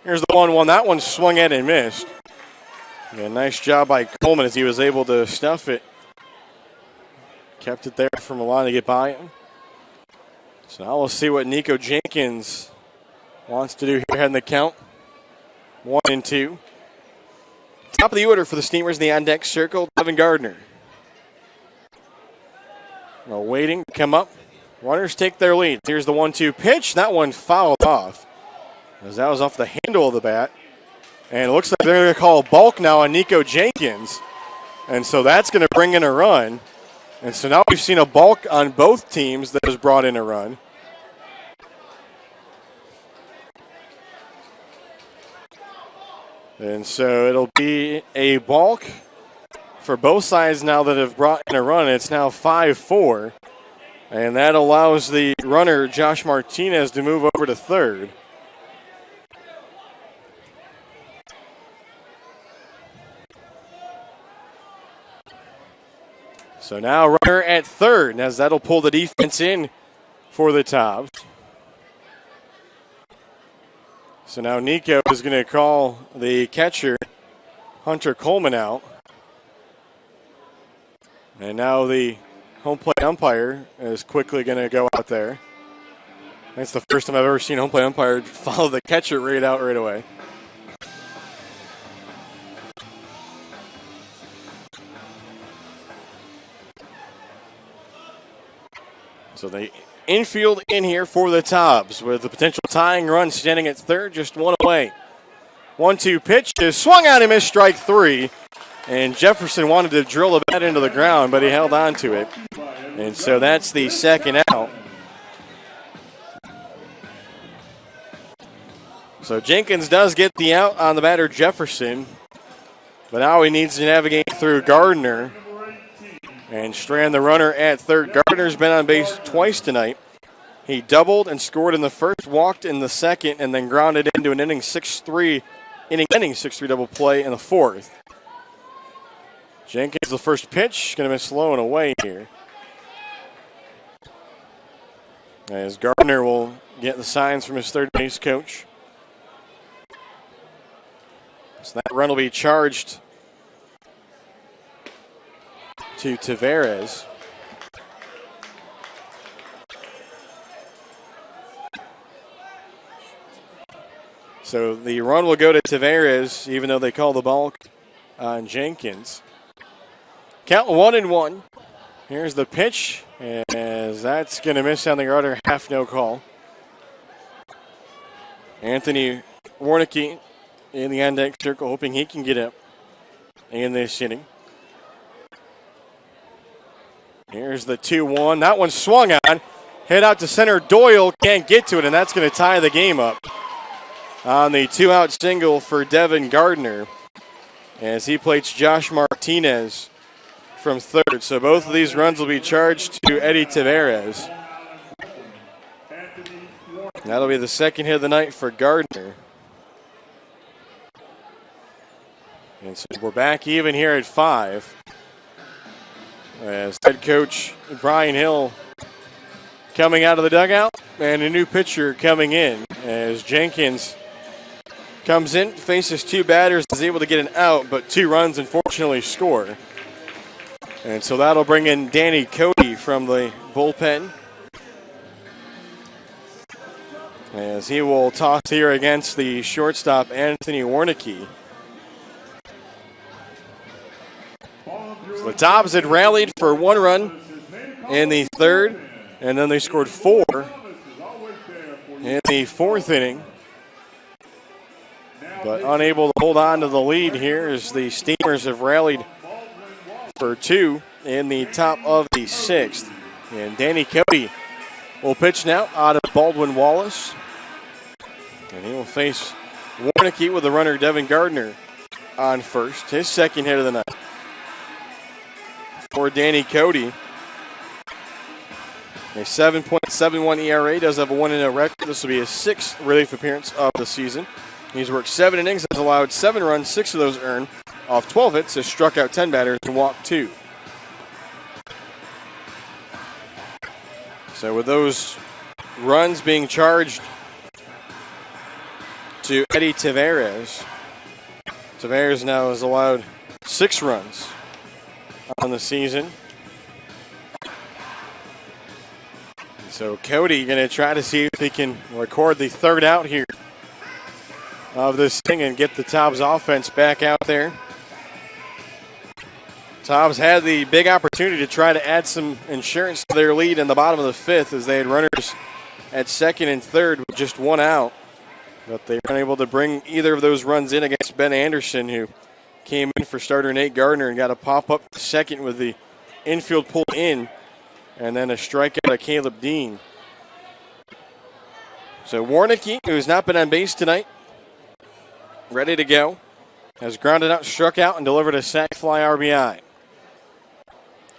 Here's the 1-1. That one swung at and missed. Yeah, nice job by Coleman as he was able to stuff it. Kept it there for Milan to get by him. So now we'll see what Nico Jenkins wants to do here ahead in the count. 1-2. Top of the order for the Steamers in the on-deck circle, Devin Gardner. Well, waiting to come up. Runners take their lead. Here's the 1-2 pitch. That one fouled off, as that was off the handle of the bat. And it looks like they're going to call a balk now on Nico Jenkins. And so that's going to bring in a run. And so now we've seen a balk on both teams that has brought in a run. And so it'll be a balk for both sides now that have brought in a run. It's now 5-4. And that allows the runner, Josh Martinez, to move over to third. So now runner at third, as that'll pull the defense in for the Tobs. So now Nico is going to call the catcher, Hunter Coleman, out. And now the home plate umpire is quickly going to go out there. That's the first time I've ever seen a home plate umpire follow the catcher right out right away. So the infield in here for the Tobs with the potential tying run standing at third, just one away. 1-2 pitch is swung out and missed, strike three. And Jefferson wanted to drill the bat into the ground, but he held on to it. And so that's the second out. So Jenkins does get the out on the batter, Jefferson. But now he needs to navigate through Gardner and strand the runner at third. Gardner's been on base twice tonight. He doubled and scored in the first, walked in the second, and then grounded into an inning 6-3 double play in the fourth. Jenkins, the first pitch, going to miss low and away here. As Gardner will get the signs from his third base coach. So that run will be charged to Tavares. So the run will go to Tavares, even though they call the balk on Jenkins. Count 1-1. Here's the pitch, as that's going to miss on the order, half no call. Anthony Warnicki in the on-deck circle, hoping he can get up in this inning. Here's the 2-1. That one swung on. Hit out to center. Doyle can't get to it, and that's going to tie the game up on the two-out single for Devin Gardner as he plates Josh Martinez from third. So both of these runs will be charged to Eddie Tavares. That'll be the second hit of the night for Gardner. And so we're back even here at 5. As head coach Brian Hill coming out of the dugout and a new pitcher coming in as Jenkins comes in, faces two batters, is able to get an out, but 2 runs unfortunately score. And so that'll bring in Danny Cody from the bullpen, as he will toss here against the shortstop Anthony Warnicki. So the Tobs had rallied for 1 run in the third, and then they scored 4 in the fourth inning. But unable to hold on to the lead here as the Steamers have rallied for 2 in the top of the 6th. And Danny Cody will pitch now out of Baldwin Wallace. And he will face Warnicki with the runner Devin Gardner on first. His second hit of the night. For Danny Cody, a 7.71 ERA, does have a 1-0 record. This will be his 6th relief appearance of the season. He's worked 7 innings, has allowed 7 runs, 6 of those earned off 12 hits, has struck out 10 batters and walked 2. So with those runs being charged to Eddie Taveras, Taveras now has allowed 6 runs on the season. So Cody going to try to see if he can record the 3rd out here of this thing and get the Tobs offense back out there. Tobs had the big opportunity to try to add some insurance to their lead in the bottom of the 5th as they had runners at 2nd and 3rd with just 1 out. But they weren't able to bring either of those runs in against Ben Anderson, who came in for starter Nate Gardner and got a pop-up second with the infield pull in, and then a strikeout of Caleb Dean. So Warnicki, who's not been on base tonight, ready to go, has grounded out, struck out, and delivered a sac fly RBI.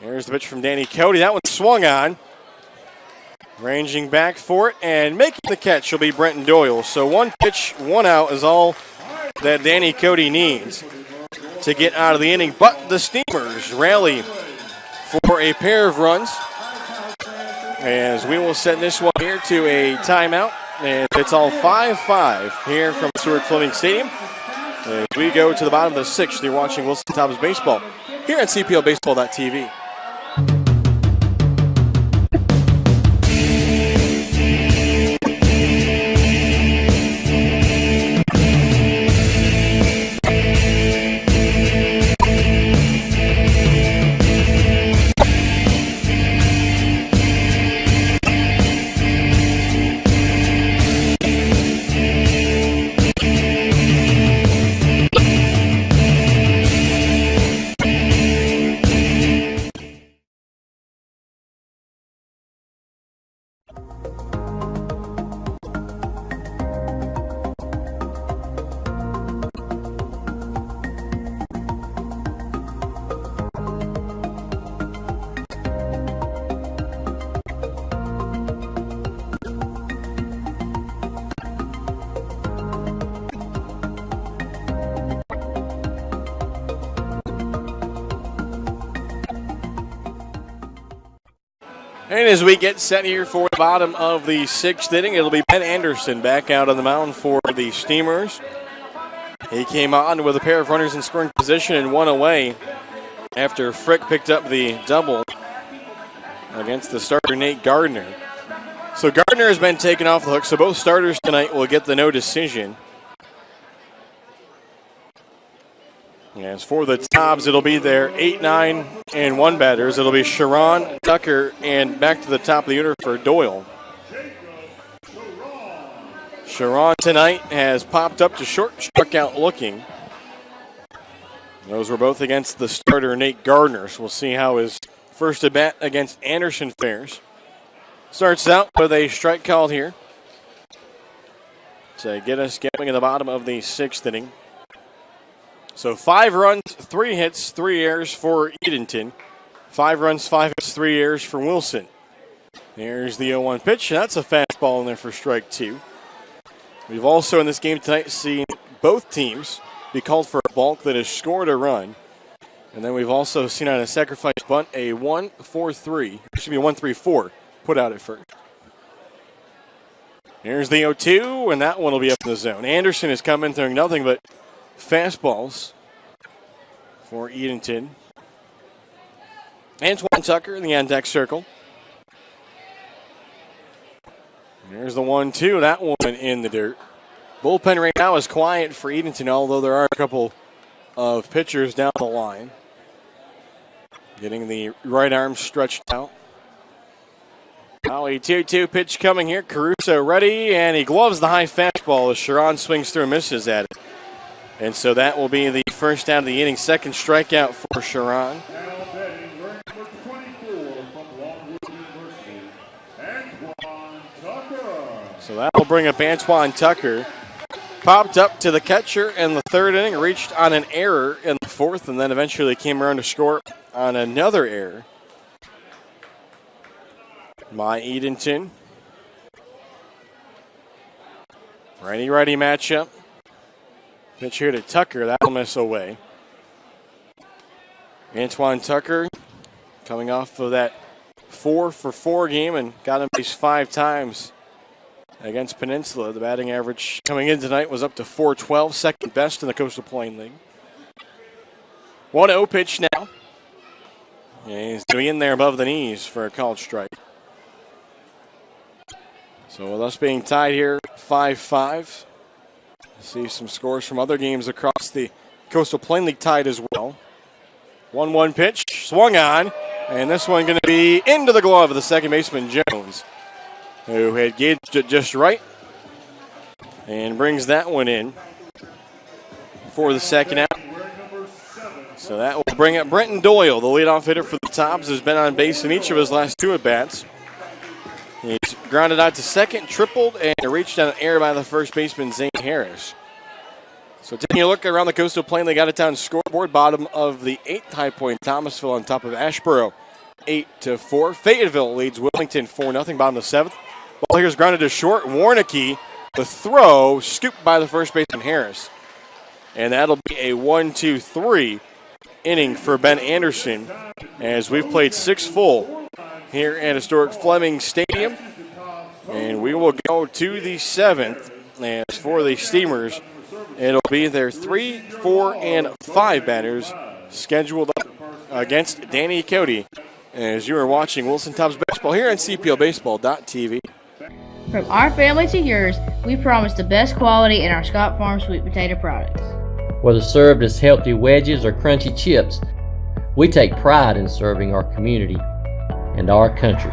Here's the pitch from Danny Cody. That one swung on. Ranging back for it and making the catch will be Brenton Doyle. So 1 pitch, 1 out is all that Danny Cody needs to get out of the inning. But the Steamers rally for a pair of runs as we will send this one here to a timeout. And it's all 5-5 here from Stuart Fleming Stadium. As we go to the bottom of the 6th, you're watching Wilson Tobs Baseball here at CPLBaseball.tv. And as we get set here for the bottom of the 6th inning, it'll be Ben Anderson back out on the mound for the Steamers. He came on with a pair of runners in scoring position and 1 away after Frick picked up the double against the starter Nate Gardner. So Gardner has been taken off the hook, so both starters tonight will get the no decision. As for the Tobs, it'll be their 8, 9, and 1 batters. It'll be Sharon, Tucker, and back to the top of the order for Doyle. Sharon tonight has popped up to short, struck out looking. Those were both against the starter Nate Gardner, so we'll see how his first at bat against Anderson fares. Starts out with a strike called here to get us going in the bottom of the 6th inning. So 5 runs, 3 hits, 3 errors for Edenton. 5 runs, 5 hits, 3 errors for Wilson. There's the 0-1 pitch. That's a fastball in there for strike 2. We've also in this game tonight seen both teams be called for a balk that has scored a run. And then we've also seen on a sacrifice bunt a 1-4-3. It should be a 1-3-4 put out at first. Here's the 0-2, and that one will be up in the zone. Anderson has come in throwing nothing but fastballs for Edenton. Antoine Tucker in the on-deck circle. There's the 1-2. That one in the dirt. Bullpen right now is quiet for Edenton, although there are a couple of pitchers down the line. Getting the right arm stretched out. Now a 2-2 pitch coming here. Caruso ready, and he gloves the high fastball as Sharon swings through and misses at it. And so that will be the first out of the inning. Second strikeout for Sharon. Now batting, ranked number 24 from Longwood University, Antoine So that will bring up Antoine Tucker. Popped up to the catcher in the third inning, reached on an error in the fourth, and then eventually came around to score on another error by Edenton. Righty-righty matchup. Pitch here to Tucker. That'll miss away. Antoine Tucker coming off of that 4-for-4 game and got him base 5 times against Peninsula. The batting average coming in tonight was up to .412, second best in the Coastal Plain League. 1-0 pitch now. And he's doing in there above the knees for a called strike. So with us being tied here, 5-5. See some scores from other games across the Coastal Plain League tied as well. 1-1 pitch, swung on, and this one going to be into the glove of the second baseman, Jones, who had gauged it just right and brings that one in for the second out. So that will bring up Brenton Doyle, the leadoff hitter for the Tobs, who's been on base in each of his last 2 at-bats. He's grounded out to second, tripled, and reached on an error by the first baseman, Zane Harris. So taking a look around the Coastal Plain League out-of-town scoreboard, bottom of the 8th, High Point Thomasville on top of Ashboro, 8-4. Fayetteville leads Wilmington 4-0, bottom of the 7th. Ball here's grounded to short. Warnicki, the throw, scooped by the first baseman, Harris. And that'll be a 1-2-3 inning for Ben Anderson, as we've played 6 full here at historic Fleming Stadium. And we will go to the 7th. As for the Steamers, it'll be their 3, 4, and 5 batters scheduled up against Danny Cody, as you are watching Wilson Tobs Baseball here on CPLBaseball.tv. From our family to yours, we promise the best quality in our Scott Farm sweet potato products. Whether served as healthy wedges or crunchy chips, we take pride in serving our community and our country.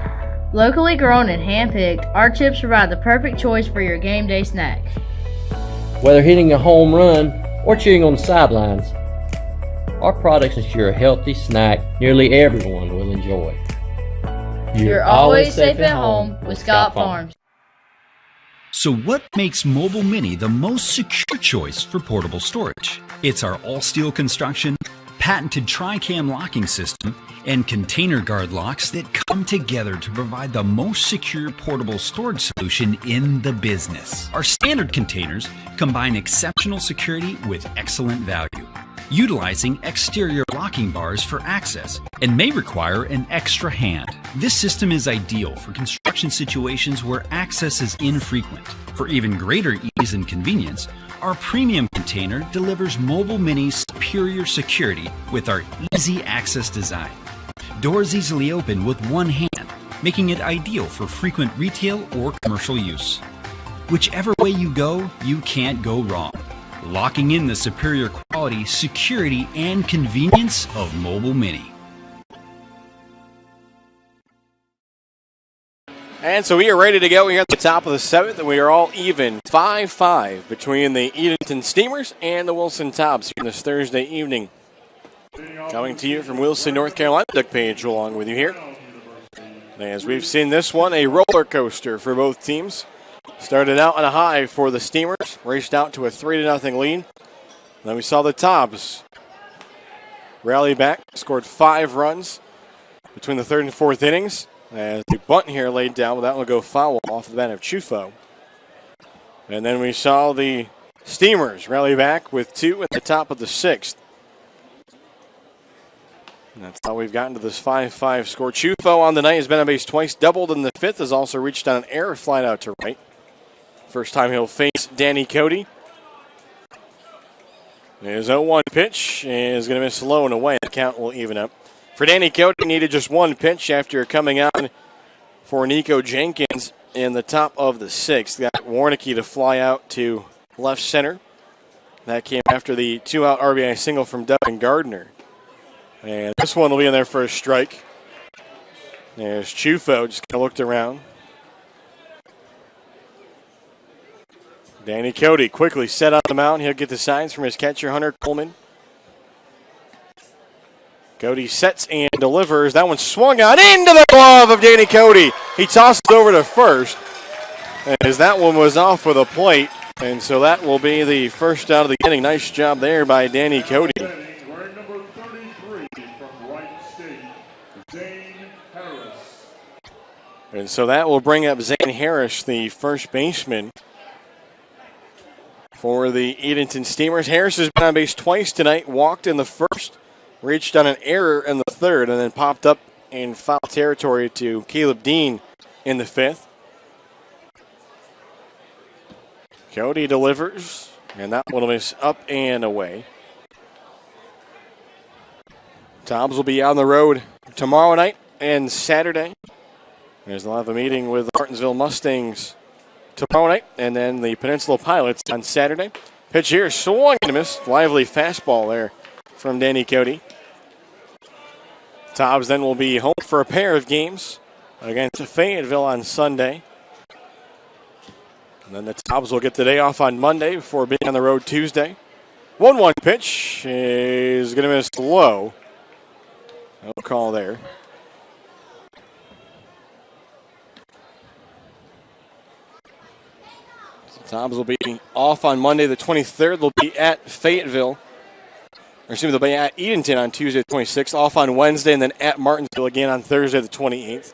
Locally grown and hand-picked, our chips provide the perfect choice for your game day snack. Whether hitting a home run or cheering on the sidelines, our products ensure a healthy snack nearly everyone will enjoy. You're always safe at home with Scott Farms. So what makes Mobile Mini the most secure choice for portable storage? It's our all-steel construction, patented tri-cam locking system, and container guard locks that come together to provide the most secure portable storage solution in the business. Our standard containers combine exceptional security with excellent value, utilizing exterior locking bars for access and may require an extra hand. This system is ideal for construction situations where access is infrequent. For even greater ease and convenience, our premium container delivers Mobile Mini's superior security with our easy access design. Doors easily open with one hand, making it ideal for frequent retail or commercial use. Whichever way you go, you can't go wrong. Locking in the superior quality, security, and convenience of Mobile Mini. And so we are ready to go. We're at the top of the 7th, and we are all even 5-5 between the Edenton Steamers and the Wilson Tobs here this Thursday evening. Coming to you from Wilson, North Carolina. Doug Page along with you here. As we've seen this one, a roller coaster for both teams. Started out on a high for the Steamers, raced out to a 3-0 lead. Then we saw the Tobs rally back, scored 5 runs between the 3rd and 4th innings. As the bunt here laid down, but that will go foul off the bat of Chufo. And then we saw the Steamers rally back with 2 at the top of the 6th. And that's how we've gotten to this 5-5 score. Chufo on the night has been on base twice, doubled in the 5th, has also reached on an error flight out to right. First time he'll face Danny Cody. His 0-1 pitch is going to miss low and away. The count will even up. For Danny Cody, needed just 1 pitch after coming on for Nico Jenkins in the top of the 6th. Got Warnicki to fly out to left center. That came after the 2-out RBI single from Devin Gardner. And this one will be in there for a strike. There's Chufo, just kind of looked around. Danny Cody quickly set on the mound. He'll get the signs from his catcher, Hunter Coleman. Cody sets and delivers. That one swung on into the glove of Danny Cody. He tosses over to first. as that one was off with a plate. And so that will be the first out of the inning. Nice job there by Danny Cody. Wearing number 33 from Wright State, Zane Harris. And so that will bring up Zane Harris, the first baseman for the Edenton Steamers. Harris has been on base twice tonight, walked in the first, reached on an error in the third, and then popped up in foul territory to Caleb Dean in the fifth. Cody delivers, and that one is up and away. Tobs will be on the road tomorrow night and Saturday. They'll have a meeting with the Martinsville Mustangs tomorrow night, and then the Peninsula Pilots on Saturday. Pitch here, swung and a miss. Lively fastball there from Danny Cody. Tobs then will be home for a pair of games against Fayetteville on Sunday. And then the Tobs will get the day off on Monday before being on the road Tuesday. 1-1 pitch is going to miss low. No call there. So Tobs will be off on Monday the 23rd. They'll be at Fayetteville. Or excuse me, they'll be at Edenton on Tuesday the 26th. Off on Wednesday and then at Martinsville again on Thursday the 28th.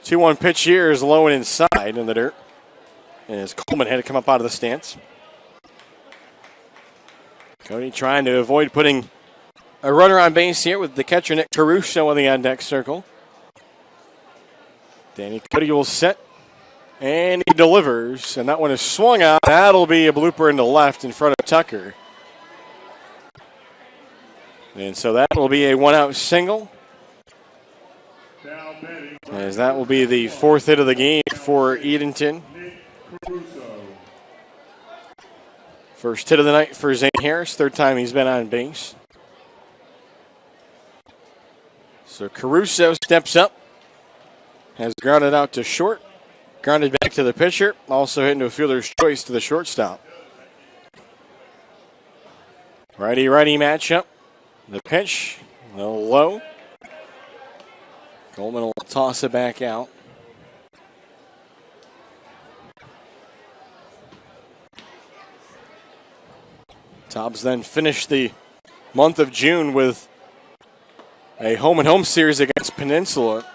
2-1 pitch here is low and inside in the dirt. As Coleman had to come up out of the stance. Cody trying to avoid putting a runner on base here with the catcher Nick Caruso in the on-deck circle. Danny Cody will set, and he delivers, and that one is swung out. That'll be a blooper into left in front of Tucker. And so that will be a one-out single. As that will be the fourth hit of the game for Edenton. First hit of the night for Zane Harris, third time he's been on base. So Caruso steps up, has grounded out to short, grounded back to the pitcher, also hit into a fielder's choice to the shortstop. Righty-righty matchup. The pitch, a little low. Coleman will toss it back out. Tobs then finished the month of June with a home-and-home series against Peninsula.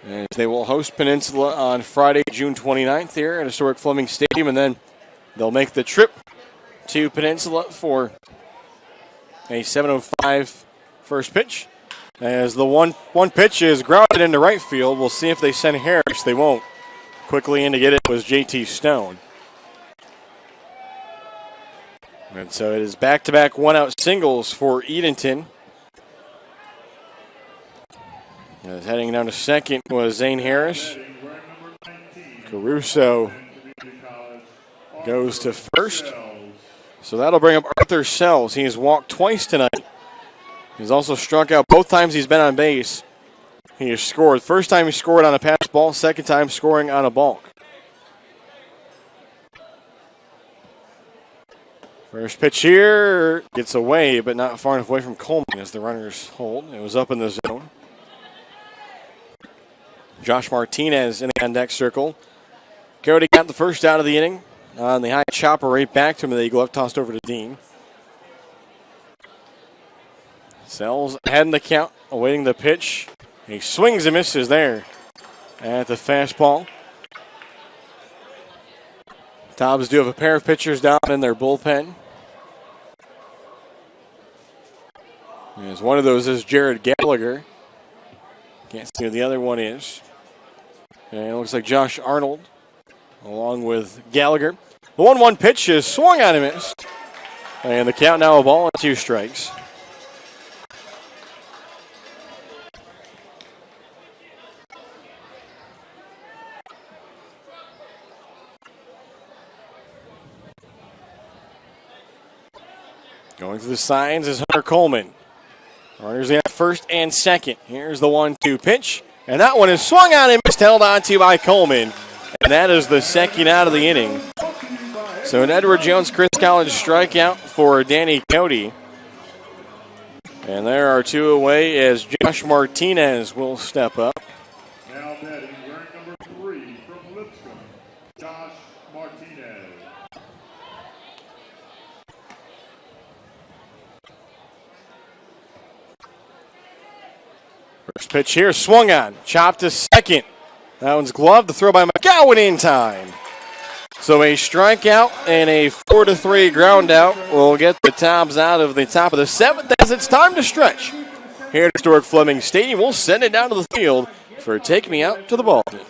And they will host Peninsula on Friday, June 29th here at historic Fleming Stadium, and then they'll make the trip to Peninsula for a 7:05 first pitch. As the one pitch is grounded into right field, we'll see if they send Harris. They won't. Quickly in to get it was J.T. Stone. And so it is back-to-back one-out singles for Edenton. As heading down to second was Zane Harris. Caruso goes to first. So that'll bring up Arthur Sells. He has walked twice tonight. He's also struck out both times he's been on base. He has scored. First time he scored on a pass ball, second time scoring on a balk. First pitch here gets away, but not far enough away from Coleman as the runners hold. It was up in the zone. Josh Martinez in the on-deck circle. Cody got the first out of the inning on the high chopper right back to him. The glove tossed over to Dean. Sells ahead in the count, awaiting the pitch. He swings and misses there at the fastball. Tobs do have a pair of pitchers down in their bullpen. As one of those is Jared Gallagher. Can't see who the other one is. And it looks like Josh Arnold along with Gallagher. The 1-1 pitch is swung on and missed. And the count now a ball and 2 strikes. Going through the signs is Hunter Coleman. Runners at first and second. Here's the 1-2 pitch. And that one is swung on and missed, held on to by Coleman. And that is the second out of the inning. So an Edward Jones Chris College strikeout for Danny Cody. And there are 2 away as Josh Martinez will step up. Now batting, wearing number 3 from Lipscomb, Josh First pitch here, swung on, chopped to second. That one's gloved, the throw by McGowan in time. So a strikeout and a 4-3 ground out will get the Tobs out of the top of the seventh as it's time to stretch. Here at historic Fleming Stadium, we'll send it down to the field for Take Me Out to the Ball Game.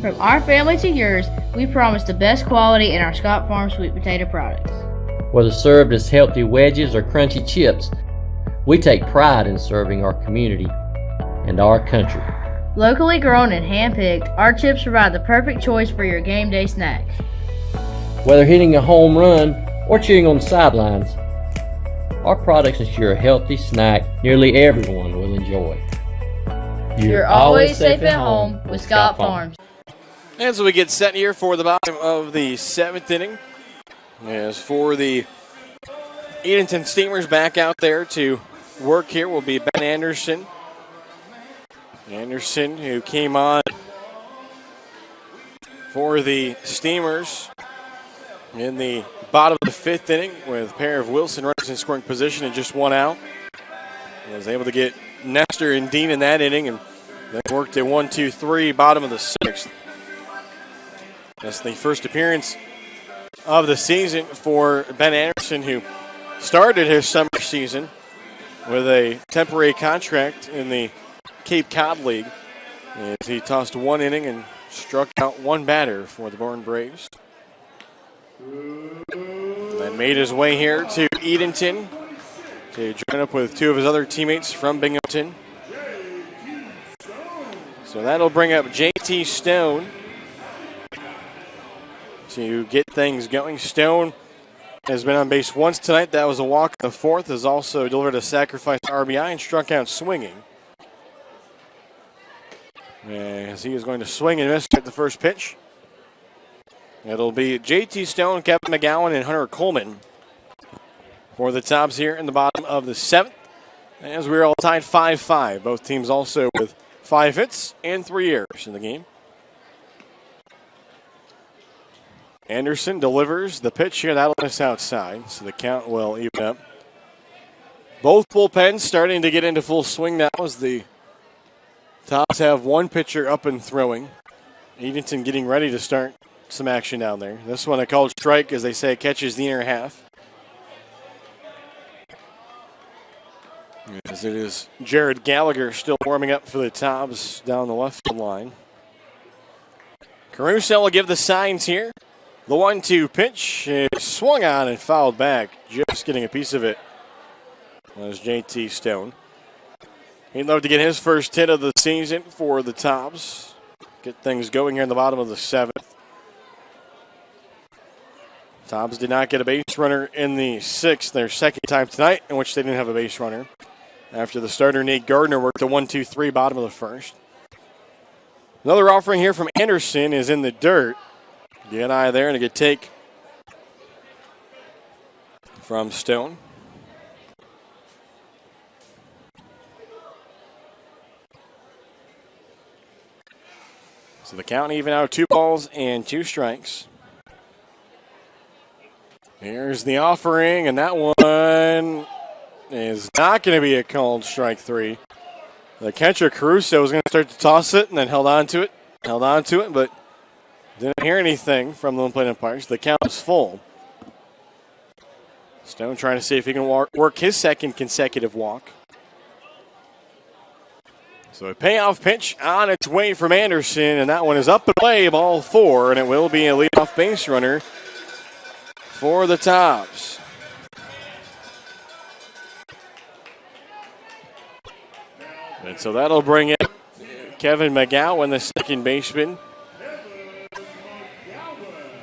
From our family to yours, we promise the best quality in our Scott Farm sweet potato products. Whether served as healthy wedges or crunchy chips, we take pride in serving our community and our country. Locally grown and hand-picked, our chips provide the perfect choice for your game day snacks. Whether hitting a home run or cheering on the sidelines, our products ensure a healthy snack nearly everyone will enjoy. You're always safe at home with Scott Farms. And so we get set here for the bottom of the seventh inning. As for the Edenton Steamers back out there to work here will be Ben Anderson. Anderson, who came on for the Steamers in the bottom of the fifth inning with a pair of Wilson runners in scoring position and just one out. He was able to get Nestor and Dean in that inning and then worked a 1-2-3 bottom of the sixth. That's the first appearance of the season for Ben Anderson, who started his summer season with a temporary contract in the Cape Cod League. As he tossed one inning and struck out one batter for the Bourne Braves. Then made his way here to Edenton to join up with two of his other teammates from Binghamton. So that'll bring up J.T. Stone to get things going. Stone has been on base once tonight. That was a walk in the fourth. Has also delivered a sacrifice RBI and struck out swinging. As he is going to swing and miss at the first pitch. It'll be J.T. Stone, Kevin McGowan, and Hunter Coleman for the Tobs here in the bottom of the seventh. As we're all tied 5-5. Both teams also with 5 hits and 3 errors in the game. Anderson delivers the pitch here. That'll miss outside, so the count will even up. Both bullpens starting to get into full swing now as the Tobs have one pitcher up and throwing. Edenton getting ready to start some action down there. This one a called strike, as they say, catches the inner half. As it is Jared Gallagher still warming up for the Tobs down the left field line. Caruso will give the signs here. The 1-2 pitch is swung on and fouled back. Just getting a piece of it was J.T. Stone. He'd love to get his first hit of the season for the Tobs. Get things going here in the bottom of the seventh. Tobs did not get a base runner in the sixth, their second time tonight, in which they didn't have a base runner. After the starter, Nate Gardner, worked a 1-2-3 bottom of the first. Another offering here from Anderson is in the dirt. Get an eye there and a good take from Stone. So the count even out, 2 balls and 2 strikes. Here's the offering, and that one is not going to be a called strike 3. The catcher, Caruso, was going to start to toss it and then held on to it, but didn't hear anything from the plate umpires. The count is full. Stone trying to see if he can work his second consecutive walk. So a payoff pitch on its way from Anderson, and that one is up and away, ball 4, and it will be a leadoff base runner for the Tobs. And so that'll bring in Kevin McGowan, the second baseman.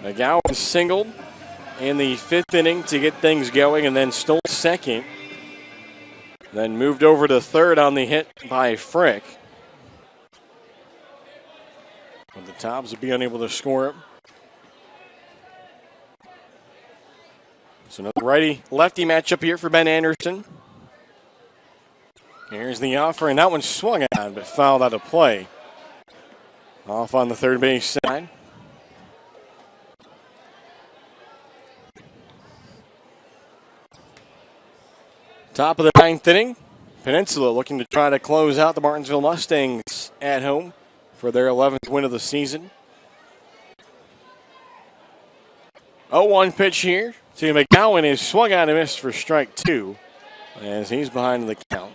McGowan singled in the 5th inning to get things going and then stole second. Then moved over to third on the hit by Frick. But the Tobs will be unable to score it. So another righty-lefty matchup here for Ben Anderson. Here's the offer, and that one swung on, but fouled out of play. Off on the third base side. Top of the 9th inning. Peninsula looking to try to close out the Martinsville Mustangs at home for their 11th win of the season. 0-1 pitch here to McGowan is swung on and missed for strike 2 as he's behind the count.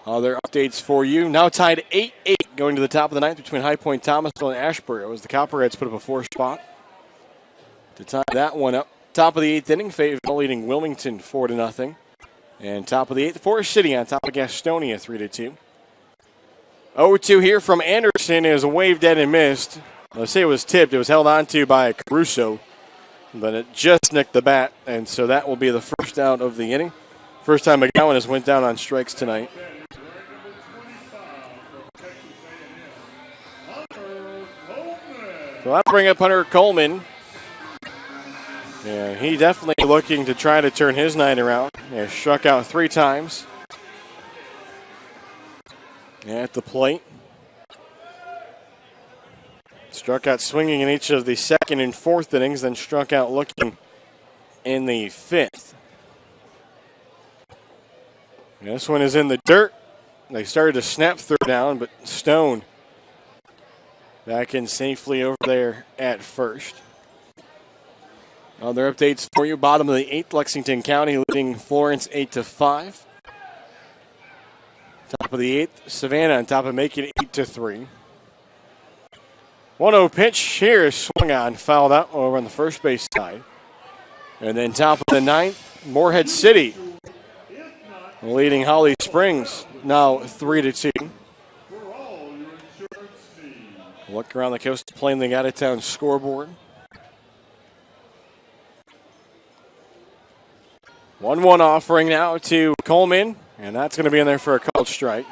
Other updates for you. Now tied 8-8 going to the top of the 9th between High Point, Thomasville, and Ashboro as the Copperheads put up a 4 spot to tie that one up. Top of the 8th inning, Fayetteville leading Wilmington 4-0. And top of the 8th, Forest City on top of Gastonia 3-2. 0-2 here from Anderson is waved dead and missed. Let's say it was tipped. It was held onto by Caruso, but it just nicked the bat, and so that will be the first out of the inning. First time McGowan has went down on strikes tonight. So that'll bring up Hunter Coleman. Yeah, he definitely looking to try to turn his night around. Yeah, struck out 3 times at the plate. Struck out swinging in each of the 2nd and 4th innings, then struck out looking in the 5th. And this one is in the dirt. They started to snap third down, but Stone back in safely over there at first. Other updates for you. Bottom of the 8th, Lexington County leading Florence 8-5. Top of the 8th, Savannah on top of making it 8-3. 1-0 pitch here is swung on, fouled out over on the first base side. And then top of the 9th, Morehead City leading Holly Springs now 3-2. Look around the coast playing the out-of-town scoreboard. 1-1 offering now to Coleman, and that's going to be in there for a called strike.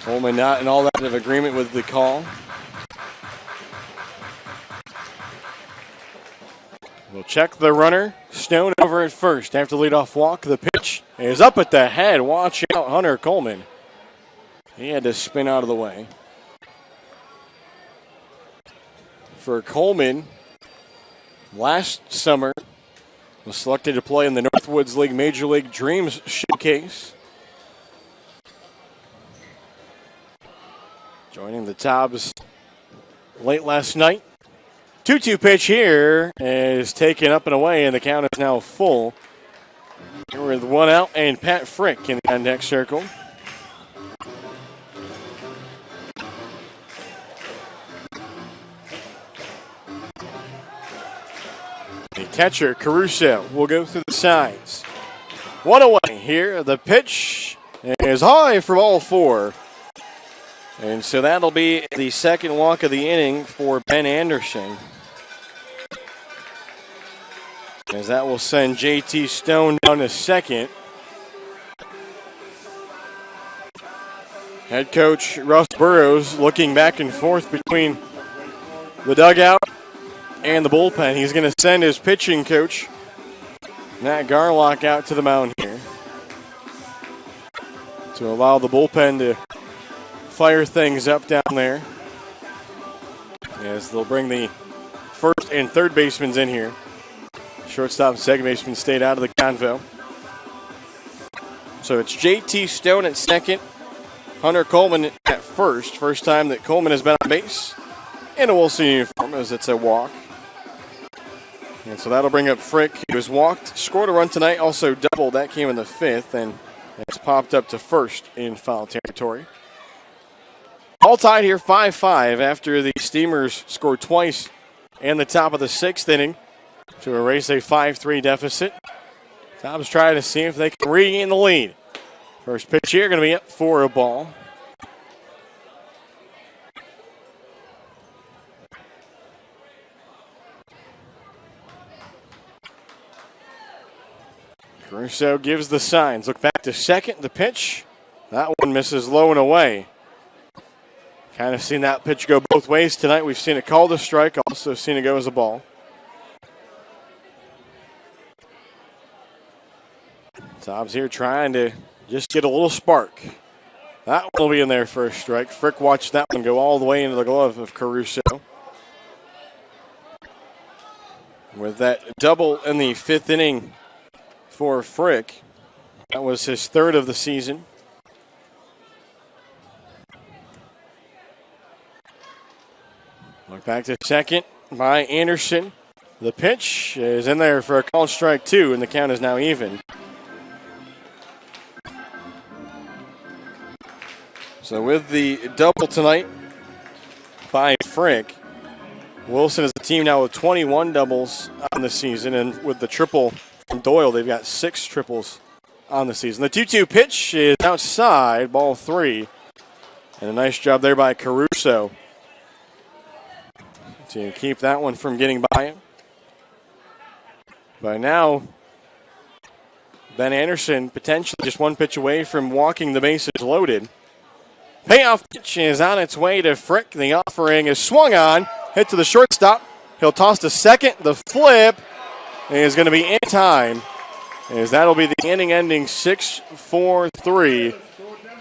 Coleman not in all that of agreement with the call. We'll check the runner. Stone over at first. After the leadoff walk, the pitch is up at the head. Watch out, Hunter Coleman. He had to spin out of the way. For Coleman, last summer, was selected to play in the Northwoods League Major League Dreams Showcase. Joining the Tobs late last night. 2-2 pitch here is taken up and away, and the count is now full. Here with 1 out and Pat Frick in the contact circle. The catcher, Caruso, will go through the sides. 1 away here. The pitch is high for ball 4. And so that'll be the second walk of the inning for Ben Anderson. As that will send JT Stone down to second. Head coach Russ Burrows looking back and forth between the dugout and the bullpen. He's going to send his pitching coach, Matt Garlock, out to the mound here to allow the bullpen to fire things up down there, as they'll bring the first and third basemen in here. Shortstop and second baseman stayed out of the convo. So it's JT Stone at second, Hunter Coleman at first. First time that Coleman has been on base in a Wilson uniform, as it's a walk. And so that'll bring up Frick. He was walked, scored a run tonight, also doubled. That came in the 5th, and it's popped up to first in foul territory. All tied here 5-5 after the Steamers scored twice in the top of the 6th inning to erase a 5-3 deficit. Tobs trying to see if they can regain the lead. First pitch here going to be up for a ball. Caruso gives the signs. Look back to second. The pitch. That one misses low and away. Kind of seen that pitch go both ways tonight. We've seen it called a strike, also seen it go as a ball. Tobs here trying to just get a little spark. That one will be in there for a strike. Frick watched that one go all the way into the glove of Caruso. With that double in the fifth inning for Frick. That was his third of the season. Look back to second by Anderson. The pitch is in there for a called strike two, and the count is now even. So with the double tonight by Frick, Wilson is a team now with 21 doubles on the season, and with the triple from Doyle, they've got 6 triples on the season. The 2-2 pitch is outside, ball 3, and a nice job there by Caruso to keep that one from getting by him. By now, Ben Anderson potentially just one pitch away from walking the bases loaded. Payoff pitch is on its way to Frick. The offering is swung on, hit to the shortstop. He'll toss to second. The flip is going to be in time, as that'll be the inning-ending 6-4-3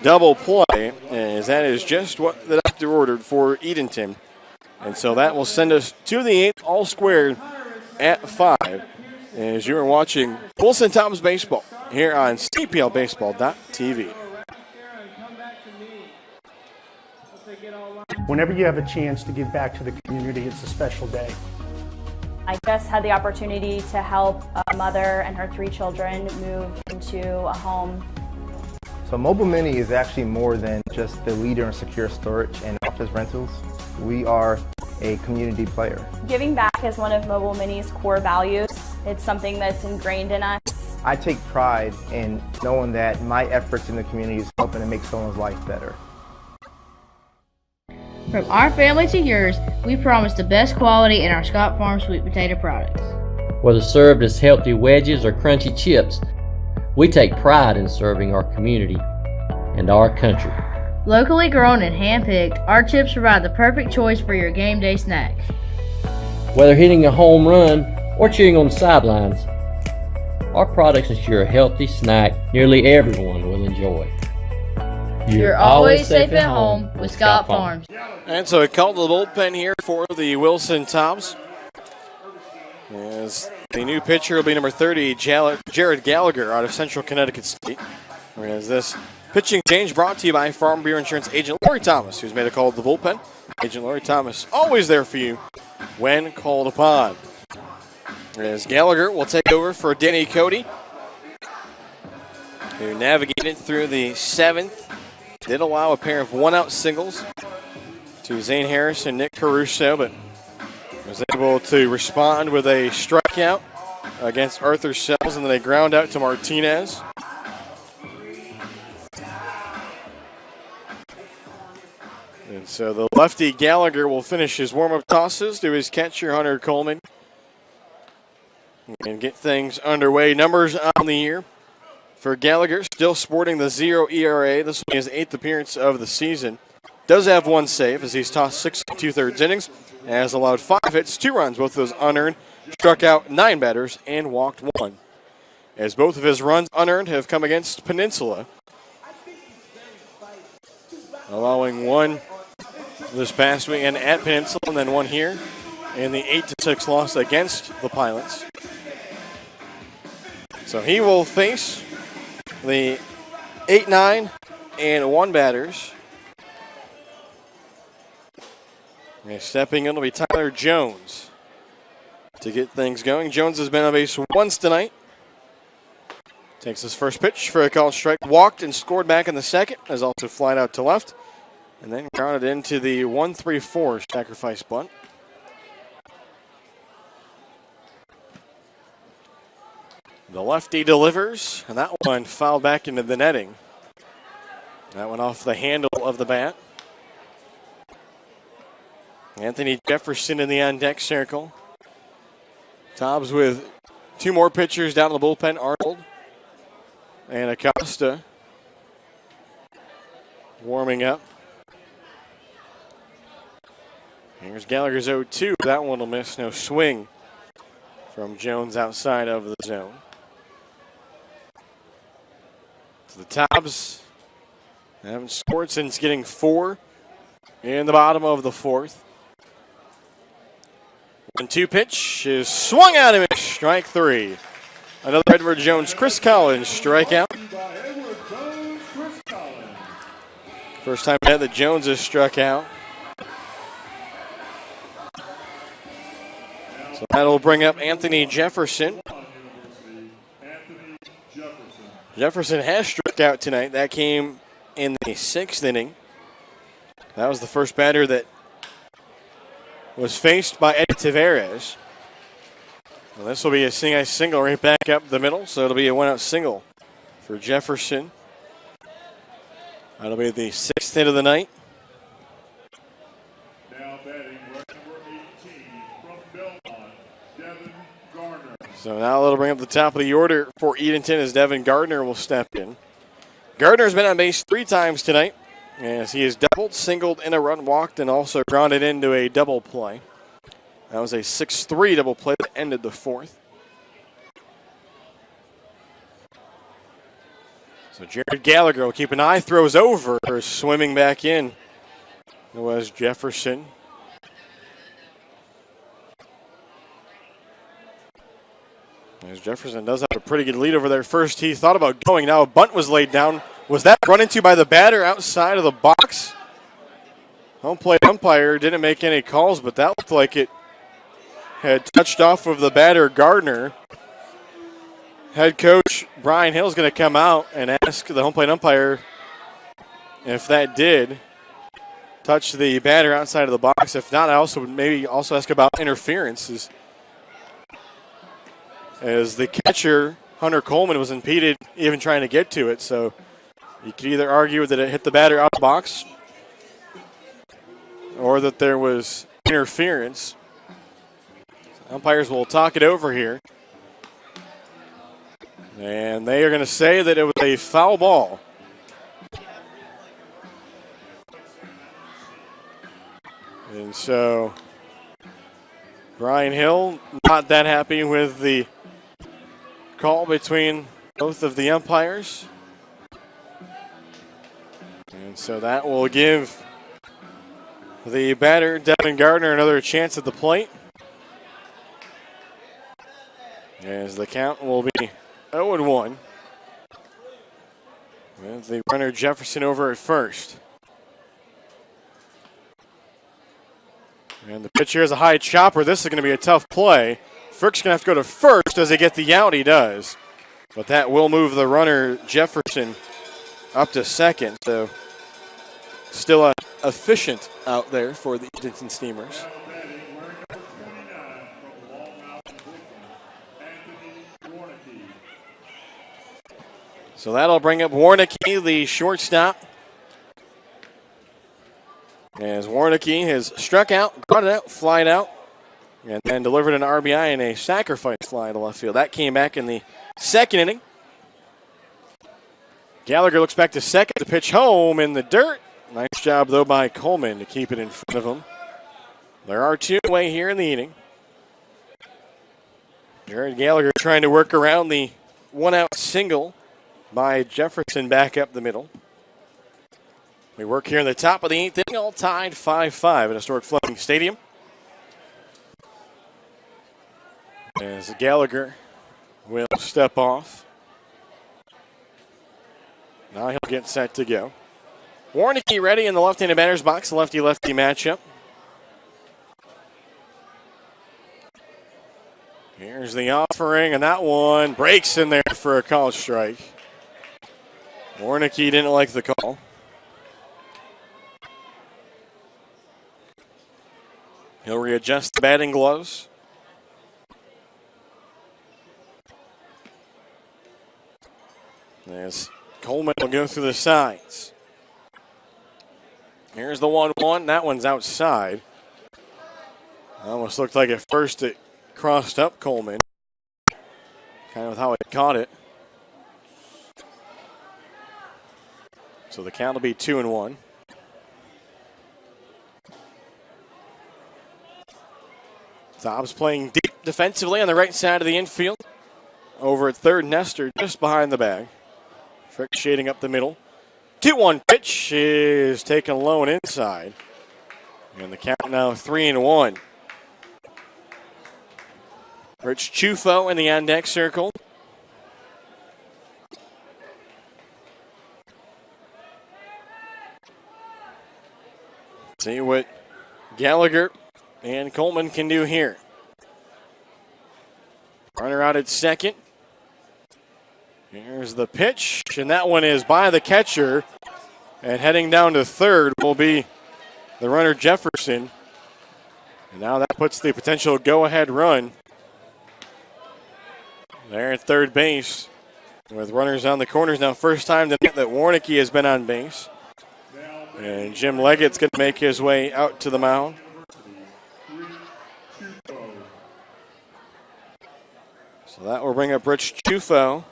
double play, as that is just what the doctor ordered for Edenton. And so that will send us to the 8th, all squared at 5, as you are watching Wilson Tobs Baseball here on CPLBaseball.tv. Whenever you have a chance to give back to the community, it's a special day. I just had the opportunity to help a mother and her 3 children move into a home. So Mobile Mini is actually more than just the leader in secure storage and office rentals. We are a community player. Giving back is one of Mobile Mini's core values. It's something that's ingrained in us. I take pride in knowing that my efforts in the community is helping to make someone's life better. From our family to yours, we promise the best quality in our Scott Farm sweet potato products. Whether served as healthy wedges or crunchy chips, we take pride in serving our community and our country. Locally grown and hand-picked, our chips provide the perfect choice for your game day snack. Whether hitting a home run or cheering on the sidelines, our products ensure a healthy snack nearly everyone will enjoy. You're always safe at home with Scott Farms. And so a call to the bullpen here for the Wilson Tobs. As the new pitcher will be number 30, Jared Gallagher out of Central Connecticut State. Whereas this pitching change brought to you by Farm Bureau Insurance agent Lori Thomas, who's made a call to the bullpen. Agent Lori Thomas, always there for you when called upon. As Gallagher will take over for Denny Cody, who navigated through the 7th. Did allow a pair of one-out singles to Zane Harris and Nick Caruso, but was able to respond with a strikeout against Arthur Sells and then a ground out to Martinez. And so the lefty Gallagher will finish his warm-up tosses to his catcher Hunter Coleman and get things underway. Numbers on the year for Gallagher, still sporting the 0 ERA. This will be his 8th appearance of the season. Does have 1 save as he's tossed 6 2/3 innings, has allowed 5 hits, 2 runs, both of those unearned, struck out 9 batters, and walked 1. As both of his runs unearned have come against Peninsula, allowing 1 this past weekend at Peninsula and then 1 here in the 8-6 loss against the Pilots. So he will face the 8, 9, and 1 batters. And stepping in will be Tyler Jones to get things going. Jones has been on base once tonight. Takes his first pitch for a called strike. Walked and scored back in the 2nd. Has also flied out to left. And then grounded into the 1-3-4 sacrifice bunt. The lefty delivers, and that one fouled back into the netting. That went off the handle of the bat. Anthony Jefferson in the on-deck circle. Tobs with 2 more pitchers down in the bullpen. Arnold and Acosta warming up. Here's Gallagher's 0-2. That one will miss. No swing from Jones outside of the zone. To the Tobs. Haven't scored since getting 4 in the bottom of the 4th. 1-2 pitch is swung out of it. Strike 3. Another Edward Jones, Chris Collins strikeout. First time that Jones has struck out. So that'll bring up Anthony Jefferson. Jefferson has struck out tonight. That came in the 6th inning. That was the first batter that was faced by Eddie Tavares. Well, this will be a single right back up the middle, so it'll be a 1-out single for Jefferson. That'll be the 6th hit of the night. Now batting number 18 from Belmont, Devin Garner. So now it'll bring up the top of the order for Edenton as Devin Gardner will step in. Gardner's been on base 3 times tonight, as he has doubled, singled, and a run walked, and also grounded into a double play. That was a 6-3 double play that ended the 4th. So Jared Gallagher will keep an eye, throws over, swimming back in. It was Jefferson. As Jefferson does have a pretty good lead over there first. He thought about going. Now a bunt was laid down. Was that run into by the batter outside of the box? Home plate umpire didn't make any calls, but that looked like it had touched off of the batter, Gardner. Head coach Brian Hill is going to come out and ask the home plate umpire if that did touch the batter outside of the box. If not, I also would maybe also ask about interference. As the catcher, Hunter Coleman, was impeded even trying to get to it. So you could either argue that it hit the batter out of the box or that there was interference. Umpires will talk it over here. And they are going to say that it was a foul ball. And so Brian Hill not that happy with the call between both of the umpires. And so that will give the batter, Devin Gardner, another chance at the plate. As the count will be 0-1. With the runner Jefferson over at first. And the pitcher is a high chopper. This is going to be a tough play. Frick's going to have to go to first. Does he get the out? He does. But that will move the runner Jefferson up to second. So still efficient out there for the Edenton Steamers. So that'll bring up Warnicki, the shortstop. As Warnicki has struck out, grounded out, flied out, and then delivered an RBI and a sacrifice fly to left field. That came back in the 2nd inning. Gallagher looks back to second. The pitch home in the dirt. Nice job, though, by Coleman to keep it in front of him. There are 2 away here in the inning. Jared Gallagher trying to work around the 1-out single by Jefferson back up the middle. We work here in the top of the 8th inning, all tied 5-5 at historic Fleming Stadium. As Gallagher will step off. Now he'll get set to go. Warnicki ready in the left-handed batter's box, lefty-lefty matchup. Here's the offering, and that one breaks in there for a called strike. Warnicki didn't like the call. He'll readjust the batting gloves. As Coleman will go through the sides. Here's the 1-1. That one's outside. Almost looked like at first it crossed up Coleman. Kind of how it caught it. So the count will be 2-1. Tobs playing deep defensively on the right side of the infield. Over at third, Nestor just behind the bag. Frick shading up the middle. 2-1 pitch is taken low and inside. And the count now 3-1. Rich Chufo in the on-deck circle. See what Gallagher and Coleman can do here. Runner out at second. Here's the pitch, and that one is by the catcher. And heading down to third will be the runner Jefferson. And now that puts the potential go-ahead run there at third base with runners on the corners. Now first time tonight that Warnicki has been on base. And Jim Leggett's going to make his way out to the mound. So that will bring up Rich Chufo.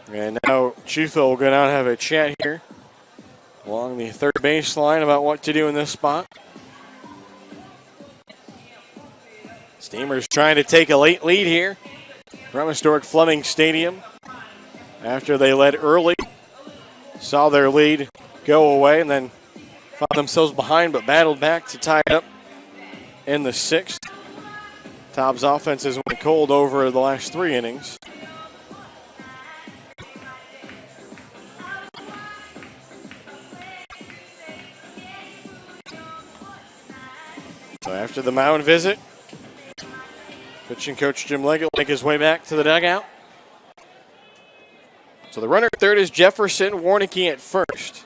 And now Chufo will go down and have a chat here along the third base line about what to do in this spot. Steamers trying to take a late lead here from historic Fleming Stadium. After they led early, saw their lead go away and then found themselves behind but battled back to tie it up in the sixth. Tobs offense has went cold over the last 3 innings. So after the mound visit, pitching coach Jim Leggett will make his way back to the dugout. So the runner at third is Jefferson, Warnicki at first.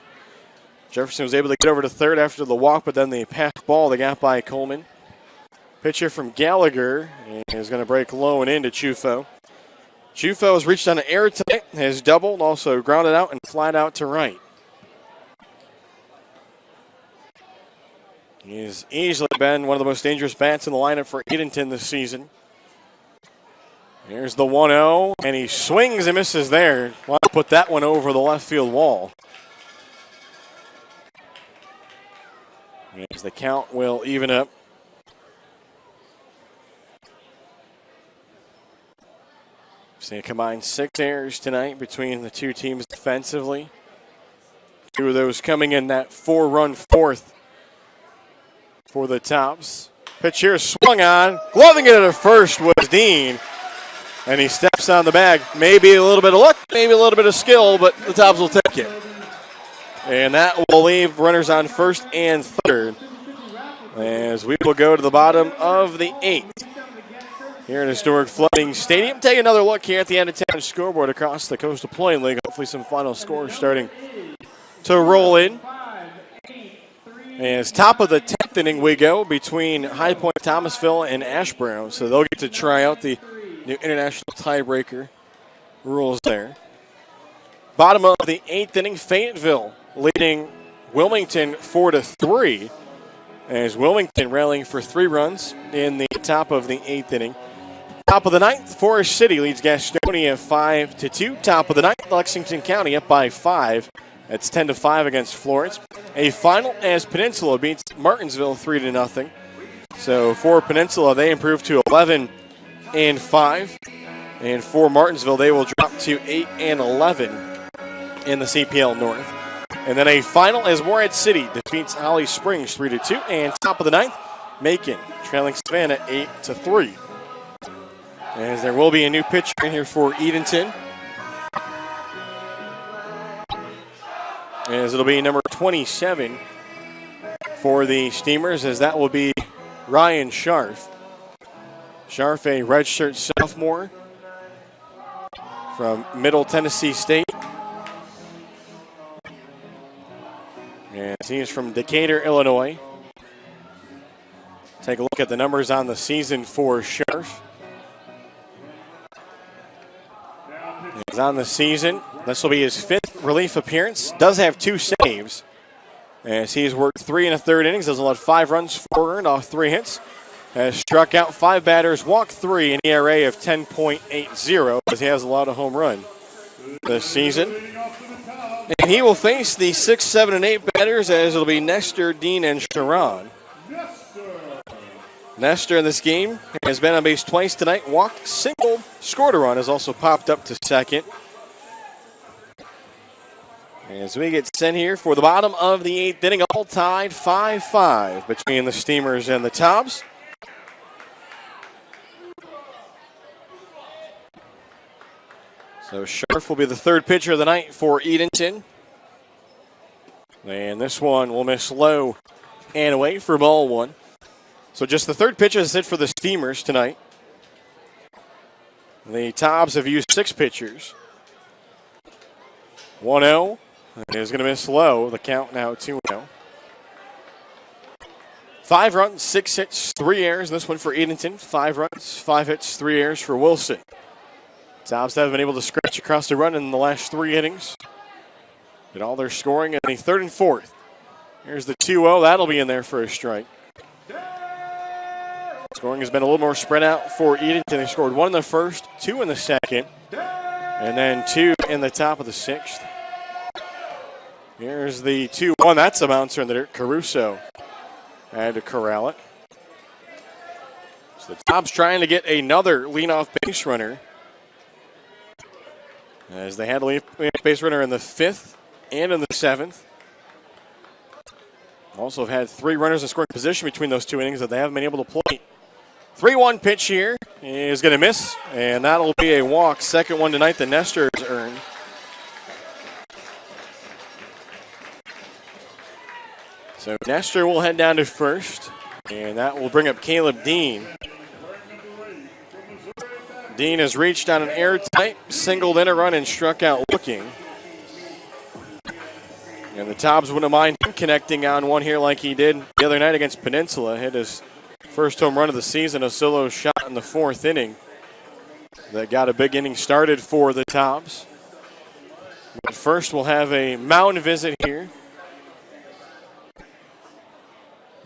Jefferson was able to get over to third after the walk, but then the pass ball they got by Coleman. Pitcher from Gallagher is going to break low and into Chufo. Chufo has reached on an error tonight, has doubled, also grounded out and flat out to right. He's easily been one of the most dangerous bats in the lineup for Edenton this season. Here's the 1-0, and he swings and misses there. Want to put that one over the left field wall. As the count will even up. See a combined 6 errors tonight between the two teams defensively. 2 of those coming in that 4-run fourth for the Tobs. Pitch here swung on. Gloving it at first was Dean. And he steps on the bag. Maybe a little bit of luck, maybe a little bit of skill, but the Tobs will take it. And that will leave runners on first and third as we will go to the bottom of the 8th. Here in historic Fleming Stadium. Take another look here at the Edenton scoreboard across the Coastal Plain League. Hopefully some final scores starting to roll in. As top of the 10th inning we go between High Point, Thomasville, and Ashbrown. So they'll get to try out the new international tiebreaker rules there. Bottom of the 8th inning, Fayetteville leading Wilmington 4-3. As Wilmington rallying for 3 runs in the top of the 8th inning. Top of the 9th, Forest City leads Gastonia 5-2. Top of the 9th, Lexington County up by 5. That's 10-5 against Florence. A final as Peninsula beats Martinsville 3-0. So for Peninsula, they improve to 11-5. And for Martinsville, they will drop to 8-11 in the CPL North. And then a final as Morehead City defeats Holly Springs 3-2. And top of the 9th, Macon trailing Savannah 8-3. As there will be a new pitcher in here for Edenton. As it'll be number 27 for the Steamers, as that will be Ryan Scharf. Scharf, a redshirt sophomore from Middle Tennessee State. And he is from Decatur, Illinois. Take a look at the numbers on the season for Scharf. He's on the season. This will be his 5th relief appearance. Does have 2 saves. As he's worked 3 1/3 innings. Has allowed 5 runs, 4 earned off 3 hits. has struck out 5 batters, walked 3, an ERA of 10.80 as he has a lot of home run this season. And he will face the 6, 7, and 8 batters as it'll be Nestor, Dean, and Sharon. Nestor in this game has been on base twice tonight, walked, single, scored a run, has also popped up to second. As we get sent here for the bottom of the 8th inning, all tied 5-5 between the Steamers and the Tobs. So Scharf will be the third pitcher of the night for Edenton. And this one will miss low and away for ball 1. So just the third pitcher is hit for the Steamers tonight. The Tobs have used 6 pitchers. 1-0 is going to miss low. The count now 2-0. 5 runs, 6 hits, 3 errors. This one for Edenton. 5 runs, 5 hits, 3 errors for Wilson. Tobs haven't been able to scratch across the run in the last 3 innings. Get all their scoring in the 3rd and 4th. Here's the 2-0. That'll be in there for a strike. Scoring has been a little more spread out for Edenton. They scored 1 in the 1st, 2 in the 2nd, and then 2 in the top of the 6th. Here's the 2-1. That's a bouncer in the dirt. Caruso had to corral it. So the Tobs trying to get another leadoff base runner, as they had a leadoff base runner in the 5th and in the 7th. Also have had 3 runners in scoring position between those 2 innings that they haven't been able to play. 3-1 pitch here is going to miss, and that'll be a walk. Second one tonight that Nestor has earned. So Nestor will head down to first, and that will bring up Caleb Dean. Dean has reached on an airtight, singled in a run, and struck out looking. And the Tobs wouldn't mind him connecting on one here like he did the other night against Peninsula. Hit his first home run of the season, a solo shot in the 4th inning that got a big inning started for the Tobs. But first, we'll have a mound visit here,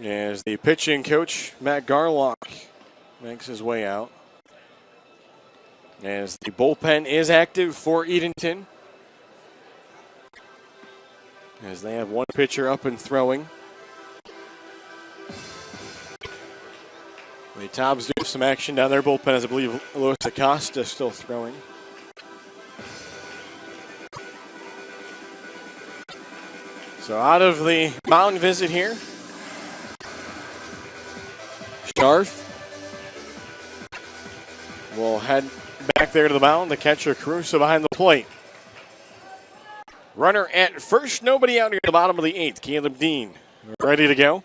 as the pitching coach, Matt Garlock, makes his way out. As the bullpen is active for Edenton, as they have 1 pitcher up and throwing. The Tobs do have some action down their bullpen, as I believe Luis Acosta is still throwing. So out of the mound visit here, Scharf will head back there to the mound. The catcher, Caruso, behind the plate. Runner at first, nobody out here at the bottom of the 8th. Caleb Dean ready to go.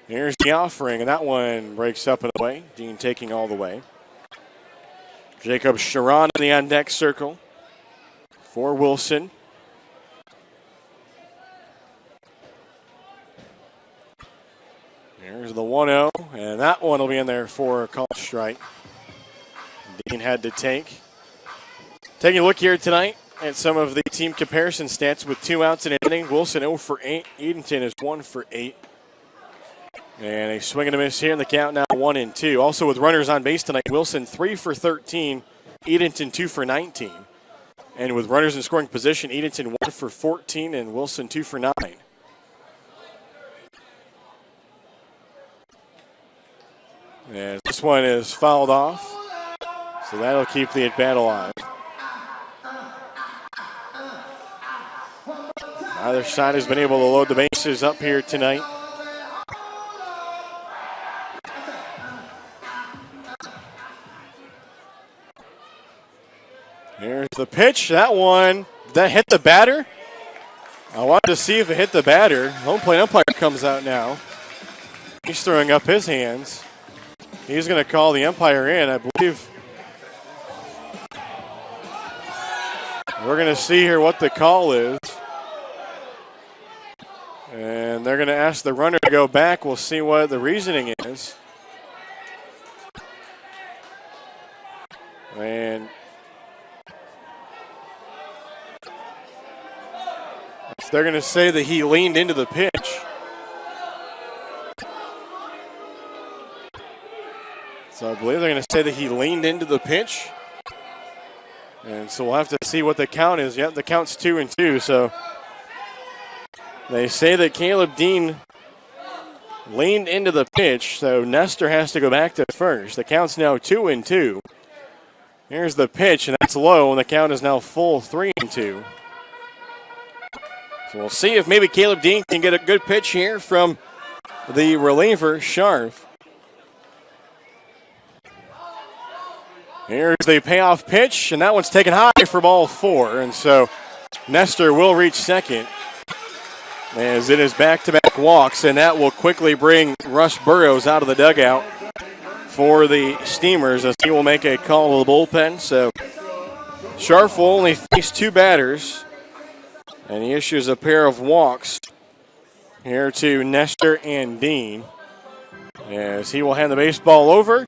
Here's the offering, and that one breaks up and away. Dean taking all the way. Jacob Sharon in the on-deck circle for Wilson. Here's the 1-0, and that one will be in there for a call strike. Dean had to take. Taking a look here tonight at some of the team comparison stats with 2 outs in an inning. Wilson 0 for 8. Edenton is 1 for 8. And a swing and a miss here in the count now 1-2. Also with runners on base tonight, Wilson 3 for 13, Edenton 2 for 19. And with runners in scoring position, Edenton 1 for 14 and Wilson 2 for 9. And this one is fouled off, so that'll keep the at-bat alive. Either side has been able to load the bases up here tonight. Here's the pitch. That one, that hit the batter. I wanted to see if it hit the batter. Home plate umpire comes out now. He's throwing up his hands. He's going to call the umpire in, I believe. We're going to see here what the call is. And they're going to ask the runner to go back. We'll see what the reasoning is. And they're going to say that he leaned into the pitch. So I believe they're going to say that he leaned into the pitch. And so we'll have to see what the count is. Yep, the count's 2-2. So they say that Caleb Dean leaned into the pitch. So Nestor has to go back to first. The count's now 2-2. Here's the pitch, and that's low, and the count is now full 3-2. So we'll see if maybe Caleb Dean can get a good pitch here from the reliever, Scharf. Here's the payoff pitch, and that one's taken high for ball 4. And so Nestor will reach second as it is back-to-back walks, and that will quickly bring Russ Burrows out of the dugout for the Steamers as he will make a call to the bullpen. So Scharf will only face 2 batters, and he issues a pair of walks here to Nestor and Dean as he will hand the baseball over,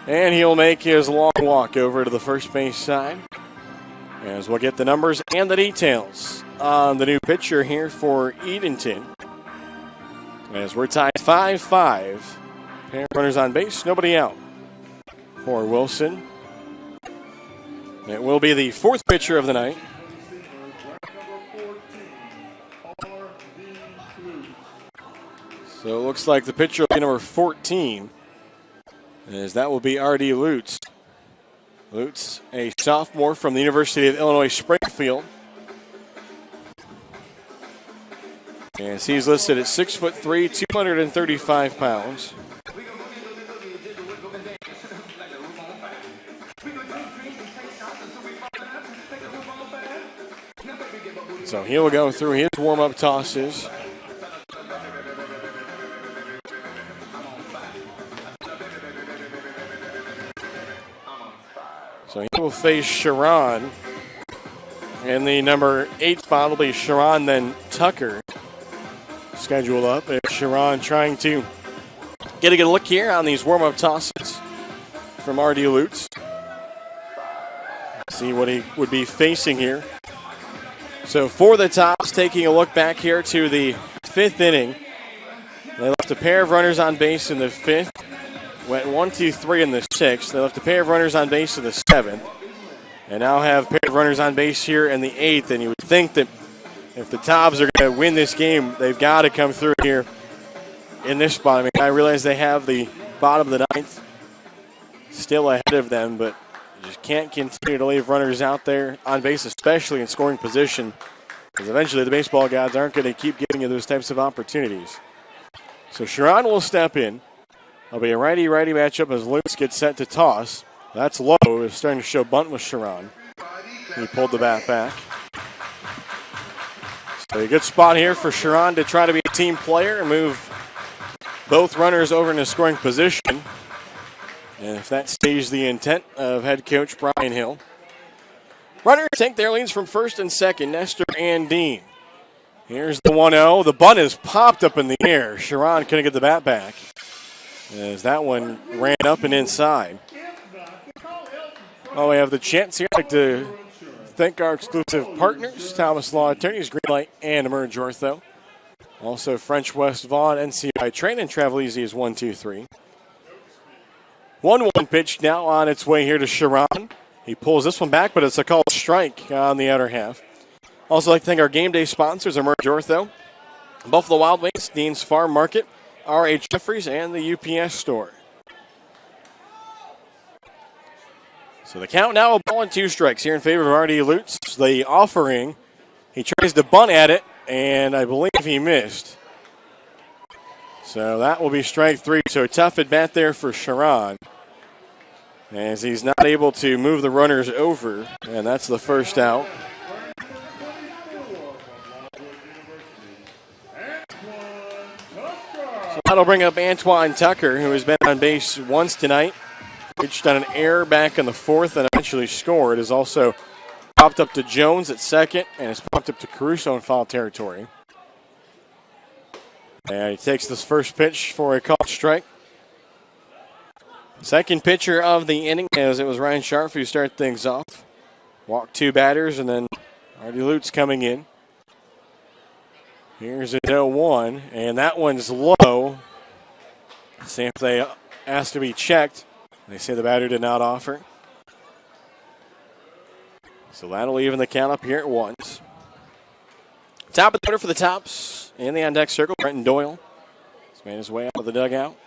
and he'll make his long walk over to the first base side as we'll get the numbers and the details on the new pitcher here for Edenton as we're tied 5-5. Pair of runners on base, nobody out for Wilson. It will be the 4th pitcher of the night. So it looks like the pitcher will be number 14, as that will be R.D. Lutz. Lutz, a sophomore from the University of Illinois Springfield. As he's listed at 6'3", 235 pounds. So he will go through his warm-up tosses. So he will face Sharon. And the number 8 spot will be Sharon, then Tucker scheduled up. And Sharon trying to get a good look here on these warm-up tosses from R.D. Lutz. See what he would be facing here. So for the Tobs, taking a look back here to the 5th inning. They left a pair of runners on base in the 5th. Went 1, 2, 3 in the 6th. They left a pair of runners on base in the 7th. And now have a pair of runners on base here in the 8th. And you would think that if the Tobs are going to win this game, they've got to come through here in this spot. I mean, I realize they have the bottom of the 9th still ahead of them, but you just can't continue to leave runners out there on base, especially in scoring position, because eventually the baseball gods aren't going to keep giving you those types of opportunities. So Sharon will step in. It'll be a righty-righty matchup as Lutz gets set to toss. That's low. It's starting to show bunt with Sharon. He pulled the bat back. So a good spot here for Sharon to try to be a team player and move both runners over into scoring position. And if that stays the intent of head coach Brian Hill. Runners take their leads from first and second, Nestor and Dean. Here's the 1-0. The bunt is popped up in the air. Sharon couldn't get the bat back, as that one ran up and inside. Well, we have the chance here. I'd like to thank our exclusive partners, Thomas Law Attorneys, Greenlight, and Emerge Ortho. Also, French West Vaughn, NCI Train, and Travel Easy is 1-2-3. 1-1 pitch now on its way here to Sharon. He pulls this one back, but it's a called strike on the outer half. Also, like to thank our game day sponsors, Emerge Ortho, Buffalo Wild Wings, Dean's Farm Market, R.H. Jeffries, and the UPS store. So the count now, a ball and 2 strikes here in favor of R.D. Lutz. The offering, he tries to bunt at it, and I believe he missed. So that will be strike 3. So a tough at bat there for Sharon, as he's not able to move the runners over, and that's the first out. So that'll bring up Antoine Tucker, who has been on base once tonight. Reached on an error back in the 4th and eventually scored. Has also popped up to Jones at second and has popped up to Caruso in foul territory. And he takes this first pitch for a called strike. Second pitcher of the inning, as it was Ryan Scharf who started things off. Walked 2 batters, and then R.D. Lutz coming in. Here's a 0-1, and that one's low. See if they ask to be checked. They say the batter did not offer. So that'll even the count up here at once. Top of the order for the Tops. In the on-deck circle, Brenton Doyle. He's made his way out of the dugout.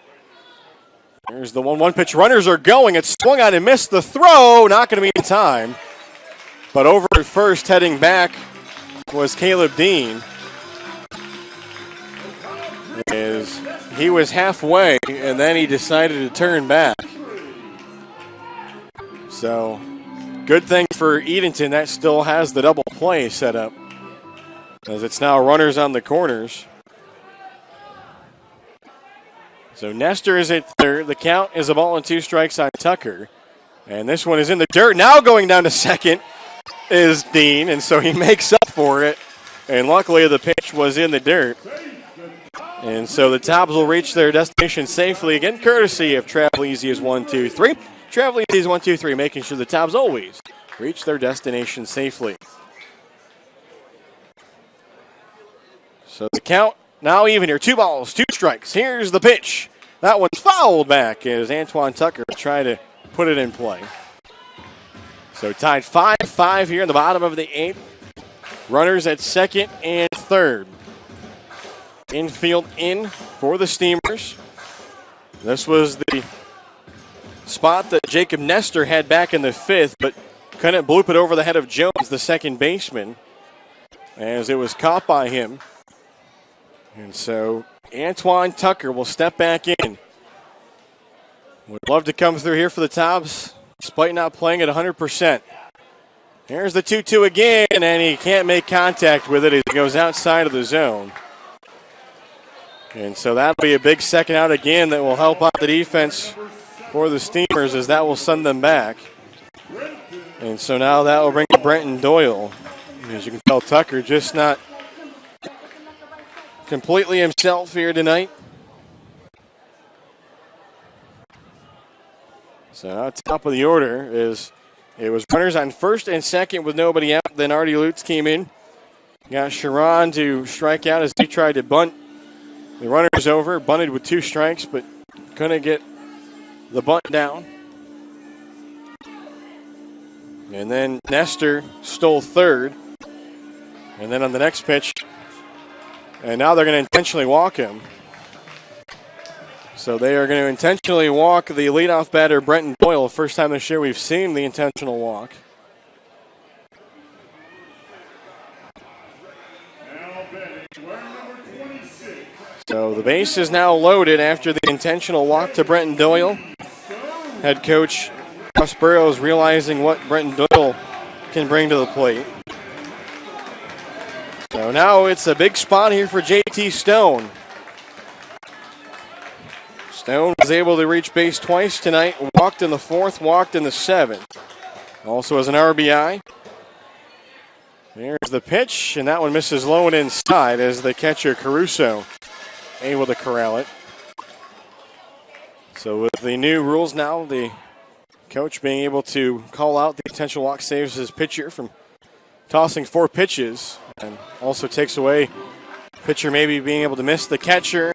There's the 1-1 pitch. Runners are going. It's swung on and missed. The throw, not going to be in time. But over at first, heading back, was Caleb Dean. As he was halfway, and then he decided to turn back. So, good thing for Edenton, that still has the double play set up, as it's now runners on the corners. So Nestor is at third. The count is a ball and 2 strikes on Tucker. And this one is in the dirt. Now going down to second is Dean, and so he makes up for it. And luckily the pitch was in the dirt. And so the Tobs will reach their destination safely, again, courtesy of Travel Easy is 1, 2, 3. Travel Easy is 1, 2, 3, making sure the Tobs always reach their destination safely. So the count now even here. 2 balls, 2 strikes. Here's the pitch. That one's fouled back as Antoine Tucker tried to put it in play. So tied 5-5 here in the bottom of the 8th. Runners at second and third. Infield in for the Steamers. This was the spot that Jacob Nestor had back in the 5th, but couldn't bloop it over the head of Jones, the second baseman, as it was caught by him. And so Antoine Tucker will step back in. Would love to come through here for the Tobs, despite not playing at 100%. Here's the 2-2 again, and he can't make contact with it as he goes outside of the zone. And so that'll be a big second out again that will help out the defense for the Steamers, as that will send them back. And so now that will bring Brenton Doyle. As you can tell, Tucker just not completely himself here tonight. So now top of the order is it was runners on first and second with nobody out. Then Artie Lutz came in. Got Sharon to strike out as he tried to bunt the runners over. Bunted with 2 strikes, but couldn't get the bunt down. And then Nestor stole third. And then on the next pitch, and now they're going to intentionally walk him. So they are going to intentionally walk the leadoff batter, Brenton Doyle. First time this year we've seen the intentional walk. So the base is now loaded after the intentional walk to Brenton Doyle. Head coach Russ Burrows realizing what Brenton Doyle can bring to the plate. So now it's a big spot here for JT Stone. Stone was able to reach base twice tonight. Walked in the 4th, walked in the 7th. Also has an RBI. There's the pitch, and that one misses low and inside as the catcher Caruso able to corral it. So with the new rules now, the coach being able to call out the intentional walk saves his pitcher from tossing 4 pitches, and also takes away pitcher maybe being able to miss the catcher.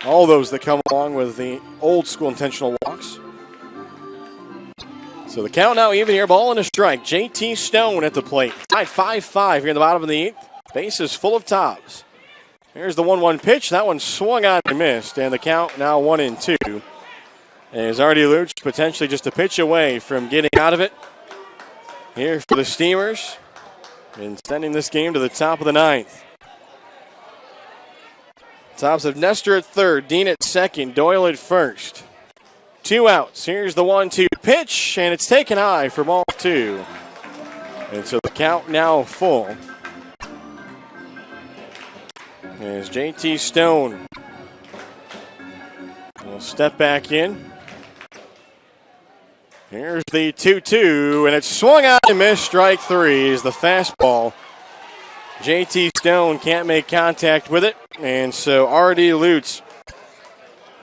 All those that come along with the old school intentional walks. So the count now even here, ball and a strike. JT Stone at the plate. Tied 5-5 here in the bottom of the 8th. Base is full of Tobs. Here's the 1-1 pitch. That one swung on and missed, and the count now 1-2. As Artie Luch potentially just a pitch away from getting out of it here for the Steamers and sending this game to the top of the 9th. Tobs have Nestor at third, Dean at second, Doyle at first. 2 outs. Here's the 1-2 pitch, and it's taken high for ball 2. And so the count now full. As JT Stone will step back in. Here's the 2-2, and it's swung out and missed. Strike 3 is the fastball. JT Stone can't make contact with it, and so Artie Lutz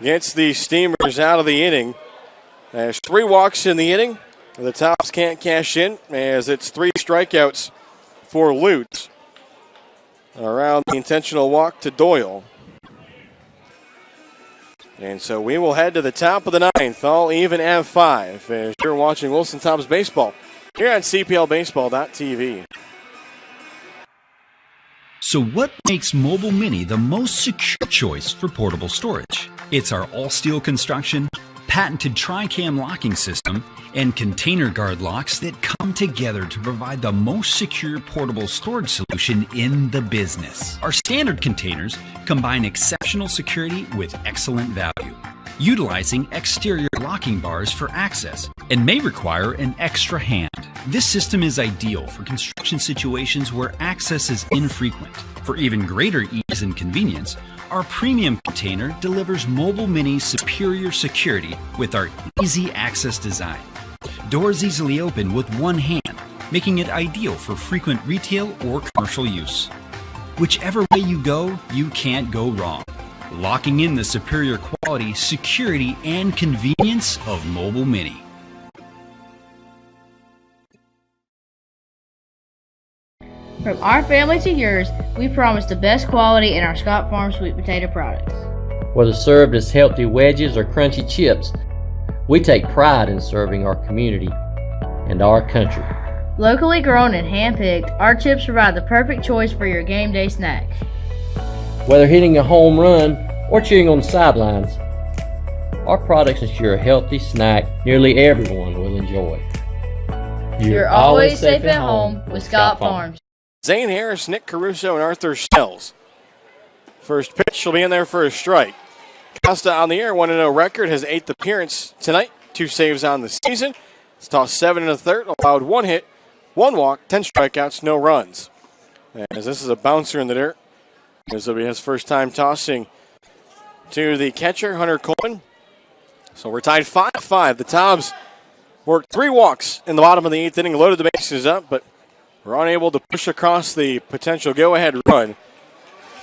gets the Steamers out of the inning. There's 3 walks in the inning. The Tobs can't cash in as it's 3 strikeouts for Lutz around the intentional walk to Doyle. And so we will head to the top of the ninth, all even at 5, as you're watching Wilson Tobs baseball here on CPLBaseball.tv. So what makes Mobile Mini the most secure choice for portable storage? It's our all-steel construction, patented tri-cam locking system, and container guard locks that come together to provide the most secure portable storage solution in the business. Our standard containers combine exceptional security with excellent value, utilizing exterior locking bars for access and may require an extra hand. This system is ideal for construction situations where access is infrequent. For even greater ease and convenience, our premium container delivers Mobile Mini's superior security with our easy access design. Doors easily open with one hand, making it ideal for frequent retail or commercial use. Whichever way you go, you can't go wrong. Locking in the superior quality, security, and convenience of Mobile Mini. From our family to yours, we promise the best quality in our Scott Farm sweet potato products. Whether served as healthy wedges or crunchy chips, we take pride in serving our community and our country. Locally grown and hand-picked, our chips provide the perfect choice for your game day snack. Whether hitting a home run or cheering on the sidelines, our products ensure a healthy snack nearly everyone will enjoy. You're always safe at home with Scott Farms. Zane Harris, Nick Caruso, and Arthur Stells. First pitch will be in there for a strike. Costa on the air, 1-0 record, his 8th appearance tonight, 2 saves on the season. He's tossed 7 1/3, allowed 1 hit, 1 walk, 10 strikeouts, no runs. As this is a bouncer in the dirt, this will be his first time tossing to the catcher, Hunter Coleman. So we're tied 5-5. The Tobs worked 3 walks in the bottom of the 8th inning, loaded the bases up, but were unable to push across the potential go-ahead run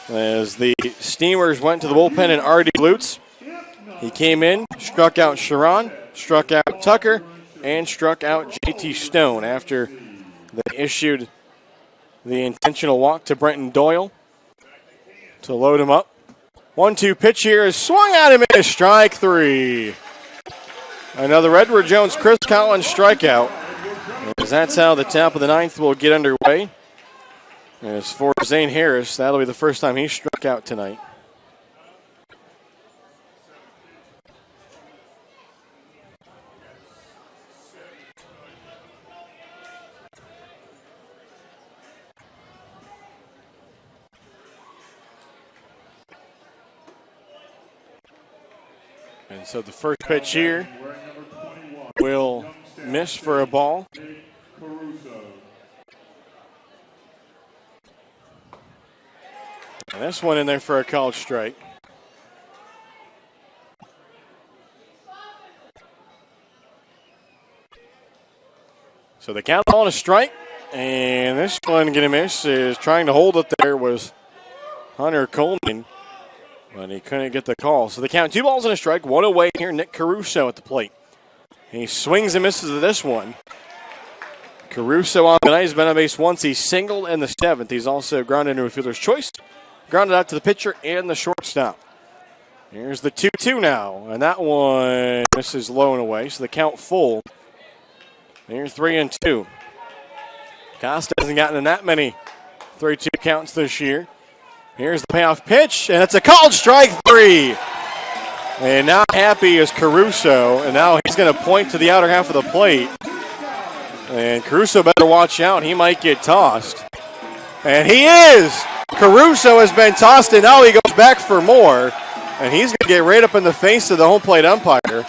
as the Steamers went to the bullpen and Artie Lutz. He came in, struck out Sharon, struck out Tucker, and struck out J.T. Stone after they issued the intentional walk to Brenton Doyle to load him up. 1-2 pitch here is swung at him in a strike 3. Another Edward Jones, Chris Collins strikeout. As that's how the top of the 9th will get underway. As for Zane Harris, that'll be the first time he struck out tonight. And so the first pitch here will miss for a ball. And this one in there for a called strike. So the count on a strike, and this one going to miss is trying to hold it there was Hunter Coleman, but he couldn't get the call. So the count 2 balls and a strike, 1 away here, Nick Caruso at the plate. He swings and misses to this one. Caruso on the night has been on base once. He's singled in the 7th. He's also grounded into a fielder's choice. Grounded out to the pitcher and the shortstop. Here's the 2-2 now. And that one misses low and away. So the count full. Here's 3-2. Costa hasn't gotten in that many 3-2 counts this year. Here's the payoff pitch. And it's a called strike 3. And now happy is Caruso. And now he's going to point to the outer half of the plate. And Caruso better watch out. He might get tossed. And he is! Caruso has been tossed, and now he goes back for more. And he's going to get right up in the face of the home plate umpire.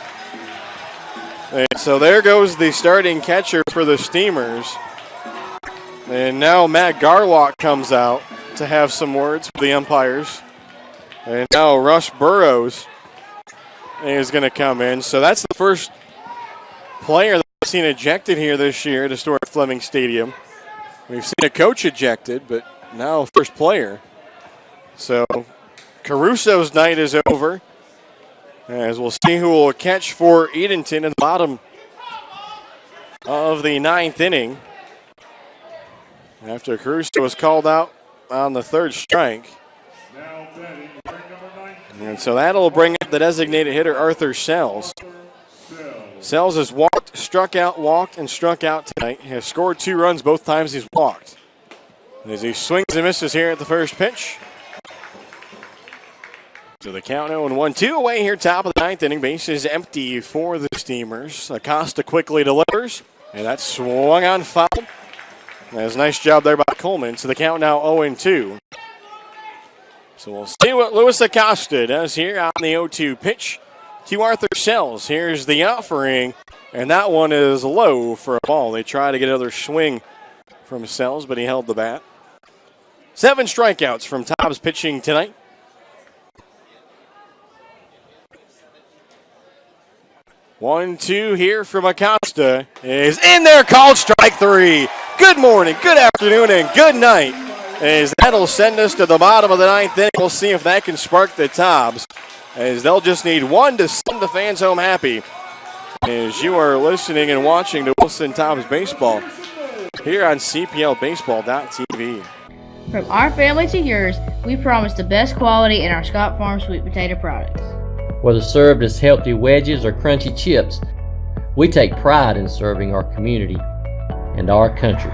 And so there goes the starting catcher for the Steamers. And now Matt Garlock comes out to have some words with the umpires. And now Rush Burrows is going to come in. So that's the first player that we've seen ejected here this year at historic Fleming Stadium. We've seen a coach ejected, but now first player. So Caruso's night is over. As we'll see who will catch for Edenton in the bottom of the 9th inning. After Caruso was called out on the 3rd strike. And so that'll bring the designated hitter, Arthur Sells. Sells has walked, struck out, and struck out tonight. He has scored 2 runs both times he's walked. As he swings and misses here at the first pitch. So the count 0-1, 2 away here, top of the 9th inning. Bases empty for the Steamers. Acosta quickly delivers, and that's swung on foul. That's a nice job there by Coleman. So the count now 0-2. So we'll see what Luis Acosta does here on the 0-2 pitch to Arthur Sells. Here's the offering, and that one is low for a ball. They try to get another swing from Sells, but he held the bat. 7 strikeouts from Tobs pitching tonight. 1-2 here from Acosta is in there, called strike 3. Good morning, good afternoon, and good night. As that'll send us to the bottom of the 9th inning. We'll see if that can spark the Tobs, as they'll just need 1 to send the fans home happy. As you are listening and watching to Wilson Tobs Baseball here on CPLBaseball.tv. From our family to yours, we promise the best quality in our Scott Farm sweet potato products. Whether served as healthy wedges or crunchy chips, we take pride in serving our community and our country.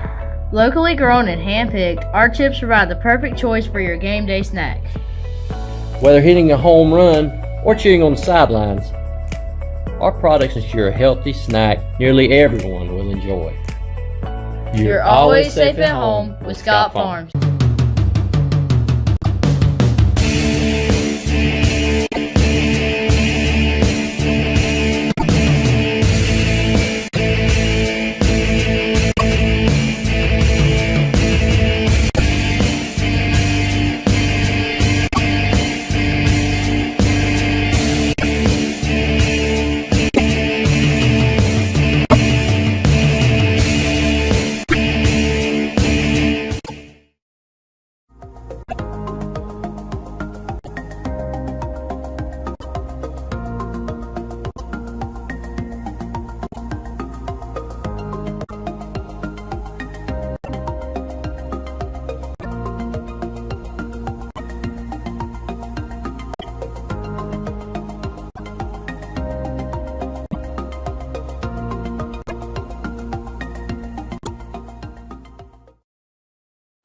Locally grown and hand-picked, our chips provide the perfect choice for your game day snacks. Whether hitting a home run or cheering on the sidelines, our products ensure a healthy snack nearly everyone will enjoy. You're always safe at home with Scott Farms.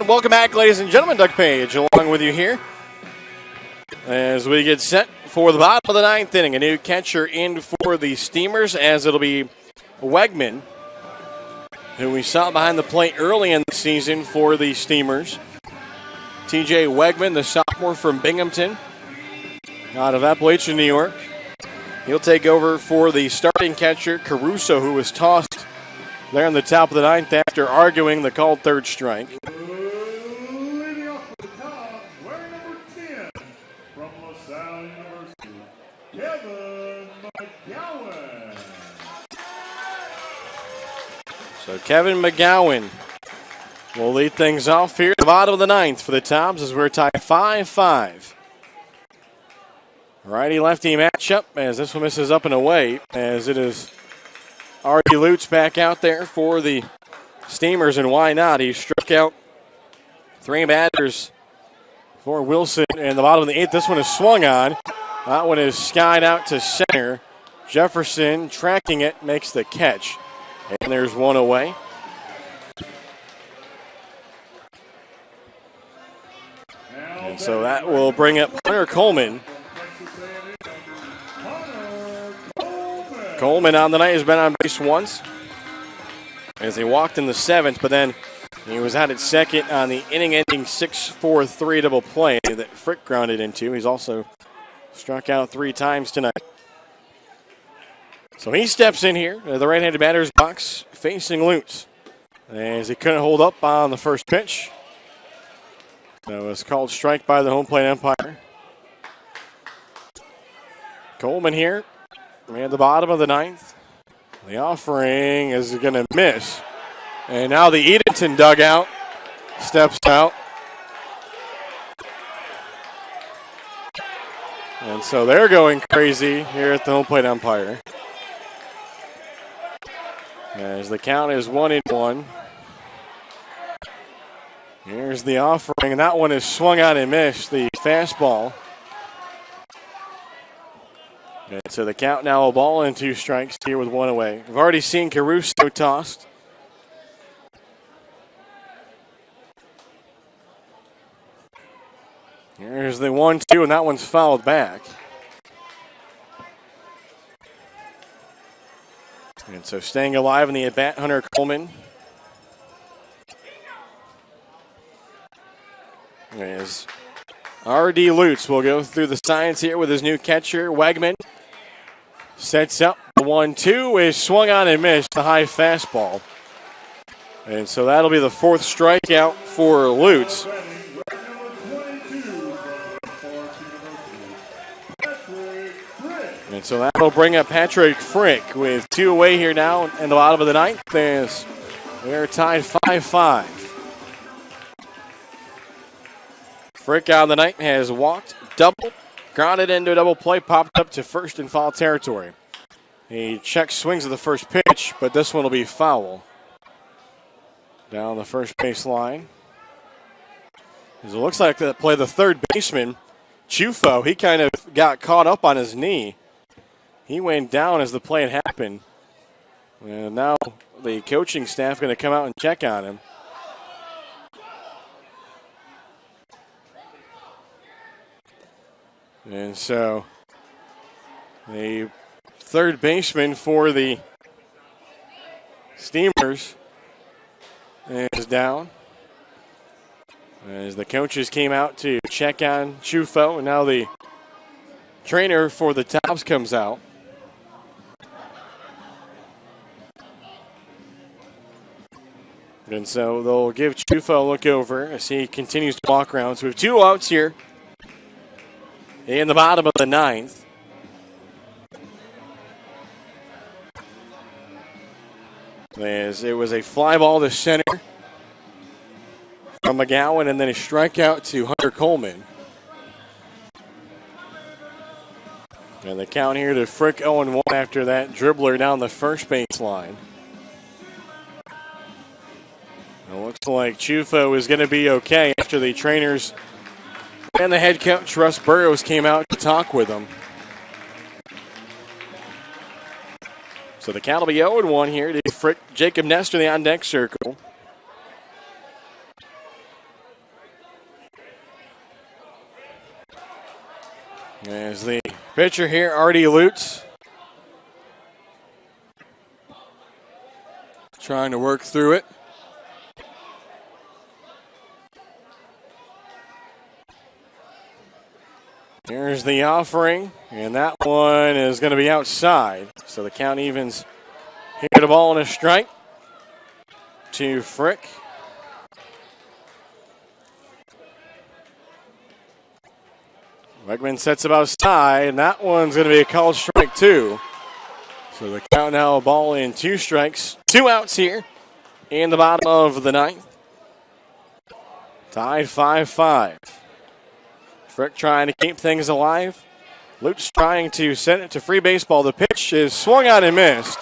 Welcome back, ladies and gentlemen. Doug Page along with you here as we get set for the bottom of the 9th inning. A new catcher in for the Steamers, as it'll be Wegman, who we saw behind the plate early in the season for the Steamers. TJ Wegman, the sophomore from Binghamton, out of Appalachian, New York. He'll take over for the starting catcher, Caruso, who was tossed there in the top of the 9th after arguing the called 3rd strike. Leading off the top, wearing number 10 from LaSalle University, Kevin McGowan. So Kevin McGowan will lead things off here at the bottom of the 9th for the Tobs as we're tied 5-5. Righty-lefty matchup as this one misses up and away, as it is Artie Lutz back out there for the Steamers, and why not? He struck out 3 batters for Wilson in the bottom of the 8th. This one is swung on. That one is skied out to center. Jefferson tracking it, makes the catch. And there's one away. And so that will bring up Hunter Coleman. Coleman on the night has been on base once as he walked in the 7th, but then he was out at second on the inning-ending 6-4-3 double play that Frick grounded into. He's also struck out 3 times tonight. So he steps in here, the right-handed batter's box, facing Lutz, as he couldn't hold up on the first pitch. So it's called strike by the home plate umpire. Coleman here. We're at the bottom of the 9th. The offering is going to miss. And now the Edenton dugout steps out. And so they're going crazy here at the home plate umpire. As the count is 1-1. Here's the offering, and that one is swung out and missed. The fastball. And so the count now, a ball and 2 strikes here with 1 away. We've already seen Caruso tossed. Here's the 1-2, and that one's fouled back. And so staying alive in the at-bat, Hunter Coleman. As R.D. Lutz will go through the signs here with his new catcher, Wegman. Sets up the 1-2, is swung on and missed, the high fastball. And so that'll be the 4th strikeout for Lutz. And so that'll bring up Patrick Frick with 2 away here now in the bottom of the 9th. We're tied 5-5. Frick out of the 9th has walked, doubled, grounded into a double play, popped up to first in foul territory. He check swings at the first pitch, but this one will be foul. Down the first base line. As it looks like that play, the third baseman, Chufo, he kind of got caught up on his knee. He went down as the play had happened. And now the coaching staff going to come out and check on him. And so the third baseman for the Steamers is down. As the coaches came out to check on Chufo, and now the trainer for the Tobs comes out. And so they'll give Chufo a look over as he continues to walk around. So we have 2 outs here in the bottom of the 9th. As it was a fly ball to center from McGowan, and then a strikeout to Hunter Coleman. And the count here to Frick 0-1 after that dribbler down the first base line. It looks like Chufo is going to be okay after the trainers and the head coach, Russ Burrows, came out to talk with him. So the count will be 0-1 here to Frick. Jacob Nestor, the on-deck circle. As the pitcher here, R.D. Lutz, trying to work through it. Here's the offering, and that one is going to be outside. So the count evens here, the ball and a strike to Frick. Wegman sets it outside, and that one's going to be a called strike too. So the count now, a ball and 2 strikes. 2 outs here in the bottom of the 9th. Tied 5-5. Frick trying to keep things alive. Lutz trying to send it to free baseball. The pitch is swung on and missed.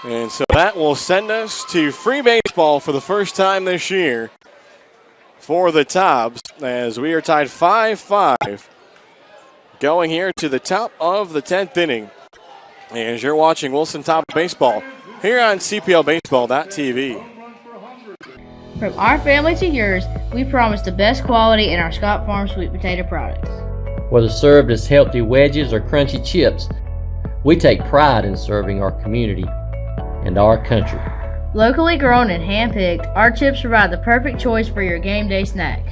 And so that will send us to free baseball for the first time this year for the Tobs, as we are tied 5-5 going here to the top of the 10th inning. As you're watching Wilson Tobs Baseball here on CPLBaseball.tv. From our family to yours, we promise the best quality in our Scott Farm sweet potato products. Whether served as healthy wedges or crunchy chips, we take pride in serving our community and our country. Locally grown and hand-picked, our chips provide the perfect choice for your game day snack.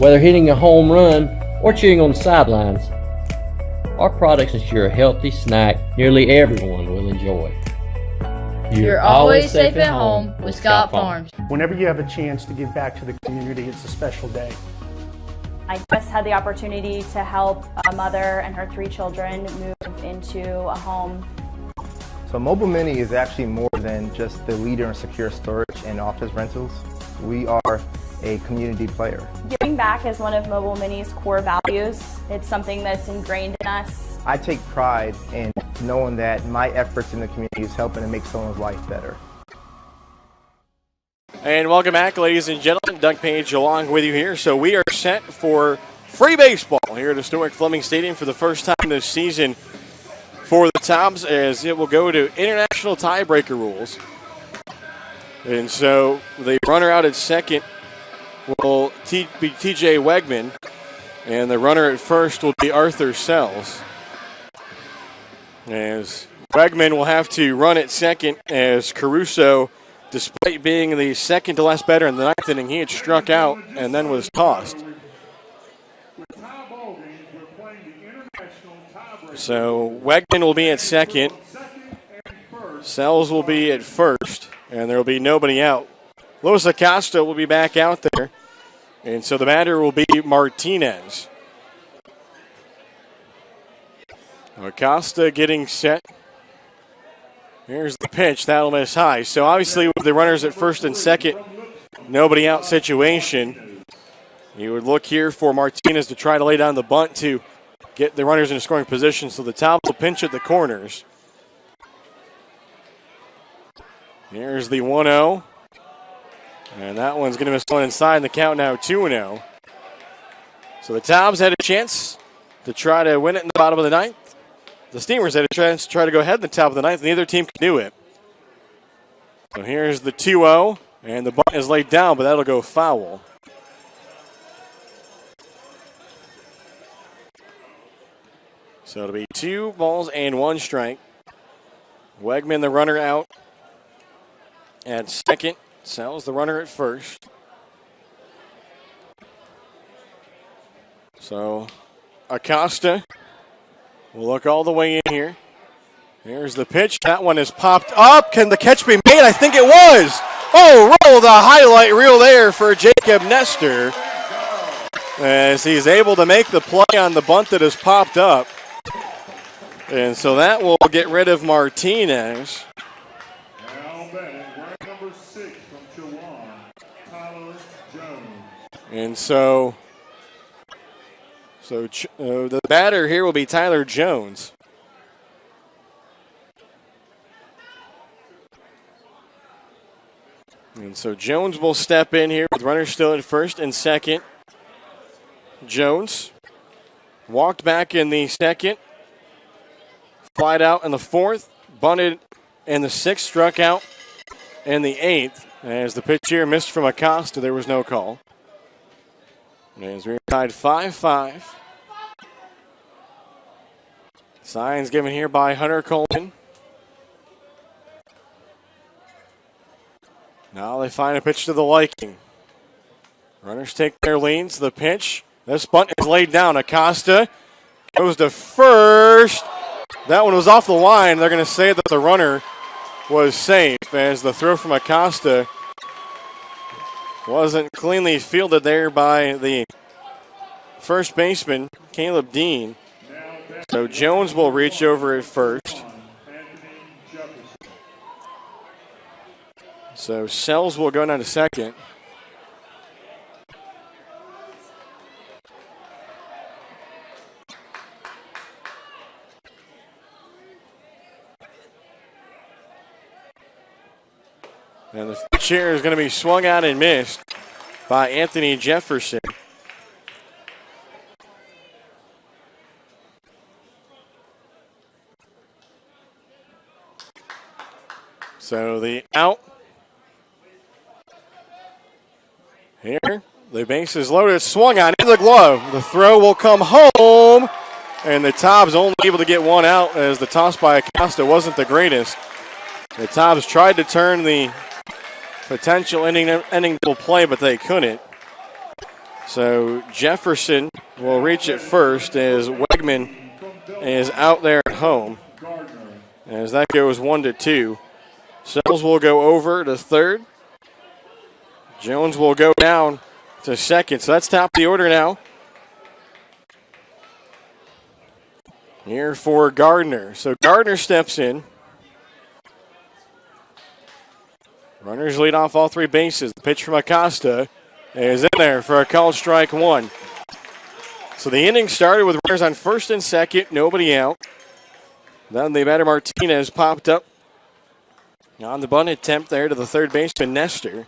Whether hitting a home run or cheering on the sidelines, our products ensure a healthy snack nearly everyone will enjoy. You're always safe at home with Scott Farms. Whenever you have a chance to give back to the community, it's a special day. I just had the opportunity to help a mother and her 3 children move into a home. So Mobile Mini is actually more than just the leader in secure storage and office rentals. We are a community player. Giving back is one of Mobile Mini's core values. It's something that's ingrained in us. I take pride in knowing that my efforts in the community is helping to make someone's life better. And welcome back, ladies and gentlemen. Doug Page along with you here. So we are set for free baseball here at historic Fleming Stadium for the first time this season for the Tobs, as it will go to international tiebreaker rules. And so the runner out at second will be TJ Wegman, and the runner at first will be Arthur Sells. As Wegman will have to run at second, as Caruso, despite being the second to last batter in the ninth inning, he had struck out and then was tossed. So Wegman will be at second. Sells will be at first, and there will be nobody out. Luis Acosta will be back out there, and so the batter will be Martinez. Acosta getting set. Here's the pitch. That'll miss high. So obviously with the runners at first and second, nobody out situation, you would look here for Martinez to try to lay down the bunt to get the runners in a scoring position, so the Tobs will pinch at the corners. Here's the 1-0. And that one's going to miss one inside, and the count now 2-0. So the Tobs had a chance to try to win it in the bottom of the ninth. The Steamers had a chance to try to go ahead in the top of the ninth. Neither team can do it. So here's the 2-0, and the bunt is laid down, but that'll go foul. So it'll be 2 balls and 1 strike. Wegman, the runner, out at second. Sells, the runner, at first. So Acosta will look all the way in here. Here's the pitch. That one is popped up. Can the catch be made? I think it was. Oh, roll the highlight reel there for Jacob Nestor, as he's able to make the play on the bunt that has popped up. And so that will get rid of Martinez. Now batting, right number 6 from Chowan, Tyler Jones. And so the batter here will be Tyler Jones. And so Jones will step in here with runners still at first and second. Jones walked back in the second. Flied out in the fourth, bunted in the sixth, struck out in the eighth. As the pitch here missed from Acosta, there was no call. As we're tied 5-5. Signs given here by Hunter Coleman. Now they find a pitch to the liking. Runners take their leads. The pitch. This bunt is laid down. Acosta goes to first. That one was off the line. They're going to say that the runner was safe, as the throw from Acosta wasn't cleanly fielded there by the first baseman, Caleb Dean. So Jones will reach over at first. So Sells will go down to second. And the chair is going to be swung out and missed by Anthony Jefferson. So the out. Here, the base is loaded, swung on into the glove. The throw will come home, and the Tobs only able to get one out, as the toss by Acosta wasn't the greatest. The Tobs tried to turn the potential ending double play, but they couldn't. So Jefferson will reach it first, as Wegman is out there at home. As that goes 1-2. Sells will go over to third. Jones will go down to second. So that's top of the order now. Here for Gardner. So Gardner steps in. Runners lead off all 3 bases. The pitch from Acosta is in there for a called strike 1. So the inning started with runners on first and second, nobody out. Then the batter Martinez popped up on the bunt attempt there to the third baseman Nestor.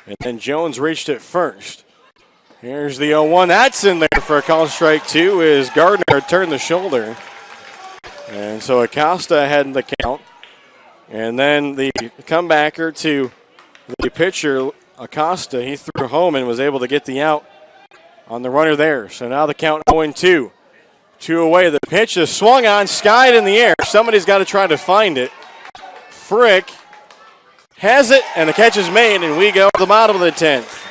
And then Jones reached it first. Here's the 0-1. That's in there for a call strike 2 as Gardner turned the shoulder. And so Acosta ahead in the count. And then the comebacker to the pitcher, Acosta, he threw home and was able to get the out on the runner there. So now the count 0-2. 2 away. The pitch is swung on, skied in the air. Somebody's got to try to find it. Frick has it, and the catch is made, and we go to the bottom of the 10th.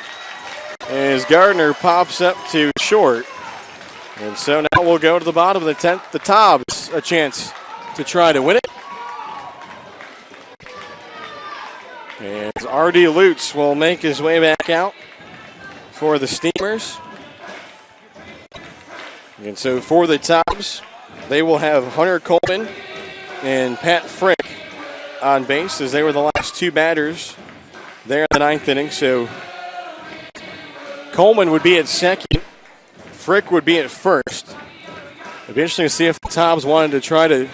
As Gardner pops up to short. And so now we'll go to the bottom of the 10th. The Tobs a chance to try to win it. As R.D. Lutz will make his way back out for the Steamers. And so for the Tobs, they will have Hunter Coleman and Pat Frick on base as they were the last 2 batters there in the 9th inning. So Coleman would be at second. Frick would be at first. It'd be interesting to see if the Tobs wanted to try to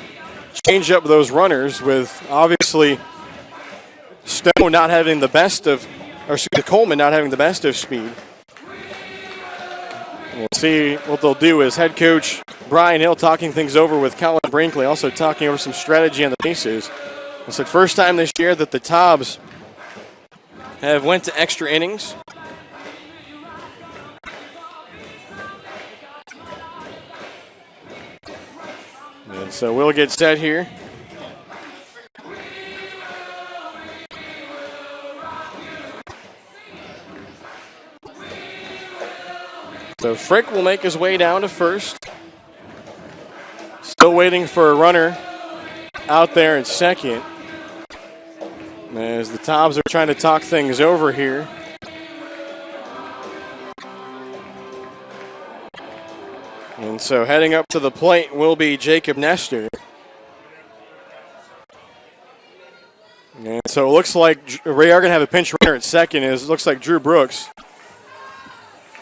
change up those runners with obviously Stone not having the best of, or Coleman not having the best of speed. We'll see what they'll do as head coach Brian Hill talking things over with Colin Brinkley, also talking over some strategy on the bases. It's the first time this year that the Tobs have went to extra innings. And so we'll get set here. So Frick will make his way down to first. Still waiting for a runner out there at second. As the Tobs are trying to talk things over here. And so heading up to the plate will be Jacob Nestor. And so it looks like we are going to have a pinch runner at second. It looks like Drew Brooks.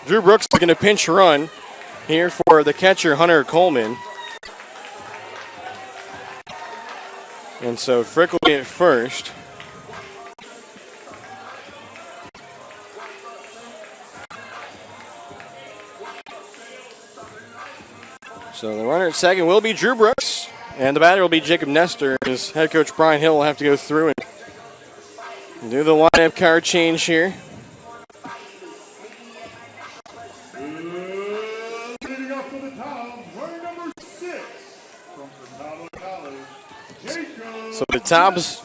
Drew Brooks is going to pinch run here for the catcher, Hunter Coleman. And so Frick will be at first. So the runner at second will be Drew Brooks, and the batter will be Jacob Nestor, as head coach Brian Hill will have to go through and do the lineup card change here. So the Tobs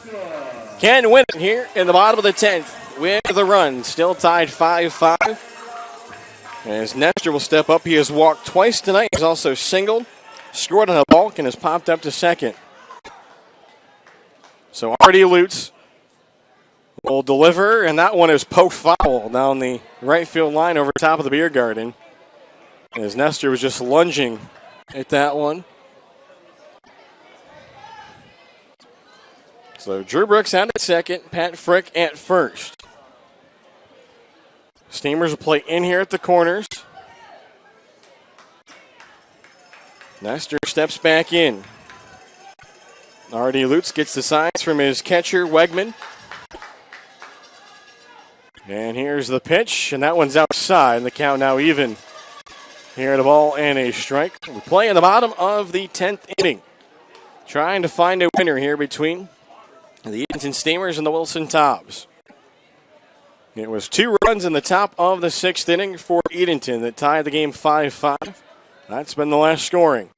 can win it here in the bottom of the 10th with the run. Still tied 5-5. As Nestor will step up. He has walked twice tonight. He's also singled, scored on a balk, and has popped up to second. So R.D. Lutz will deliver, and that one is poked foul down the right field line over top of the beer garden. As Nestor was just lunging at that one. So Drew Brooks out at second, Pat Frick at first. Steamers will play in here at the corners. Nestor steps back in. R.D. Lutz gets the signs from his catcher, Wegman. And here's the pitch, and that one's outside. And the count now even. Here at a ball and a strike. We play in the bottom of the 10th inning. Trying to find a winner here between the Edenton Steamers and the Wilson Tobs. It was 2 runs in the top of the 6th inning for Edenton that tied the game 5-5. That's been the last scoring.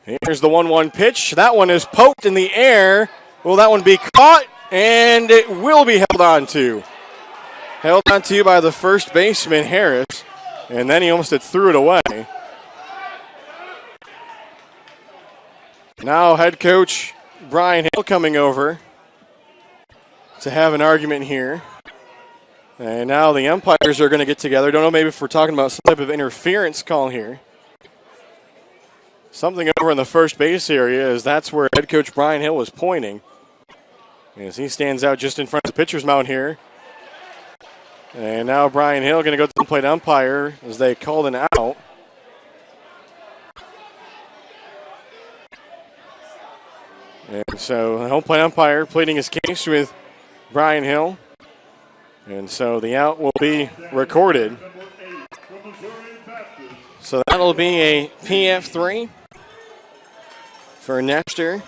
Here's the 1-1 pitch. That one is poked in the air. Will that one be caught? And it will be held on to. Held on to by the first baseman, Harris. And then he almost had threw it away. Now head coach Brian Hill coming over to have an argument here. And now the umpires are going to get together. Don't know maybe if we're talking about some type of interference call here. Something over in the first base area, as that's where head coach Brian Hill was pointing. As he stands out just in front of the pitcher's mound here. And now Brian Hill going to go to the plate umpire as they called an out. And so the home plate umpire pleading his case with Brian Hill. And so the out will be recorded. So that'll be a PF3 for Nestor.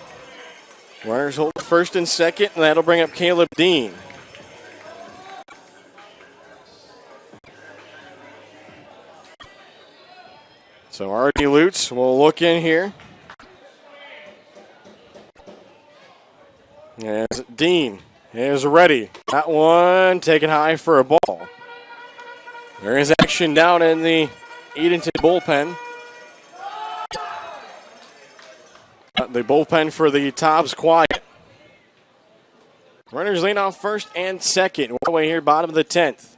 Runners hold first and second, and that'll bring up Caleb Dean. So R.D. Lutz will look in here. As Dean is ready. That one taken high for a ball. There is action down in the Edenton bullpen. The bullpen for the Tobs quiet. Runners lead off first and second. One away here, bottom of the 10th.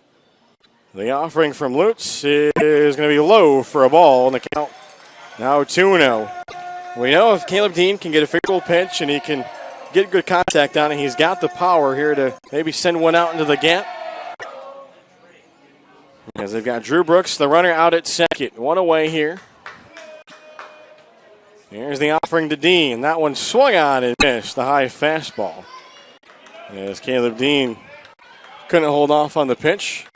The offering from Lutz is going to be low for a ball on the count. Now 2-0. We know if Caleb Dean can get a favorable pitch and he can get good contact on it, he's got the power here to maybe send one out into the gap. As they've got Drew Brooks, the runner, out at second. One away here. Here's the offering to Dean. That one swung on and missed, the high fastball. As Caleb Dean couldn't hold off on the pitch.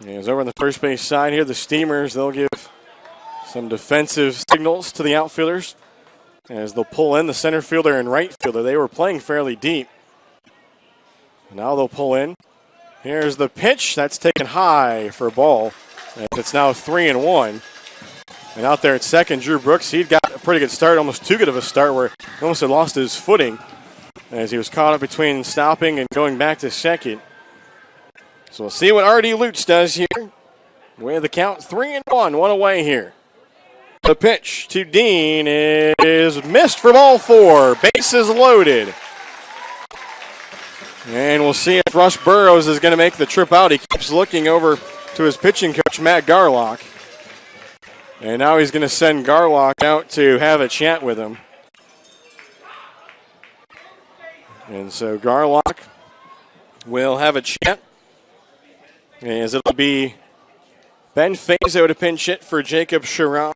As over on the first base side here, the Steamers, they'll give some defensive signals to the outfielders as they'll pull in the center fielder and right fielder. They were playing fairly deep. Now they'll pull in. Here's the pitch. That's taken high for a ball. And it's now 3-1. And out there at second, Drew Brooks, he'd got a pretty good start, almost too good of a start where he almost had lost his footing as he was caught up between stopping and going back to second. So we'll see what R.D. Lutz does here. With the count 3-1, one away here. The pitch to Dean is missed for ball 4. Bases loaded. And we'll see if Rush Burrows is going to make the trip out. He keeps looking over to his pitching coach, Matt Garlock. And now he's going to send Garlock out to have a chat with him. And so Garlock will have a chat. As it'll be Ben Fazo to pinch hit for Jacob Sharon.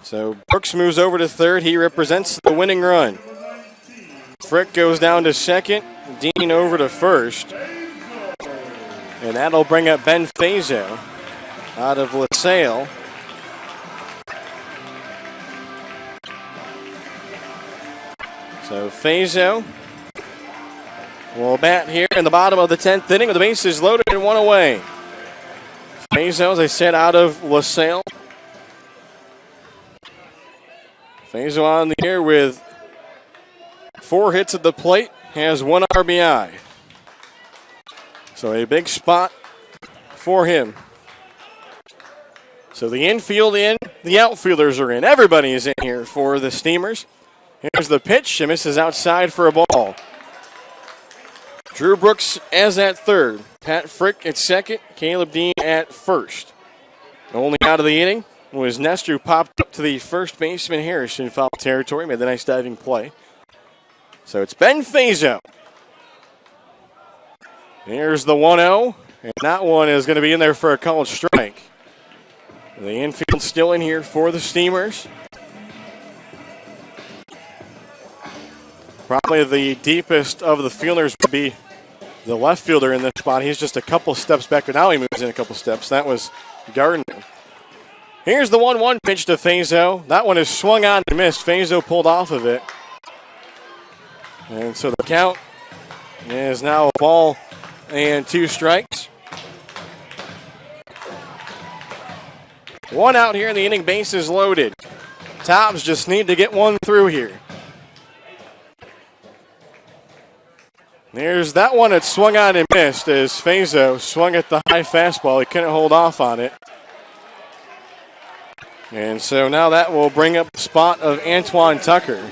So Brooks moves over to third. He represents the winning run. Frick goes down to second. Dean over to first. And that'll bring up Ben Fazo out of LaSalle. So Fazo will bat here in the bottom of the 10th inning with the bases loaded and one away. Fazo, as I said, out of LaSalle. Fazo on the year with 4 hits at the plate, has 1 RBI. So a big spot for him. So the infield in, the outfielders are in. Everybody is in here for the Steamers. Here's the pitch. It misses outside for a ball. Drew Brooks as at third. Pat Frick at second. Caleb Dean at first. Only out of the inning was Nestor, who popped up to the first baseman Harrison, foul territory, made the nice diving play. So it's Ben Fazo. Here's the 1-0, and that one is going to be in there for a called strike. The infield still in here for the Steamers. Probably the deepest of the fielders would be the left fielder in this spot. He's just a couple steps back, but now he moves in a couple steps. That was Gardner. Here's the 1-1 pitch to Fazo. That one is swung on and missed. Fazo pulled off of it. And so the count is now a ball and 2 strikes. 1 out here in the inning, bases loaded. Tobs just need to get one through here. There's that one that swung on and missed as Fazo swung at the high fastball. He couldn't hold off on it. And so now that will bring up the spot of Antoine Tucker.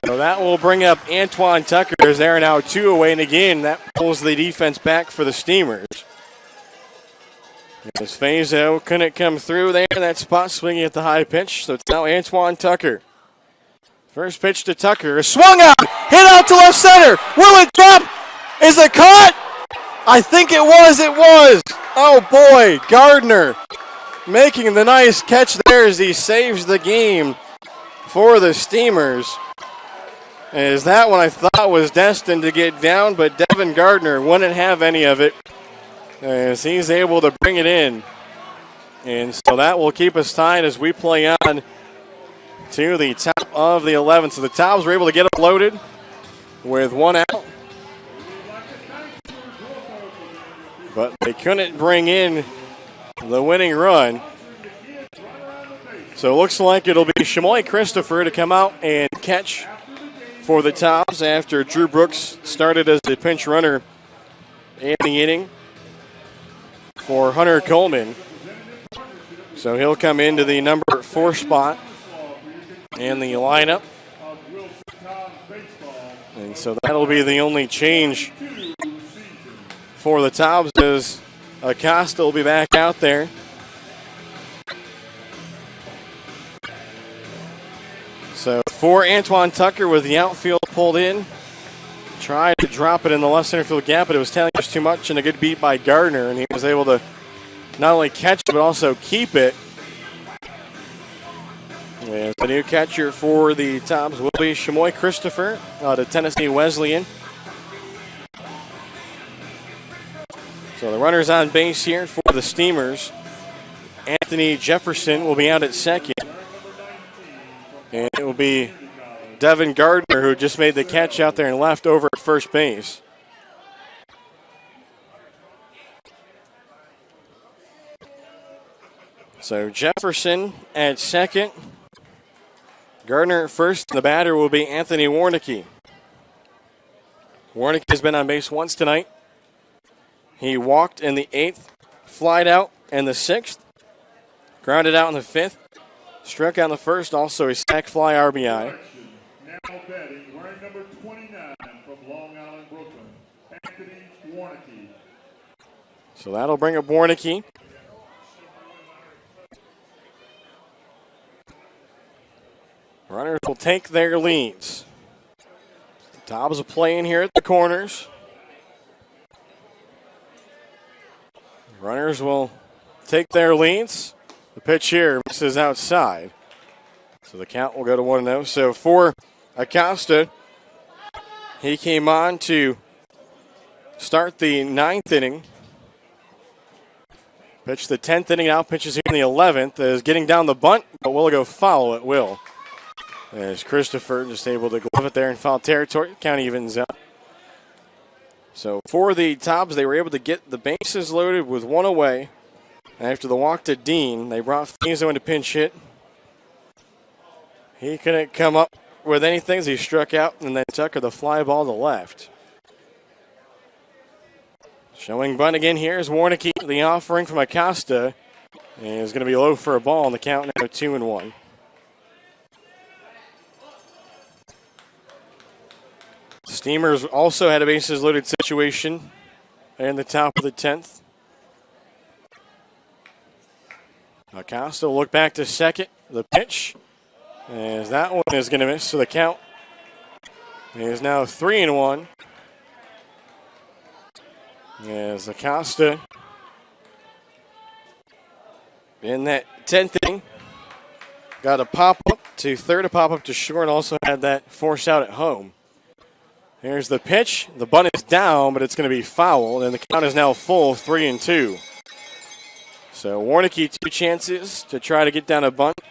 So that will bring up Antoine Tucker as they're now 2 away. And again, that pulls the defense back for the Steamers. As Fazo couldn't come through there in that spot, swinging at the high pitch. So it's now Antoine Tucker. First pitch to Tucker. Swung out, hit out to left center. Will it drop? Is it caught? I think it was. It was. Oh boy, Gardner making the nice catch there as he saves the game for the Steamers. As that one I thought was destined to get down, but Devin Gardner wouldn't have any of it as he's able to bring it in. And so that will keep us tied as we play on to the top of the 11th. So the Tobs were able to get it loaded with one out. But they couldn't bring in the winning run. So it looks like it'll be Shamoy Christopher to come out and catch for the Tobs after Drew Brooks started as the pinch runner in the inning for Hunter Coleman. So he'll come into the number 4 spot in the lineup. And so that'll be the only change for the Tobs as Acosta will be back out there. So for Antoine Tucker with the outfield pulled in. Tried to drop it in the left center field gap, but it was telling us too much, and a good beat by Gardner, and he was able to not only catch it, but also keep it. And the new catcher for the Tobs will be Shamoy Christopher out of Tennessee Wesleyan. So the runners on base here for the Steamers. Anthony Jefferson will be out at second. And it will be Devin Gardner who just made the catch out there and left over at first base. So Jefferson at second. Gardner at first. The batter will be Anthony Warnicki. Warnicki has been on base once tonight. He walked in the 8th, flied out in the 6th, grounded out in the 5th, struck out in the 1st, also a sac fly RBI. Now batting, wearing number 29 from Long Island, Brooklyn, Anthony Warnicki. So that'll bring up Warnicki. Runners will take their leads. The Tobs are playing here at the corners. Runners will take their leads. The pitch here misses outside. So the count will go to 1-0. So for Acosta, he came on to start the 9th inning. Pitched the 10th inning, now pitches here in the 11th. Is getting down the bunt, but will go foul at will. As Christopher just able to glove it there in foul territory. Count evens up. So for the Tobs, they were able to get the bases loaded with one away. After the walk to Dean, they brought Fazio into pinch hit. He couldn't come up with anything as he struck out, and then Tucker the fly ball to left. Showing bunt again here is Warnicki. The offering from Acosta is going to be low for a ball, and the count now 2-1. Steamers also had a bases loaded situation in the top of the 10th. Acosta will look back to second. The pitch, as that one is going to miss, so the count is now 3-1. As Acosta in that 10th inning got a pop up to third, a pop up to short, and also had that force out at home. Here's the pitch. The bunt is down, but it's going to be foul, and the count is now full, 3-2. So Warnicki 2 chances to try to get down a bunt.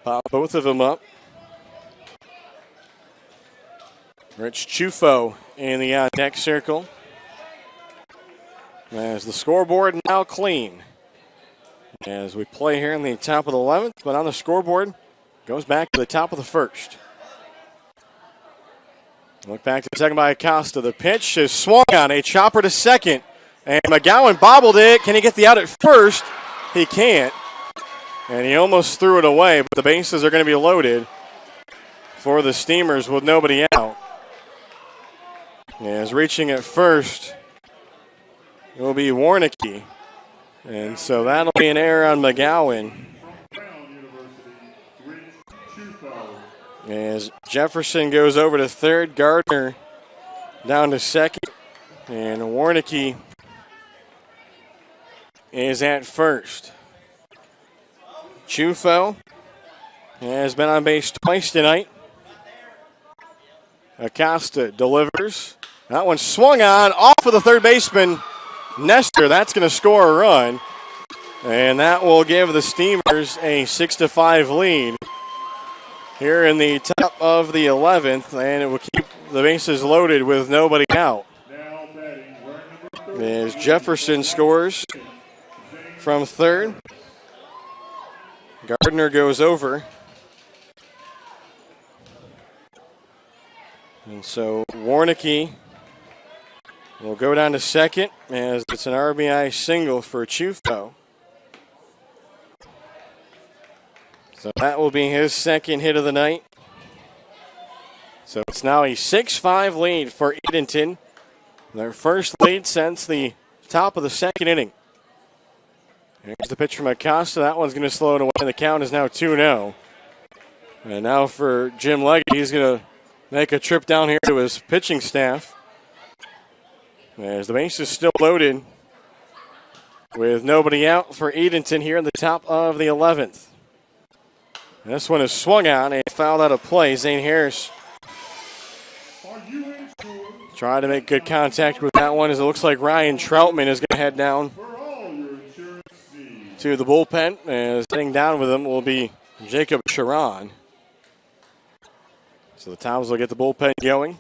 Pop both of them up. Rich Chufo in the on-deck circle. As the scoreboard now clean. As we play here in the top of the 11th, but on the scoreboard, goes back to the top of the 1st. Look back to the second by Acosta. The pitch is swung on, a chopper to second. And McGowan bobbled it. Can he get the out at first? He can't. And he almost threw it away, but the bases are going to be loaded for the Steamers with nobody out. As reaching at first, it will be Warnicki. And so that'll be an error on McGowan. As Jefferson goes over to third, Gardner down to second, and Warnicki is at first. Chufo has been on base twice tonight. Acosta delivers. That one swung on off of the third baseman, Nestor. That's going to score a run. And that will give the Steamers a 6-5 lead here in the top of the 11th. And it will keep the bases loaded with nobody out. As Jefferson scores from third. Gardner goes over. And so Warnicki will go down to second as it's an RBI single for Chufo. So that will be his second hit of the night. So it's now a 6-5 lead for Edenton. Their first lead since the top of the second inning. Here's the pitch from Acosta. That one's going to slow it away. The count is now 2-0. And now for Jim Leggett, he's going to make a trip down here to his pitching staff. As the base is still loaded with nobody out for Edenton here in the top of the 11th. And this one is swung on and fouled out of play. Zane Harris trying to make good contact with that one as it looks like Ryan Troutman is going to head down to the bullpen. And sitting down with him will be Jacob Sharon. So the Tobs will get the bullpen going.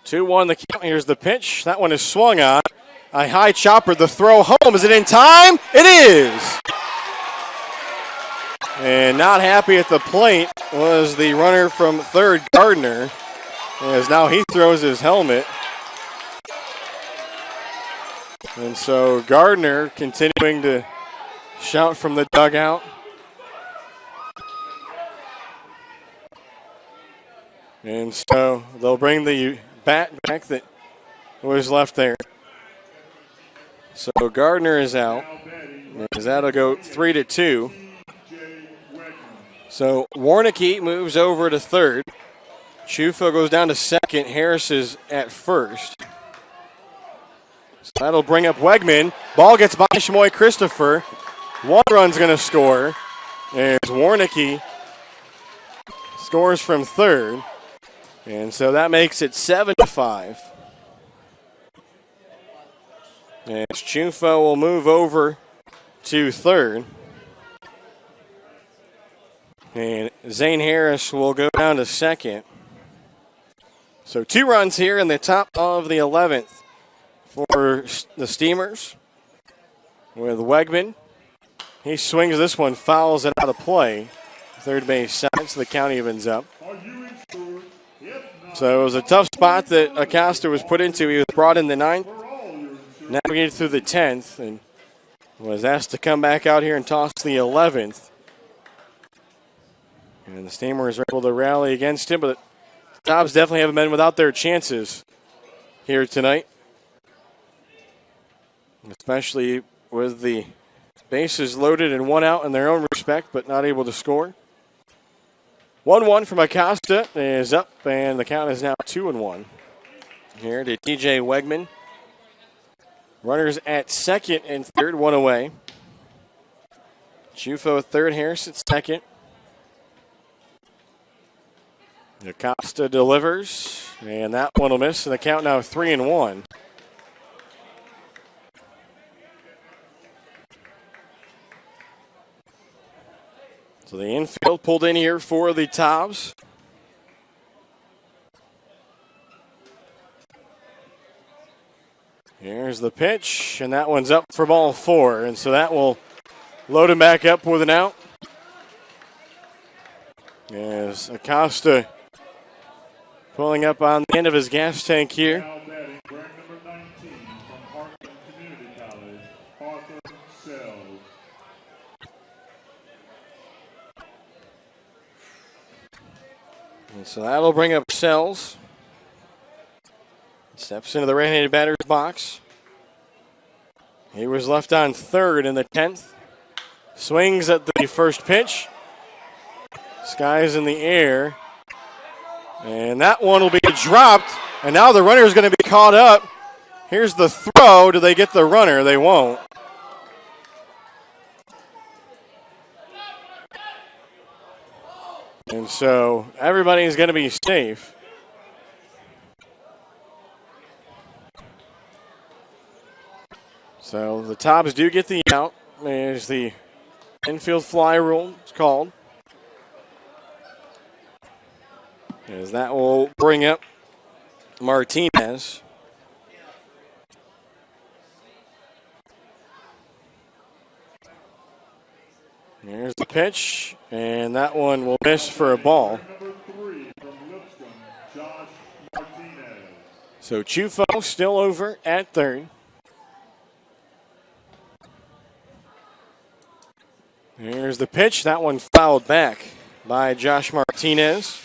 2-1 the count. Here's the pitch. That one is swung on. A high chopper. The throw home. Is it in time? It is. And not happy at the plate was the runner from third, Gardner, as now he throws his helmet. And so Gardner continuing to shout from the dugout. And so they'll bring the bat back that was left there. So Gardner is out. As that'll go 3-2. So Warnicki moves over to third. Chufo goes down to second. Harris is at first. So that'll bring up Wegman. Ball gets by Shamoy Christopher. One run's going to score. As Warnicki scores from third. And so that makes it 7-5. As Chufo will move over to third. And Zane Harris will go down to second. So 2 runs here in the top of the 11th for the Steamers. With Wegman. He swings this one, fouls it out of play. Third base side, so the count evens up. So it was a tough spot that Acosta was put into. He was brought in the 9th, navigated through the 10th, and was asked to come back out here and toss the 11th. And the Steamers were able to rally against him, but the Tobs definitely haven't been without their chances here tonight. Especially with the bases loaded and 1 out in their own respect, but not able to score. 1-1 from Acosta is up, and the count is now 2-1. Here to TJ Wegman. Runners at second and third, 1 away. Chufo at third, Harris at second. Acosta delivers, and that one will miss, and the count now 3-1. So the infield pulled in here for the Tobs. Here's the pitch, and that one's up for ball 4, and so that will load him back up with an out. As Acosta pulling up on the end of his gas tank here. And so that'll bring up Sells. Steps into the right-handed batter's box. He was left on third in the 10th. Swings at the first pitch. Sky's in the air. And that one will be dropped. And now the runner is going to be caught up Here's the throw. Do they get the runner? They won't. And so everybody's going to be safe. So the Tobs do get the out. There's the infield fly rule, it's called. As that will bring up Martinez. There's the pitch, and that one will miss for a ball. So Chufo still over at third. Here's the pitch. That one fouled back by Josh Martinez.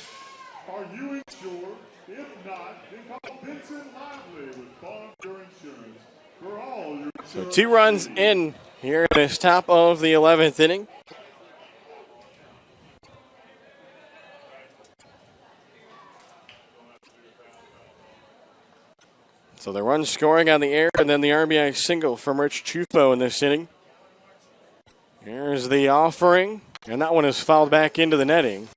Are you insured? If not, then call Vincent Lively with Farm Care Insurance for all your So 2 runs in here in this top of the 11th inning. So the run scoring on the air, and then the RBI single from Rich Chufo in this inning. Here's the offering, and that one is fouled back into the netting.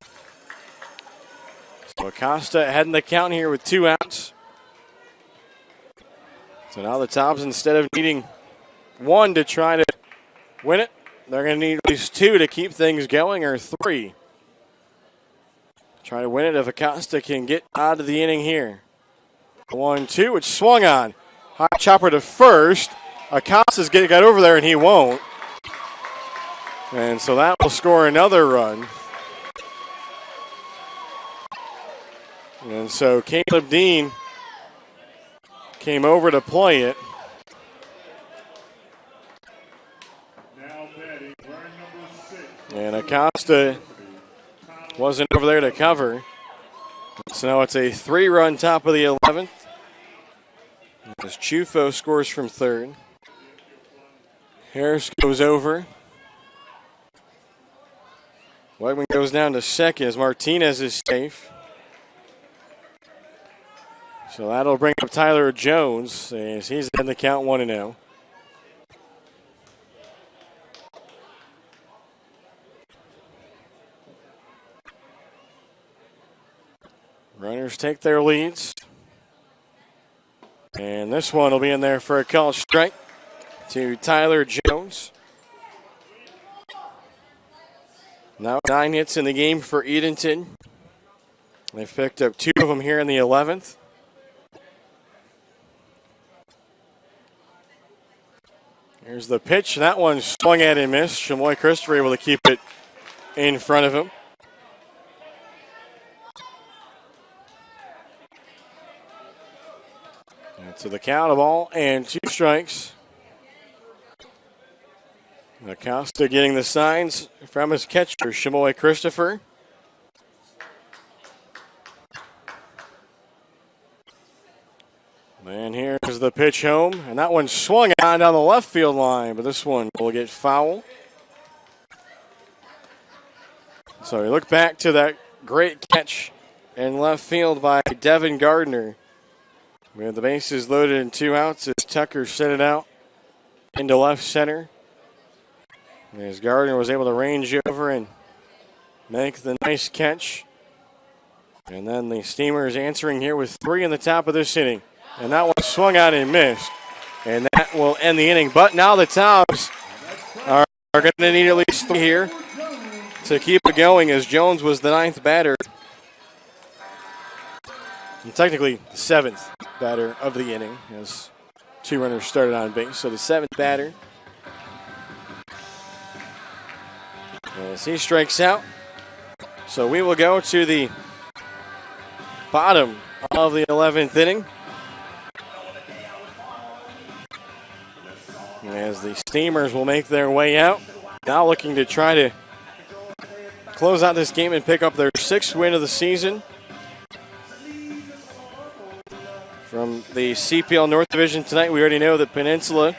So Acosta heading the count here with 2 outs. So now the Tobs, instead of needing 1 to try to win it, they're going to need at least 2 to keep things going, or 3. Try to win it if Acosta can get out of the inning here. 1-2, it's swung on. High chopper to first. Acosta's got over there, and he won't. And so that will score another run. And so Caleb Dean came over to play it. And Acosta wasn't over there to cover. So now it's a 3-run top of the 11th. As Chufo scores from third. Harris goes over. Wegman goes down to second as Martinez is safe. So that'll bring up Tyler Jones as he's in the count 1-0. Runners take their leads. And this one will be in there for a called strike to Tyler Jones. Now 9 hits in the game for Edenton. They've picked up 2 of them here in the 11th. Here's the pitch. That one swung at and missed. Chamoy Christopher able to keep it in front of him. And to the count of ball and 2 strikes. Acosta getting the signs from his catcher, Chamoy Christopher. And here's the pitch home, and that one swung on down the left field line, but this one will get foul. So we look back to that great catch in left field by Devin Gardner. We have the bases loaded and 2 outs as Tucker sent it out into left center. As Gardner was able to range over and make the nice catch. And then the Steamers answering here with 3 in the top of this inning. And that one swung out and missed. And that will end the inning. But now the Tobs are going to need at least 3 here to keep it going, as Jones was the 9th batter. And technically the 7th batter of the inning, as 2 runners started on base. So the 7th batter. As he strikes out. So we will go to the bottom of the 11th inning. As the Steamers will make their way out. Now looking to try to close out this game and pick up their 6th win of the season. From the CPL North Division tonight, we already know that Peninsula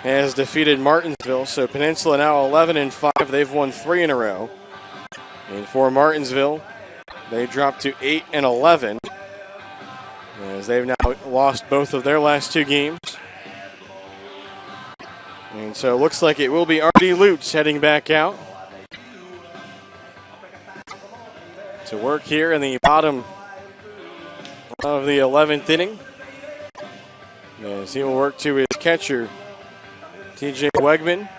has defeated Martinsville. So Peninsula now 11-5. They've won 3 in a row. And for Martinsville, they dropped to 8-11. as they've now lost both of their last 2 games. And so it looks like it will be R.D. Lutz heading back out to work here in the bottom of the 11th inning, as he will work to his catcher, TJ Wegman.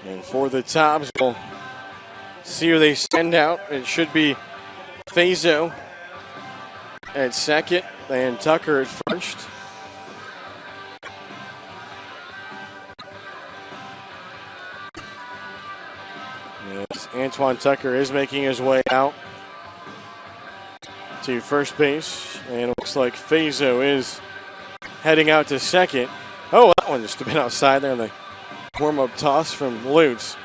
And for the Tobs, we'll see who they send out. It should be Fazo at second and Tucker at first. Yes, Antoine Tucker is making his way out to first base, and it looks like Fazo is heading out to second. Oh, that one just a bit outside there in the warm-up toss from Lutz.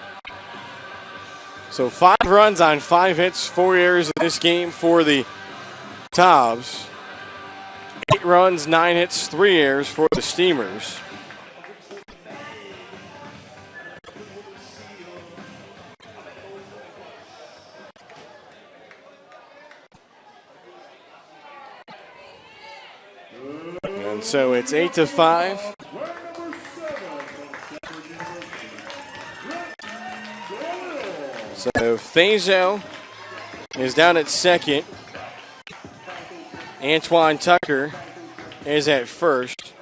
So 5 runs on 5 hits, 4 errors in this game for the Tobs. 8 runs, 9 hits, 3 errors for the Steamers. And so it's 8-5. So Fazo is down at second. Antoine Tucker is at first.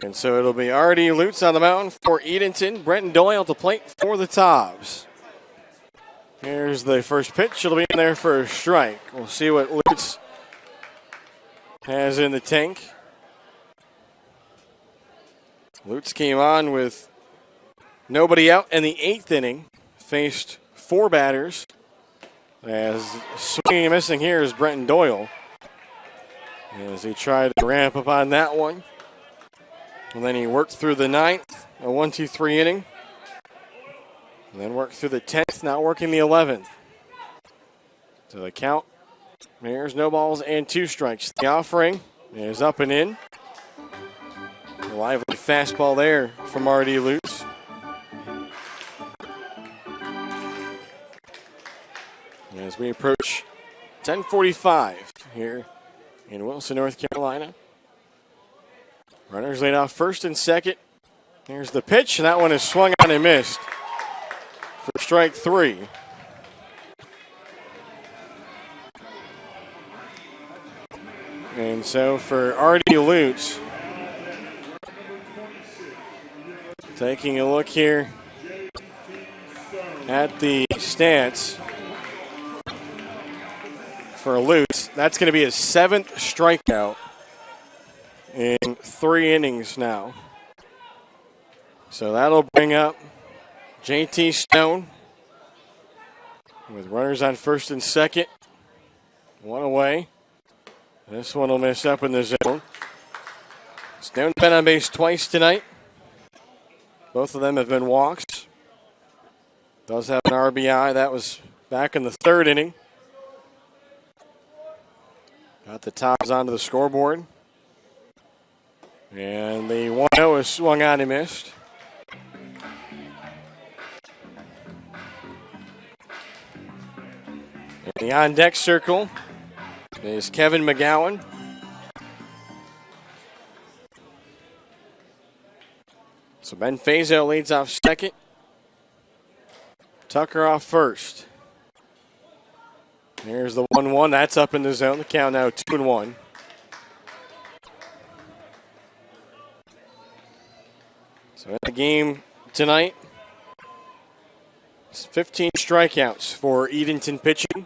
And so it'll be R.D. Lutz on the mound for Edenton. Brenton Doyle to plate for the Tobs. Here's the first pitch. It'll be in there for a strike. We'll see what Lutz has in the tank. Lutz came on with nobody out in the 8th inning. Faced 4 batters. As swinging and missing here is Brenton Doyle, as he tried to ramp up on that one. And then he worked through the 9th, a 1-2-3 inning. And then worked through the 10th, now working the 11th. So the count, there's no balls and 2 strikes. The offering is up and in. A lively fastball there from R.D. Lutz. As we approach 10:45 here in Wilson, North Carolina. Runners laid off first and second. Here's the pitch, and that one is swung on and missed for strike 3. And so for R.D. Lutz, taking a look here at the stats. For Lutz, that's going to be his 7th strikeout in 3 innings now. So that'll bring up J.T. Stone with runners on first and second. 1 away. This one will miss up in the zone. Stone's been on base twice tonight. Both of them have been walks. Does have an RBI. That was back in the 3rd inning. Got the Tobs onto the scoreboard. And the 1-0 is swung on and missed. In the on-deck circle is Kevin McGowan. So Ben Fazo leads off second. Tucker off first. Here's the 1-1. That's up in the zone. The count now 2-1. So in the game tonight, it's 15 strikeouts for Edenton pitching.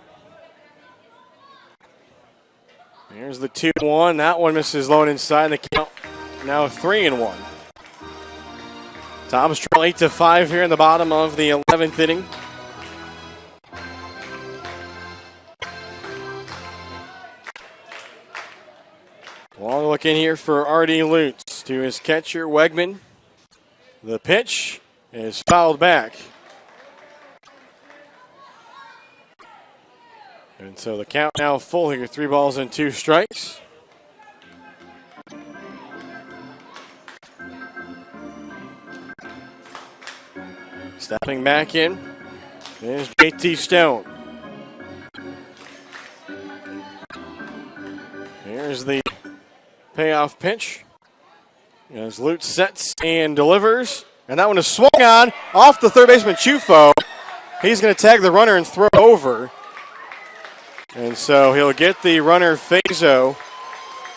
Here's the 2-1. That one misses low and inside. The count now 3-1. Tobs trail 8-5 here in the bottom of the 11th inning. Long look in here for R.D. Lutz to his catcher, Wegman. The pitch is fouled back. And so the count now full here, 3 balls and 2 strikes. Stepping back in There's JT Stone. Here's the payoff pitch. As Lutz sets and delivers. And that one is swung on off the third baseman, Chufo. He's going to tag the runner and throw over. And so he'll get the runner Fazo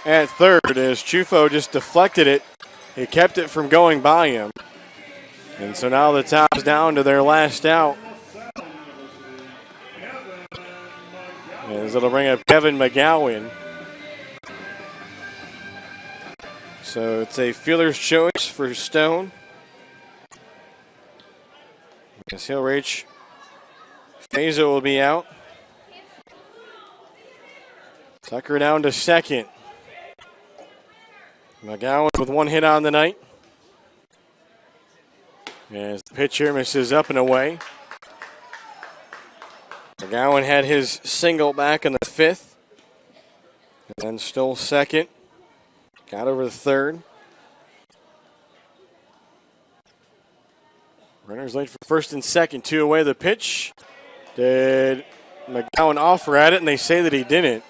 at third as Chufo just deflected it. He kept it from going by him. And so now the Tobs down to their last out. As it'll bring up Kevin McGowan. So it's a fielder's choice for Stone. As he'll reach. Fazo will be out. Tucker down to second. McGowan with one hit on the night. As the pitch here misses up and away. McGowan had his single back in the fifth. And then stole second. Got over the third. Runners late for first and second. 2 away. The pitch. Did McGowan offer at it? And they say that he didn't.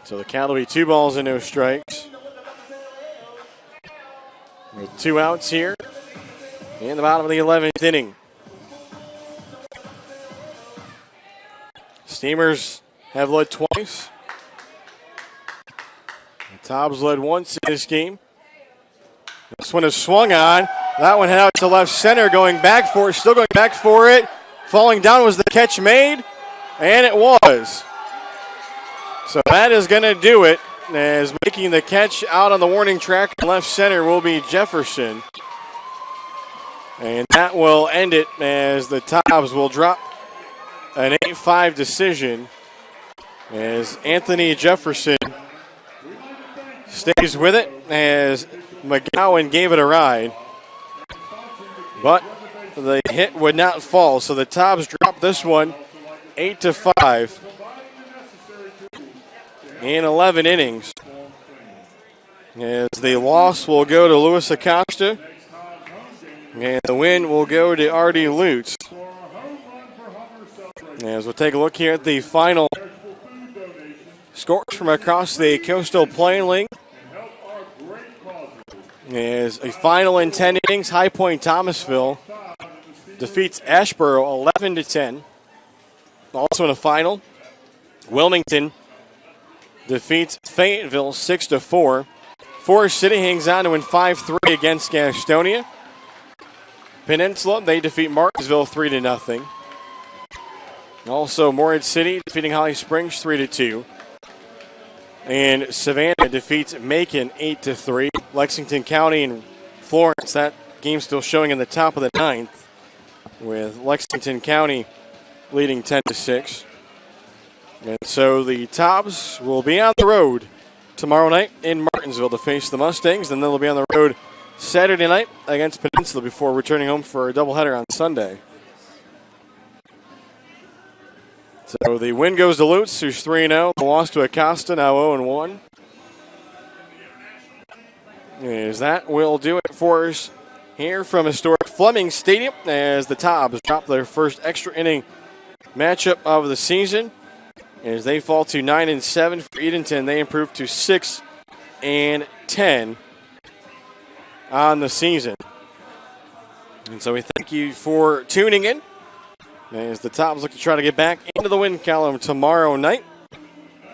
So the count will be 2 balls and no strikes. With 2 outs here in the bottom of the 11th inning. Steamers have led twice. The Tobs led once in this game. This one is swung on. That one head out to left center, going back for it, still going back for it. Falling down was the catch made, and it was. So that is going to do it, as making the catch out on the warning track in left center will be Jefferson. And that will end it, as the Tobs will drop an 8-5 decision, as Anthony Jefferson stays with it, as McGowan gave it a ride. But the hit would not fall, so the Tobs drop this one 8-5 in 11 innings. As the loss will go to Luis Acosta, and the win will go to Artie Lutz. As we'll take a look here at the final scores from across the Coastal Plain League. As a final in 10 innings, High Point Thomasville defeats Ashboro 11-10. Also in a final, Wilmington defeats Fayetteville 6-4. Forest City hangs on to win 5-3 against Gastonia. Peninsula, they defeat Martinsville 3-0. Also, Morehead City defeating Holly Springs 3-2. And Savannah defeats Macon 8-3. Lexington County and Florence, that game still showing in the top of the 9th, with Lexington County leading 10-6. And so the Tobs will be on the road tomorrow night in Martinsville to face the Mustangs, and then they'll be on the road Saturday night against Peninsula before returning home for a doubleheader on Sunday. So the win goes to Lutz, who's 3-0. The loss to Acosta, now 0-1. As that will do it for us here from historic Fleming Stadium, as the Tobs drop their first extra inning matchup of the season. As they fall to 9-7 for Edenton, they improve to 6-10 on the season. And so we thank you for tuning in, as the Tobs look to try to get back into the win column tomorrow night,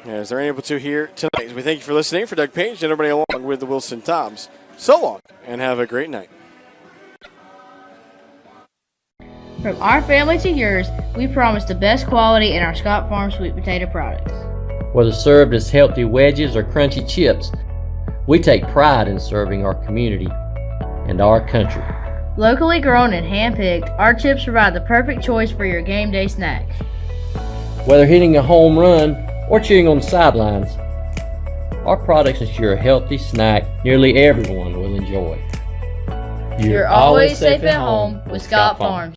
as they're able to here tonight. We thank you for listening. For Doug Page and everybody along with the Wilson Tobs, so long and have a great night. From our family to yours, we promise the best quality in our Scott Farm sweet potato products. Whether served as healthy wedges or crunchy chips, we take pride in serving our community and our country. Locally grown and hand-picked, our chips provide the perfect choice for your game day snack. Whether hitting a home run or cheering on the sidelines, our products ensure a healthy snack nearly everyone will enjoy. You're always safe at home with Scott Farms.